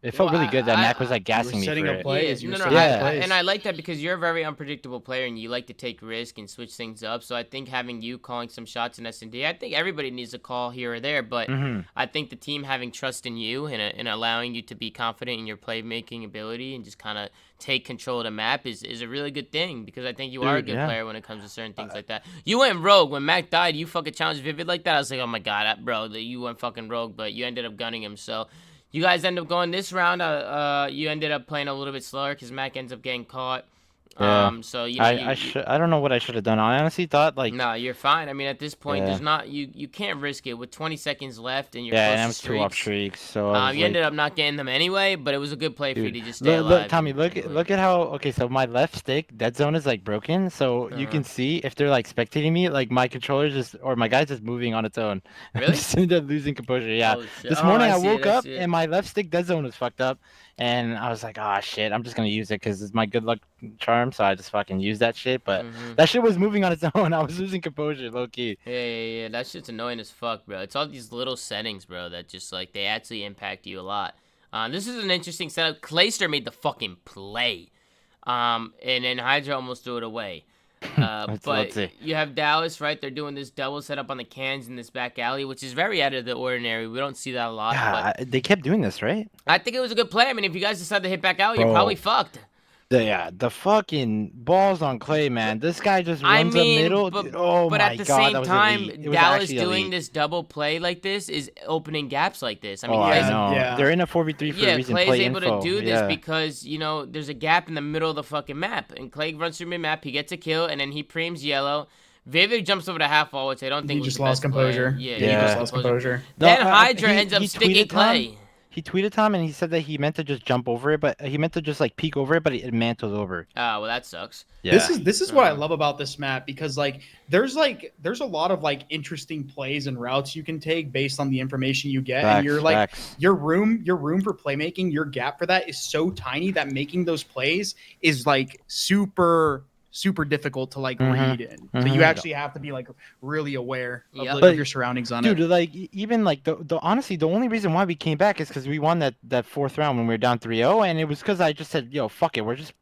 it felt really good that Mac was like gassing me setting for up it. plays. And I like that because you're a very unpredictable player and you like to take risk and switch things up. So I think having you calling some shots in S&D, I think everybody needs a call here or there, but I think the team having trust in you and allowing you to be confident in your playmaking ability and just kind of take control of the map is a really good thing, because I think you are a good player when it comes to certain things like that. You went rogue when Mac died. You fucking challenged Vivid like that. I was like, oh my god, bro, you went fucking rogue, but you ended up gunning him. So you guys end up going this round. You ended up playing a little bit slower because Mac ends up getting caught. Yeah. So you know, I don't know what I should have done. I honestly thought like no, you're fine. I mean, at this point, there's not you can't risk it with 20 seconds left and you're close and I'm to streaks. 2-up streaks, so I was you ended up not getting them anyway, but it was a good play for you to just stay look, alive. Tommy, look at how so my left stick dead zone is like broken, so you can see if they're like spectating me, like my controller my guy's just moving on its own. Really? I'm just ended up losing composure. Yeah. Oh, shit. This morning I see it, woke up see it. and my left stick dead zone was fucked up, and I was like, ah, shit, I'm just gonna use it because it's my good luck charm, so I just fucking use that shit. But that shit was moving on its own. I was losing composure, low key. Yeah. That shit's annoying as fuck, bro. It's all these little settings, bro, that just like they actually impact you a lot. This is an interesting setup. Clayster made the fucking play, and then Hydra almost threw it away. But you have Dallas, right? They're doing this double setup on the cans in this back alley, which is very out of the ordinary. We don't see that a lot. Yeah, but they kept doing this, right? I think it was a good play. I mean, if you guys decide to hit back alley, you're probably fucked. The fucking balls on Clay, man. This guy just runs up middle. But, dude. Oh but my at the God, same that was time, elite. It was Dallas actually doing elite. this double play like this is opening gaps like this. I mean, I Clay's, know. They're in a 4v3 for a reason. Clay's Play able info. to do this because, you know, there's a gap in the middle of the fucking map. And Clay runs through mid-map, he gets a kill, and then he preems yellow. Vivid jumps over the half wall, which I don't think He was just the lost best play. composure. Yeah, he just lost composure. Then Hydra ends up sticking tweeted Clay. He tweeted Tom, and he said that he meant to just jump over it, but he meant to just like peek over it, but it mantled over. Oh, well, that sucks. Yeah. This is what I love about this map, because there's a lot of like interesting plays and routes you can take based on the information you get, and you're like your room for playmaking, your gap for that is so tiny that making those plays is like super difficult to like read in. So you actually have to be like really aware of your surroundings on it. Dude, like even like the honestly the only reason why we came back is because we won that fourth round when we were down 3-0, and it was because I just said, yo, fuck it, we're just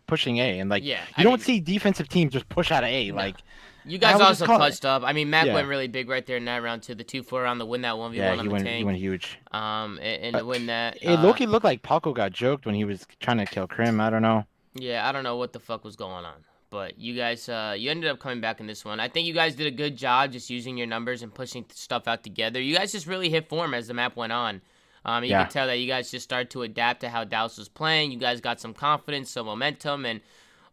pushing A, and like you don't see defensive teams just push out of A. No. Like you guys also clutched up. I mean, Mac went really big right there in that round too. The 2-4 round to win that 1v1 on the tank. He went huge. And to win that. It looked like Paco got joked when he was trying to kill Krim. I don't know. Yeah, I don't know what the fuck was going on. But you guys, you ended up coming back in this one. I think you guys did a good job just using your numbers and pushing stuff out together. You guys just really hit form as the map went on. You could tell that you guys just started to adapt to how Dallas was playing. You guys got some confidence, some momentum, and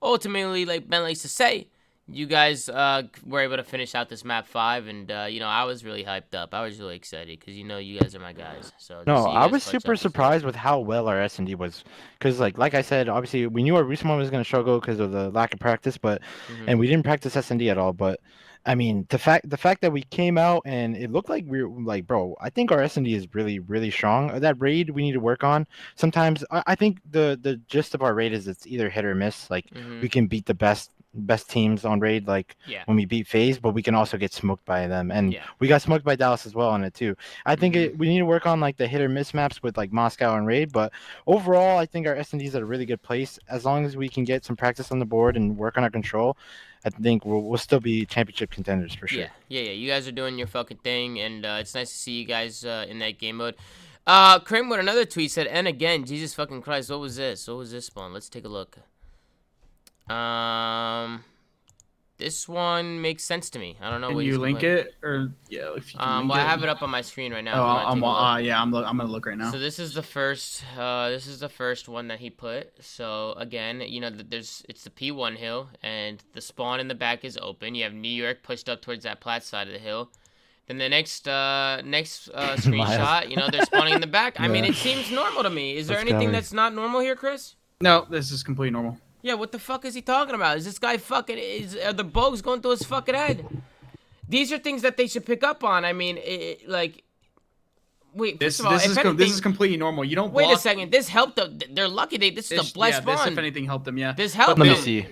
ultimately, like Ben likes to say, you guys were able to finish out this map 5, and I was really hyped up. I was really excited because you guys are my guys. So no, I was super surprised with how well our S&D was, because like I said, obviously we knew our recent one was going to struggle because of the lack of practice, but and we didn't practice S&D at all. But I mean, the fact that we came out and it looked like we were like, bro, I think our S&D is really, really strong. That raid we need to work on. Sometimes I think the gist of our raid is it's either hit or miss. Like we can beat the best teams on raid, like when we beat FaZe, but we can also get smoked by them, and we got smoked by Dallas as well on it too. I think we need to work on like the hit or miss maps with like Moscow and raid, but overall I think our S&D is at a really good place. As long as we can get some practice on the board and work on our control, I think we'll still be championship contenders for sure. Yeah. You guys are doing your fucking thing, and it's nice to see you guys in that game mode. Kramer with another tweet said, and again, Jesus fucking Christ, what was this spawn? Let's take a look. This one makes sense to me. I don't know. Can what you link it, or if you can link well, I have it up on my screen right now. I'm gonna look right now. So this is the first. One that he put. So again, it's the P1 hill, and the spawn in the back is open. You have New York pushed up towards that plat side of the hill. Then the next screenshot, they're spawning in the back. I mean, it seems normal to me. Is there anything that's not normal here, Chris? No, this is completely normal. Yeah, what the fuck is he talking about? Is this guy are the bugs going through his fucking head? These are things that they should pick up on. I mean, wait, this is completely normal. You don't block... Wait a second. This helped them. They're lucky this is a blessed spawn. This, if anything, helped them, yeah. This helped them. Let me see.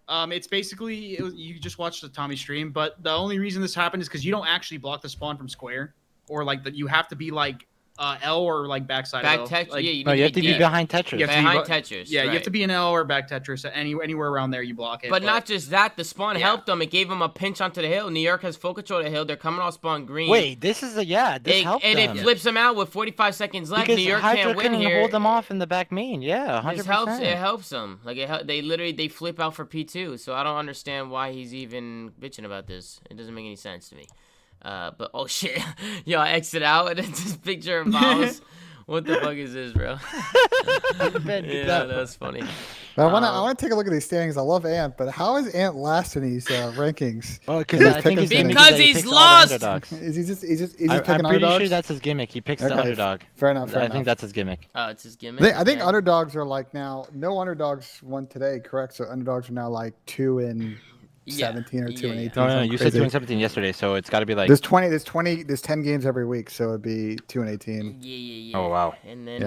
It's basically, you just watched the Tommy stream, but the only reason this happened is because you don't actually block the spawn from square, or like you have to be like L or like backside back L. Tetris. Like, you have to be behind Tetris. Behind Tetris. Yeah, right. You have to be an L or back Tetris. Anywhere around there, you block it. But not just that. The spawn helped them. It gave them a pinch onto the hill. New York has full control of the hill. They're coming off spawn green. Wait, this helped and them. It flips them out with 45 seconds left. Because New York Hydra can't win couldn't here. hold them off in the back main. Yeah, 100%. It helps them. Like they flip out for P2. So I don't understand why he's even bitching about this. It doesn't make any sense to me. But oh shit, yo, I exit out and it's this picture of Miles. What the fuck is this, bro? Yeah, that's funny. I want to take a look at these standings. I love Ant, but how is Ant last in these rankings? Oh, I think because he's lost. Is he just picking I'm pretty underdogs? sure that's his gimmick. He picks the underdog. Fair enough. I think that's his gimmick. Oh, it's his gimmick. I think underdogs are like now. No underdogs won today, correct? So underdogs are now like 2-17 or 2-18. No, you said 2-17 yesterday, so it's got to be like. There's 10 games every week, so it'd be 2-18. Yeah. Oh wow. And then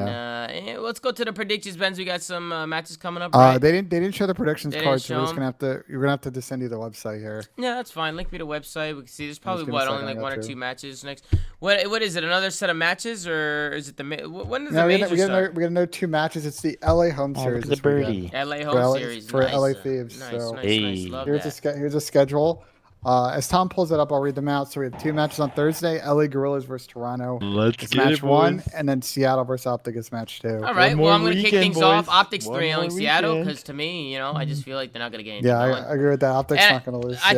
let's go to the predictions, Benz. We got some matches coming up. Right? They didn't show the predictions card, so you're gonna have to just send you the website here. Yeah, that's fine. Link me to the website. We can see. There's probably only like 1 or 2 matches next. What is it? Another set of matches, or is it when does the major start? We got another 2 matches. It's the LA home series. The birdie. LA home series for nice. LA Thieves. Nice, so nice. Love that. Here's a schedule. As Tom pulls it up, I'll read them out. So we have 2 matches on Thursday: LA Gorillas versus Toronto. Let's match 1, and then Seattle versus Optic is match 2. All right. Well, I'm gonna kick things off. Optic's 3-0 Seattle because to me, I just feel like they're not gonna get anything. Yeah, I agree with that. Optic's not gonna lose. I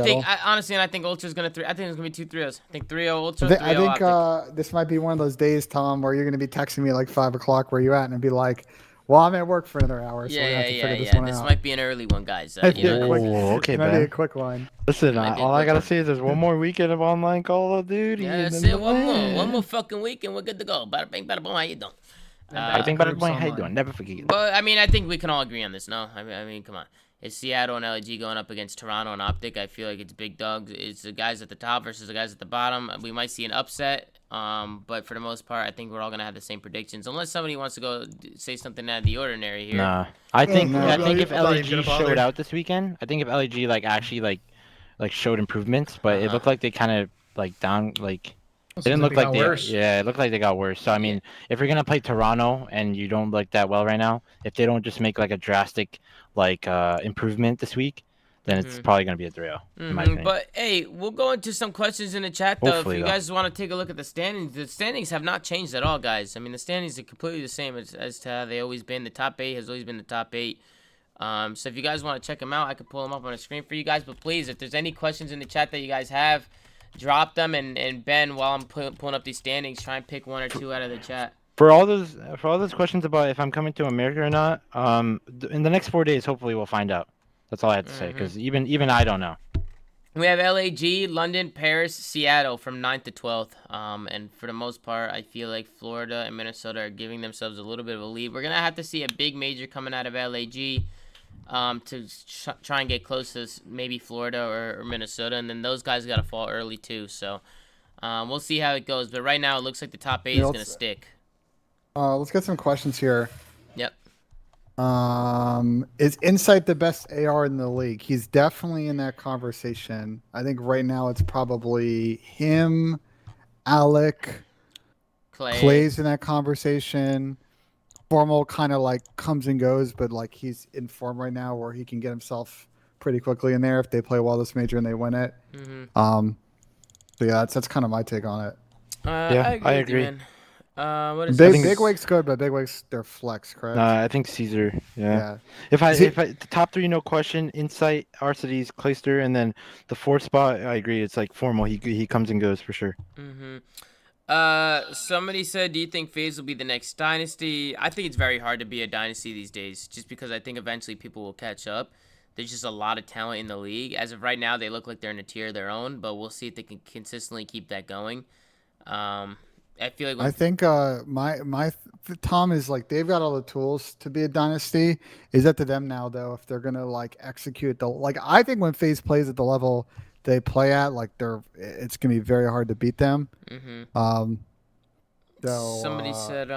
think Ultra's gonna 3. I think it's gonna be 2 3-0s. I think 3-0 Ultra. I think this might be one of those days, Tom, where you're gonna be texting me like 5 o'clock where you at, and be like, "Well, I'm at work for another hour, so we have to figure this one out." This might be an early one, guys. Okay, might be a quick one. Listen, all I gotta say is there's one more weekend of online Call of Duty. Yeah, that's it. One more fucking week, and we're good to go. Bada bing, bada boom. How you doing? Bada boom. How you doing? Never forget. But I mean, I think we can all agree on this. No, I mean, come on. It's Seattle and LG going up against Toronto and Optic. I feel like it's big dogs. It's the guys at the top versus the guys at the bottom. We might see an upset. But for the most part, I think we're all gonna have the same predictions, unless somebody wants to go say something out of the ordinary here. Nah, I think if LG showed out this weekend, I think if LG actually showed improvements, but it looked like they kind of it didn't look like it looked like they got worse. So I mean, if you're gonna play Toronto and you don't look that well right now, if they don't just make like a drastic improvement this week, then it's probably going to be a 3-0, in my opinion. But, hey, we'll go into some questions in the chat, though. Hopefully, if you guys want to take a look at the standings have not changed at all, guys. I mean, the standings are completely the same as to how they always been. The top 8 has always been the top 8. So if you guys want to check them out, I can pull them up on the screen for you guys. But please, if there's any questions in the chat that you guys have, drop them. And Ben, while I'm pulling up these standings, try and pick 1 or 2 out of the chat. For all those questions about if I'm coming to America or not, in the next 4 days, hopefully we'll find out. That's all I have to say, because even I don't know. We have LAG, London, Paris, Seattle from 9th to 12th. And for the most part, I feel like Florida and Minnesota are giving themselves a little bit of a lead. We're going to have to see a big major coming out of LAG to try and get close to maybe Florida or Minnesota. And then those guys got to fall early too. So we'll see how it goes. But right now, it looks like the top 8 is going to stick. Let's get some questions here. Yep. Is Insight the best AR in the league? He's definitely in that conversation. I think right now it's probably him, Alec, Clay's in that conversation. Formal kind of like comes and goes, but like he's in form right now where he can get himself pretty quickly in there if they play well this major and they win it. So yeah, that's kind of my take on it. Yeah, I agree. What is Big Wake's good, but Big Wake's their flex, correct? I think Caesar. Yeah. If the top 3, no question, Insight, Arcides, Clayster, and then the 4th spot, I agree. It's like Formal. He comes and goes for sure. Somebody said, do you think FaZe will be the next dynasty? I think it's very hard to be a dynasty these days, just because I think eventually people will catch up. There's just a lot of talent in the league. As of right now, they look like they're in a tier of their own, but we'll see if they can consistently keep that going. I feel like I think my Tom is like they've got all the tools to be a dynasty. Is up to them now though if they're gonna like execute the like. I think when FaZe plays at the level they play at, like it's gonna be very hard to beat them. So somebody said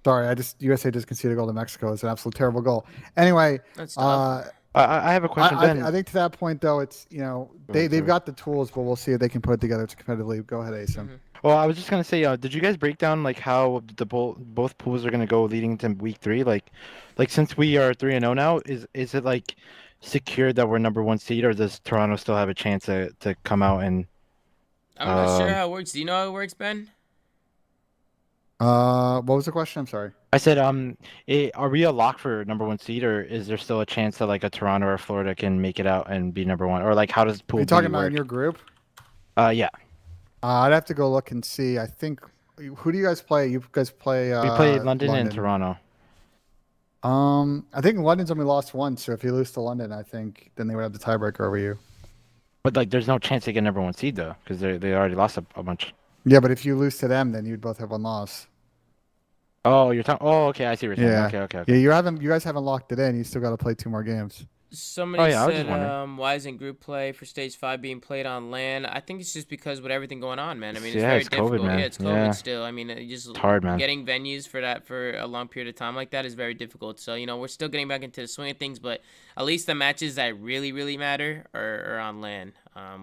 sorry, USA just conceded a goal to Mexico. It's an absolute terrible goal. Anyway, that's tough. I have a question, Ben. I think to that point though, it's they've got the tools, but we'll see if they can put it together to competitively. Go ahead, Asim. Well, I was just gonna say, did you guys break down like how the both pools are gonna go leading to week 3? Like since we are 3-0 now, is it like secured that we're number 1 seed, or does Toronto still have a chance to come out and? I'm not sure how it works. Do you know how it works, Ben? What was the question? I'm sorry. I said, are we a lock for number 1 seed, or is there still a chance that like a Toronto or Florida can make it out and be number 1, or like how does pool? Are you talking about in your group? Yeah. I'd have to go look and see. I think. Who do you guys play? You guys play. We play London and Toronto. I think London's only lost once, so if you lose to London, I think then they would have the tiebreaker over you. But like, there's no chance they get number 1 seed though, because they already lost a bunch. Yeah, but if you lose to them, then you'd both have 1 loss. Oh, you're talking. Oh, okay, I see what you're saying. Yeah. Okay. Yeah, you guys haven't locked it in. You still got to play 2 more games. Somebody said, why isn't group play for stage 5 being played on LAN? I think it's just because with everything going on, man. I mean, it's very difficult. COVID, man. Yeah, it's COVID still. I mean, it's hard, man. Getting venues for a long period of time like that is very difficult. So, we're still getting back into the swing of things, but at least the matches that really, really matter are on LAN,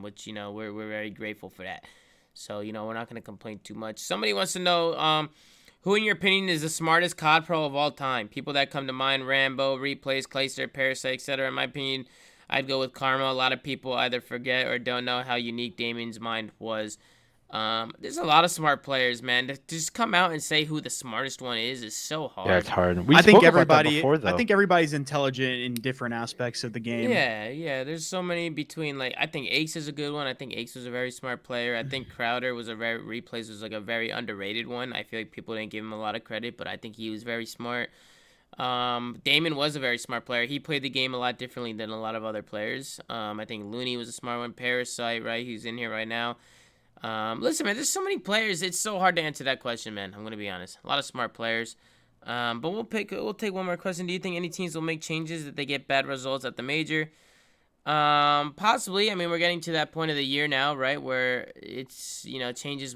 which, we're very grateful for that. So, we're not going to complain too much. Somebody wants to know, who, in your opinion, is the smartest COD pro of all time? People that come to mind: Rambo, Replays, Clayster, Parasite, etc. In my opinion, I'd go with Karma. A lot of people either forget or don't know how unique Damien's mind was. There's a lot of smart players, man. To just come out and say who the smartest one is so hard. Yeah, it's hard. I think everybody's intelligent in different aspects of the game. Yeah. There's so many between, like, I think Ace is a good one. I think Ace was a very smart player. I think Crowder Replays was like a very underrated one. I feel like people didn't give him a lot of credit, but I think he was very smart. Damien was a very smart player. He played the game a lot differently than a lot of other players. I think Looney was a smart one. Parasite, right? He's in here right now. Listen, man, there's so many players. It's so hard to answer that question, man. I'm gonna be honest. A lot of smart players. But we'll take one more question. Do you think any teams will make changes if they get bad results at the major? Possibly. I mean, we're getting to that point of the year now, right, where it's changes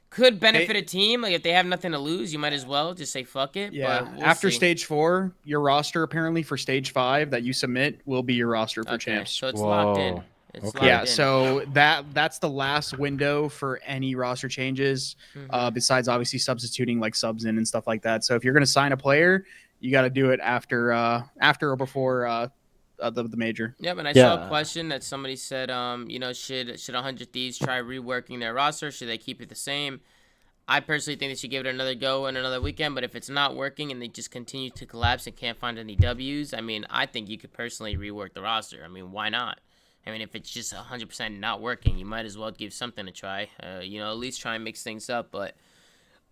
could benefit a team. Like if they have nothing to lose, you might as well just say fuck it. Yeah. But After see. stage 4, your roster apparently for stage 5 that you submit will be your roster for champs. So it's locked in. So that's the last window for any roster changes, besides obviously substituting like subs in and stuff like that. So if you're going to sign a player, you got to do it after or before the major. Yep, and I saw a question that somebody said, should 100 Thieves try reworking their roster? Should they keep it the same? I personally think they should give it another go and another weekend, but if it's not working and they just continue to collapse and can't find any W's, I mean, I think you could personally rework the roster. I mean, why not? I mean, if it's just 100% not working, you might as well give something a try. You know, at least try and mix things up, but...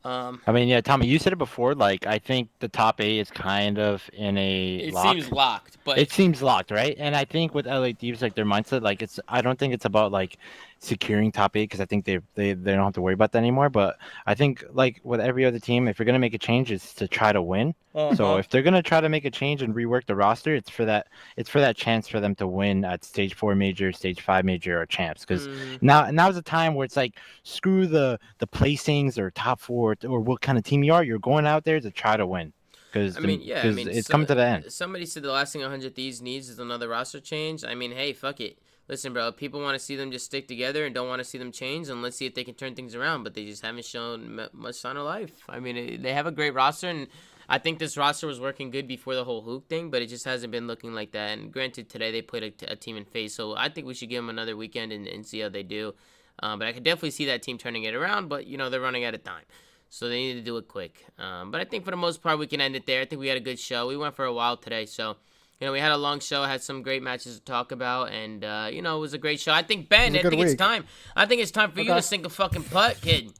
I mean, yeah, Tommy, you said it before. Like, I think the top 8 is kind of in a It lock. seems locked, but... It seems locked, right? And I think with LA Thieves, like, their mindset, like, I don't think it's about, like, securing top 8 because I think they don't have to worry about that anymore. But I think, like, with every other team, if you're going to make a change, it's to try to win. So if they're going to try to make a change and rework the roster, it's for that chance for them to win at stage 4 major, stage 5 major, or champs. Because now's the time where it's like, screw the placings or top 4 or what kind of team you are. You're going out there to try to win. Because it's coming to the end. Somebody said the last thing 100 Thieves needs is another roster change. I mean, hey, fuck it. Listen, bro, people want to see them just stick together and don't want to see them change, and let's see if they can turn things around, but they just haven't shown much sign of life. I mean, they have a great roster, and I think this roster was working good before the whole Hook thing, but it just hasn't been looking like that. And granted, today they played a team in FaZe, so I think we should give them another weekend and see how they do. But I could definitely see that team turning it around, but, you know, they're running out of time. So they need to do it quick. But I think for the most part, we can end it there. I think we had a good show. We went for a while today, so... You know, we had a long show, had some great matches to talk about, and, you know, it was a great show. I think, Ben, it's time. I think it's time for you to sing a fucking putt, kid.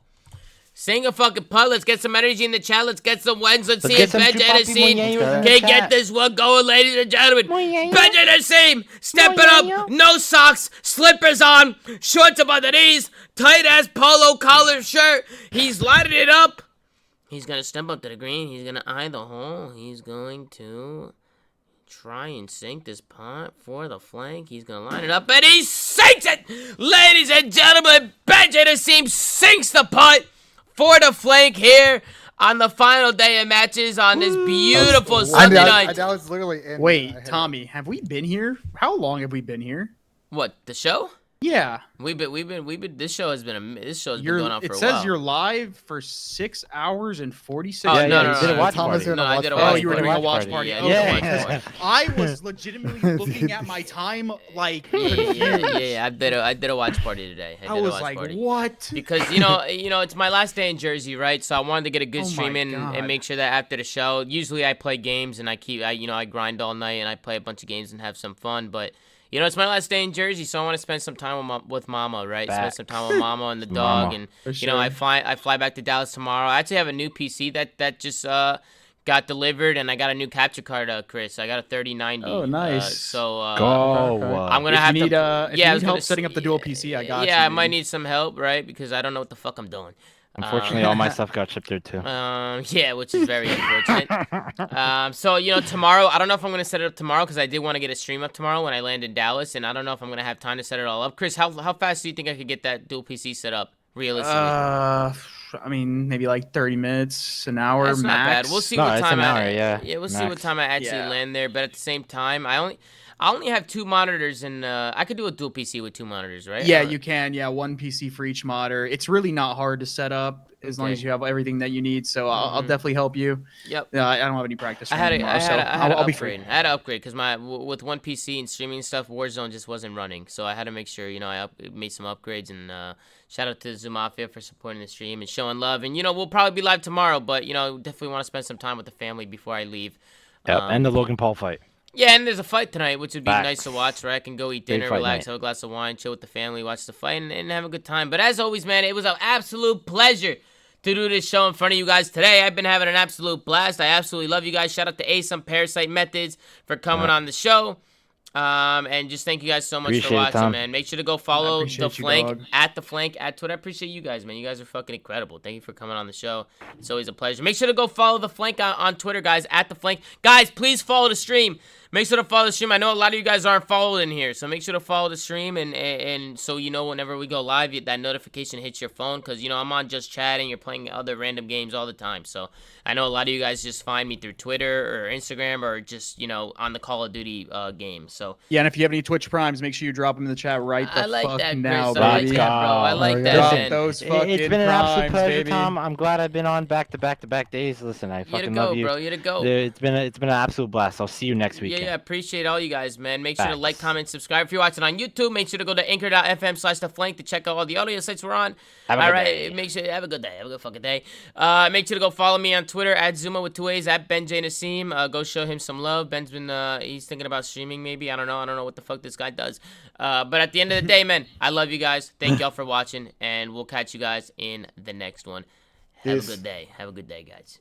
Sing a fucking putt. Let's get some energy in the chat. Let's get some wins. Let's see if Ben Genesee can get this one going, ladies and gentlemen. Ben Genesee, step it up. No socks, slippers on, shorts above the knees, tight-ass polo collar shirt. He's lighting it up. He's going to step up to the green. He's going to eye the hole. He's going to... try and sink this putt for the flank. He's going to line it up, and he sinks it! Ladies and gentlemen, Ben Genesee sinks the putt for the flank here on the final day of matches on this beautiful Sunday night. That was literally in. Wait, Tommy, have we been here? How long have we been here? What, the show? Yeah. We've been. This show has been going on for a while. It says you're live for 6 hours and 46 minutes. minutes. No, you did a watch party. I did a watch party. Oh, you were doing a watch party. Yeah. I was legitimately looking at my time like. Yeah. I did a watch party today. I was like, what? Because you know, it's my last day in Jersey, right? So I wanted to get a good stream in and make sure that after the show, usually I play games and I grind all night and I play a bunch of games and have some fun, but. You know, it's my last day in Jersey, so I want to spend some time with Mama, right? Spend some time with Mama and the dog, and you know, I fly back to Dallas tomorrow. I actually have a new PC that just got delivered, and I got a new capture card, Chris. I got a 3090. Oh, nice. So I'm gonna have to. If you need help setting up the dual PC, I got you. Yeah, I might need some help, right? Because I don't know what the fuck I'm doing. Unfortunately, all my stuff got shipped there too. Yeah, which is very unfortunate. So, you know, tomorrow, I don't know if I'm going to set it up tomorrow because I did want to get a stream up tomorrow when I land in Dallas, and I don't know if I'm going to have time to set it all up. Chris, how fast do you think I could get that dual PC set up, realistically? I mean, maybe like 30 minutes, an hour That's max. Not bad. We'll see what time we'll see what time I actually land there, but at the same time, I only have 2 monitors, and I could do a dual PC with 2 monitors, right? Yeah, you can. Yeah, 1 PC for each modder. It's really not hard to set up as long as you have everything that you need. So I'll definitely help you. Yep. I don't have any practice. I'll be free. I had to upgrade because with 1 PC and streaming stuff, Warzone just wasn't running. So I had to make sure, you know, I made some upgrades. And shout out to Zoo Mafia for supporting the stream and showing love. And, you know, we'll probably be live tomorrow, but, you know, definitely want to spend some time with the family before I leave. Yep, and the Logan Paul fight. Yeah, and there's a fight tonight, which would be nice to watch, right? I can go eat dinner, relax, have a glass of wine, chill with the family, watch the fight, and have a good time. But as always, man, it was an absolute pleasure to do this show in front of you guys today. I've been having an absolute blast. I absolutely love you guys. Shout out to Ace on Parasite Methods for coming on the show. And just thank you guys so much for watching, man. Make sure to go follow The Flank at Twitter. I appreciate you guys, man. You guys are fucking incredible. Thank you for coming on the show. It's always a pleasure. Make sure to go follow The Flank on Twitter, guys, at The Flank. Guys, please follow the stream. Make sure to follow the stream. I know a lot of you guys aren't followed in here, so make sure to follow the stream, and so you know whenever we go live, that notification hits your phone, because, you know, I'm on Just Chatting. You're playing other random games all the time, so I know a lot of you guys just find me through Twitter or Instagram or just, you know, on the Call of Duty game, so. Yeah, and if you have any Twitch Primes, make sure you drop them in the chat right the fuck now, baby. I like that, bro. I like that, man. It's been an absolute pleasure, Tom. I'm glad I've been on back-to-back days. Listen, I fucking love you. Bro. You to go. It's been an absolute blast. I'll see you next week. yeah. Appreciate all you guys, man. Make sure to like, Facts. comment, subscribe. If you're watching on YouTube, make sure to go to anchor.fm/theflank to check out all the audio sites we're on. Have a all good right. day. Make sure have a good day. Have a good fucking day. Make sure to go follow me on Twitter at Zuma with 2 A's at Ben J Nassim. Go show him some love. Ben's been he's thinking about streaming maybe. I don't know what the fuck this guy does. But at the end of the day, man, I love you guys. Thank y'all for watching, and we'll catch you guys in the next one. Have a good day. Have a good day, guys.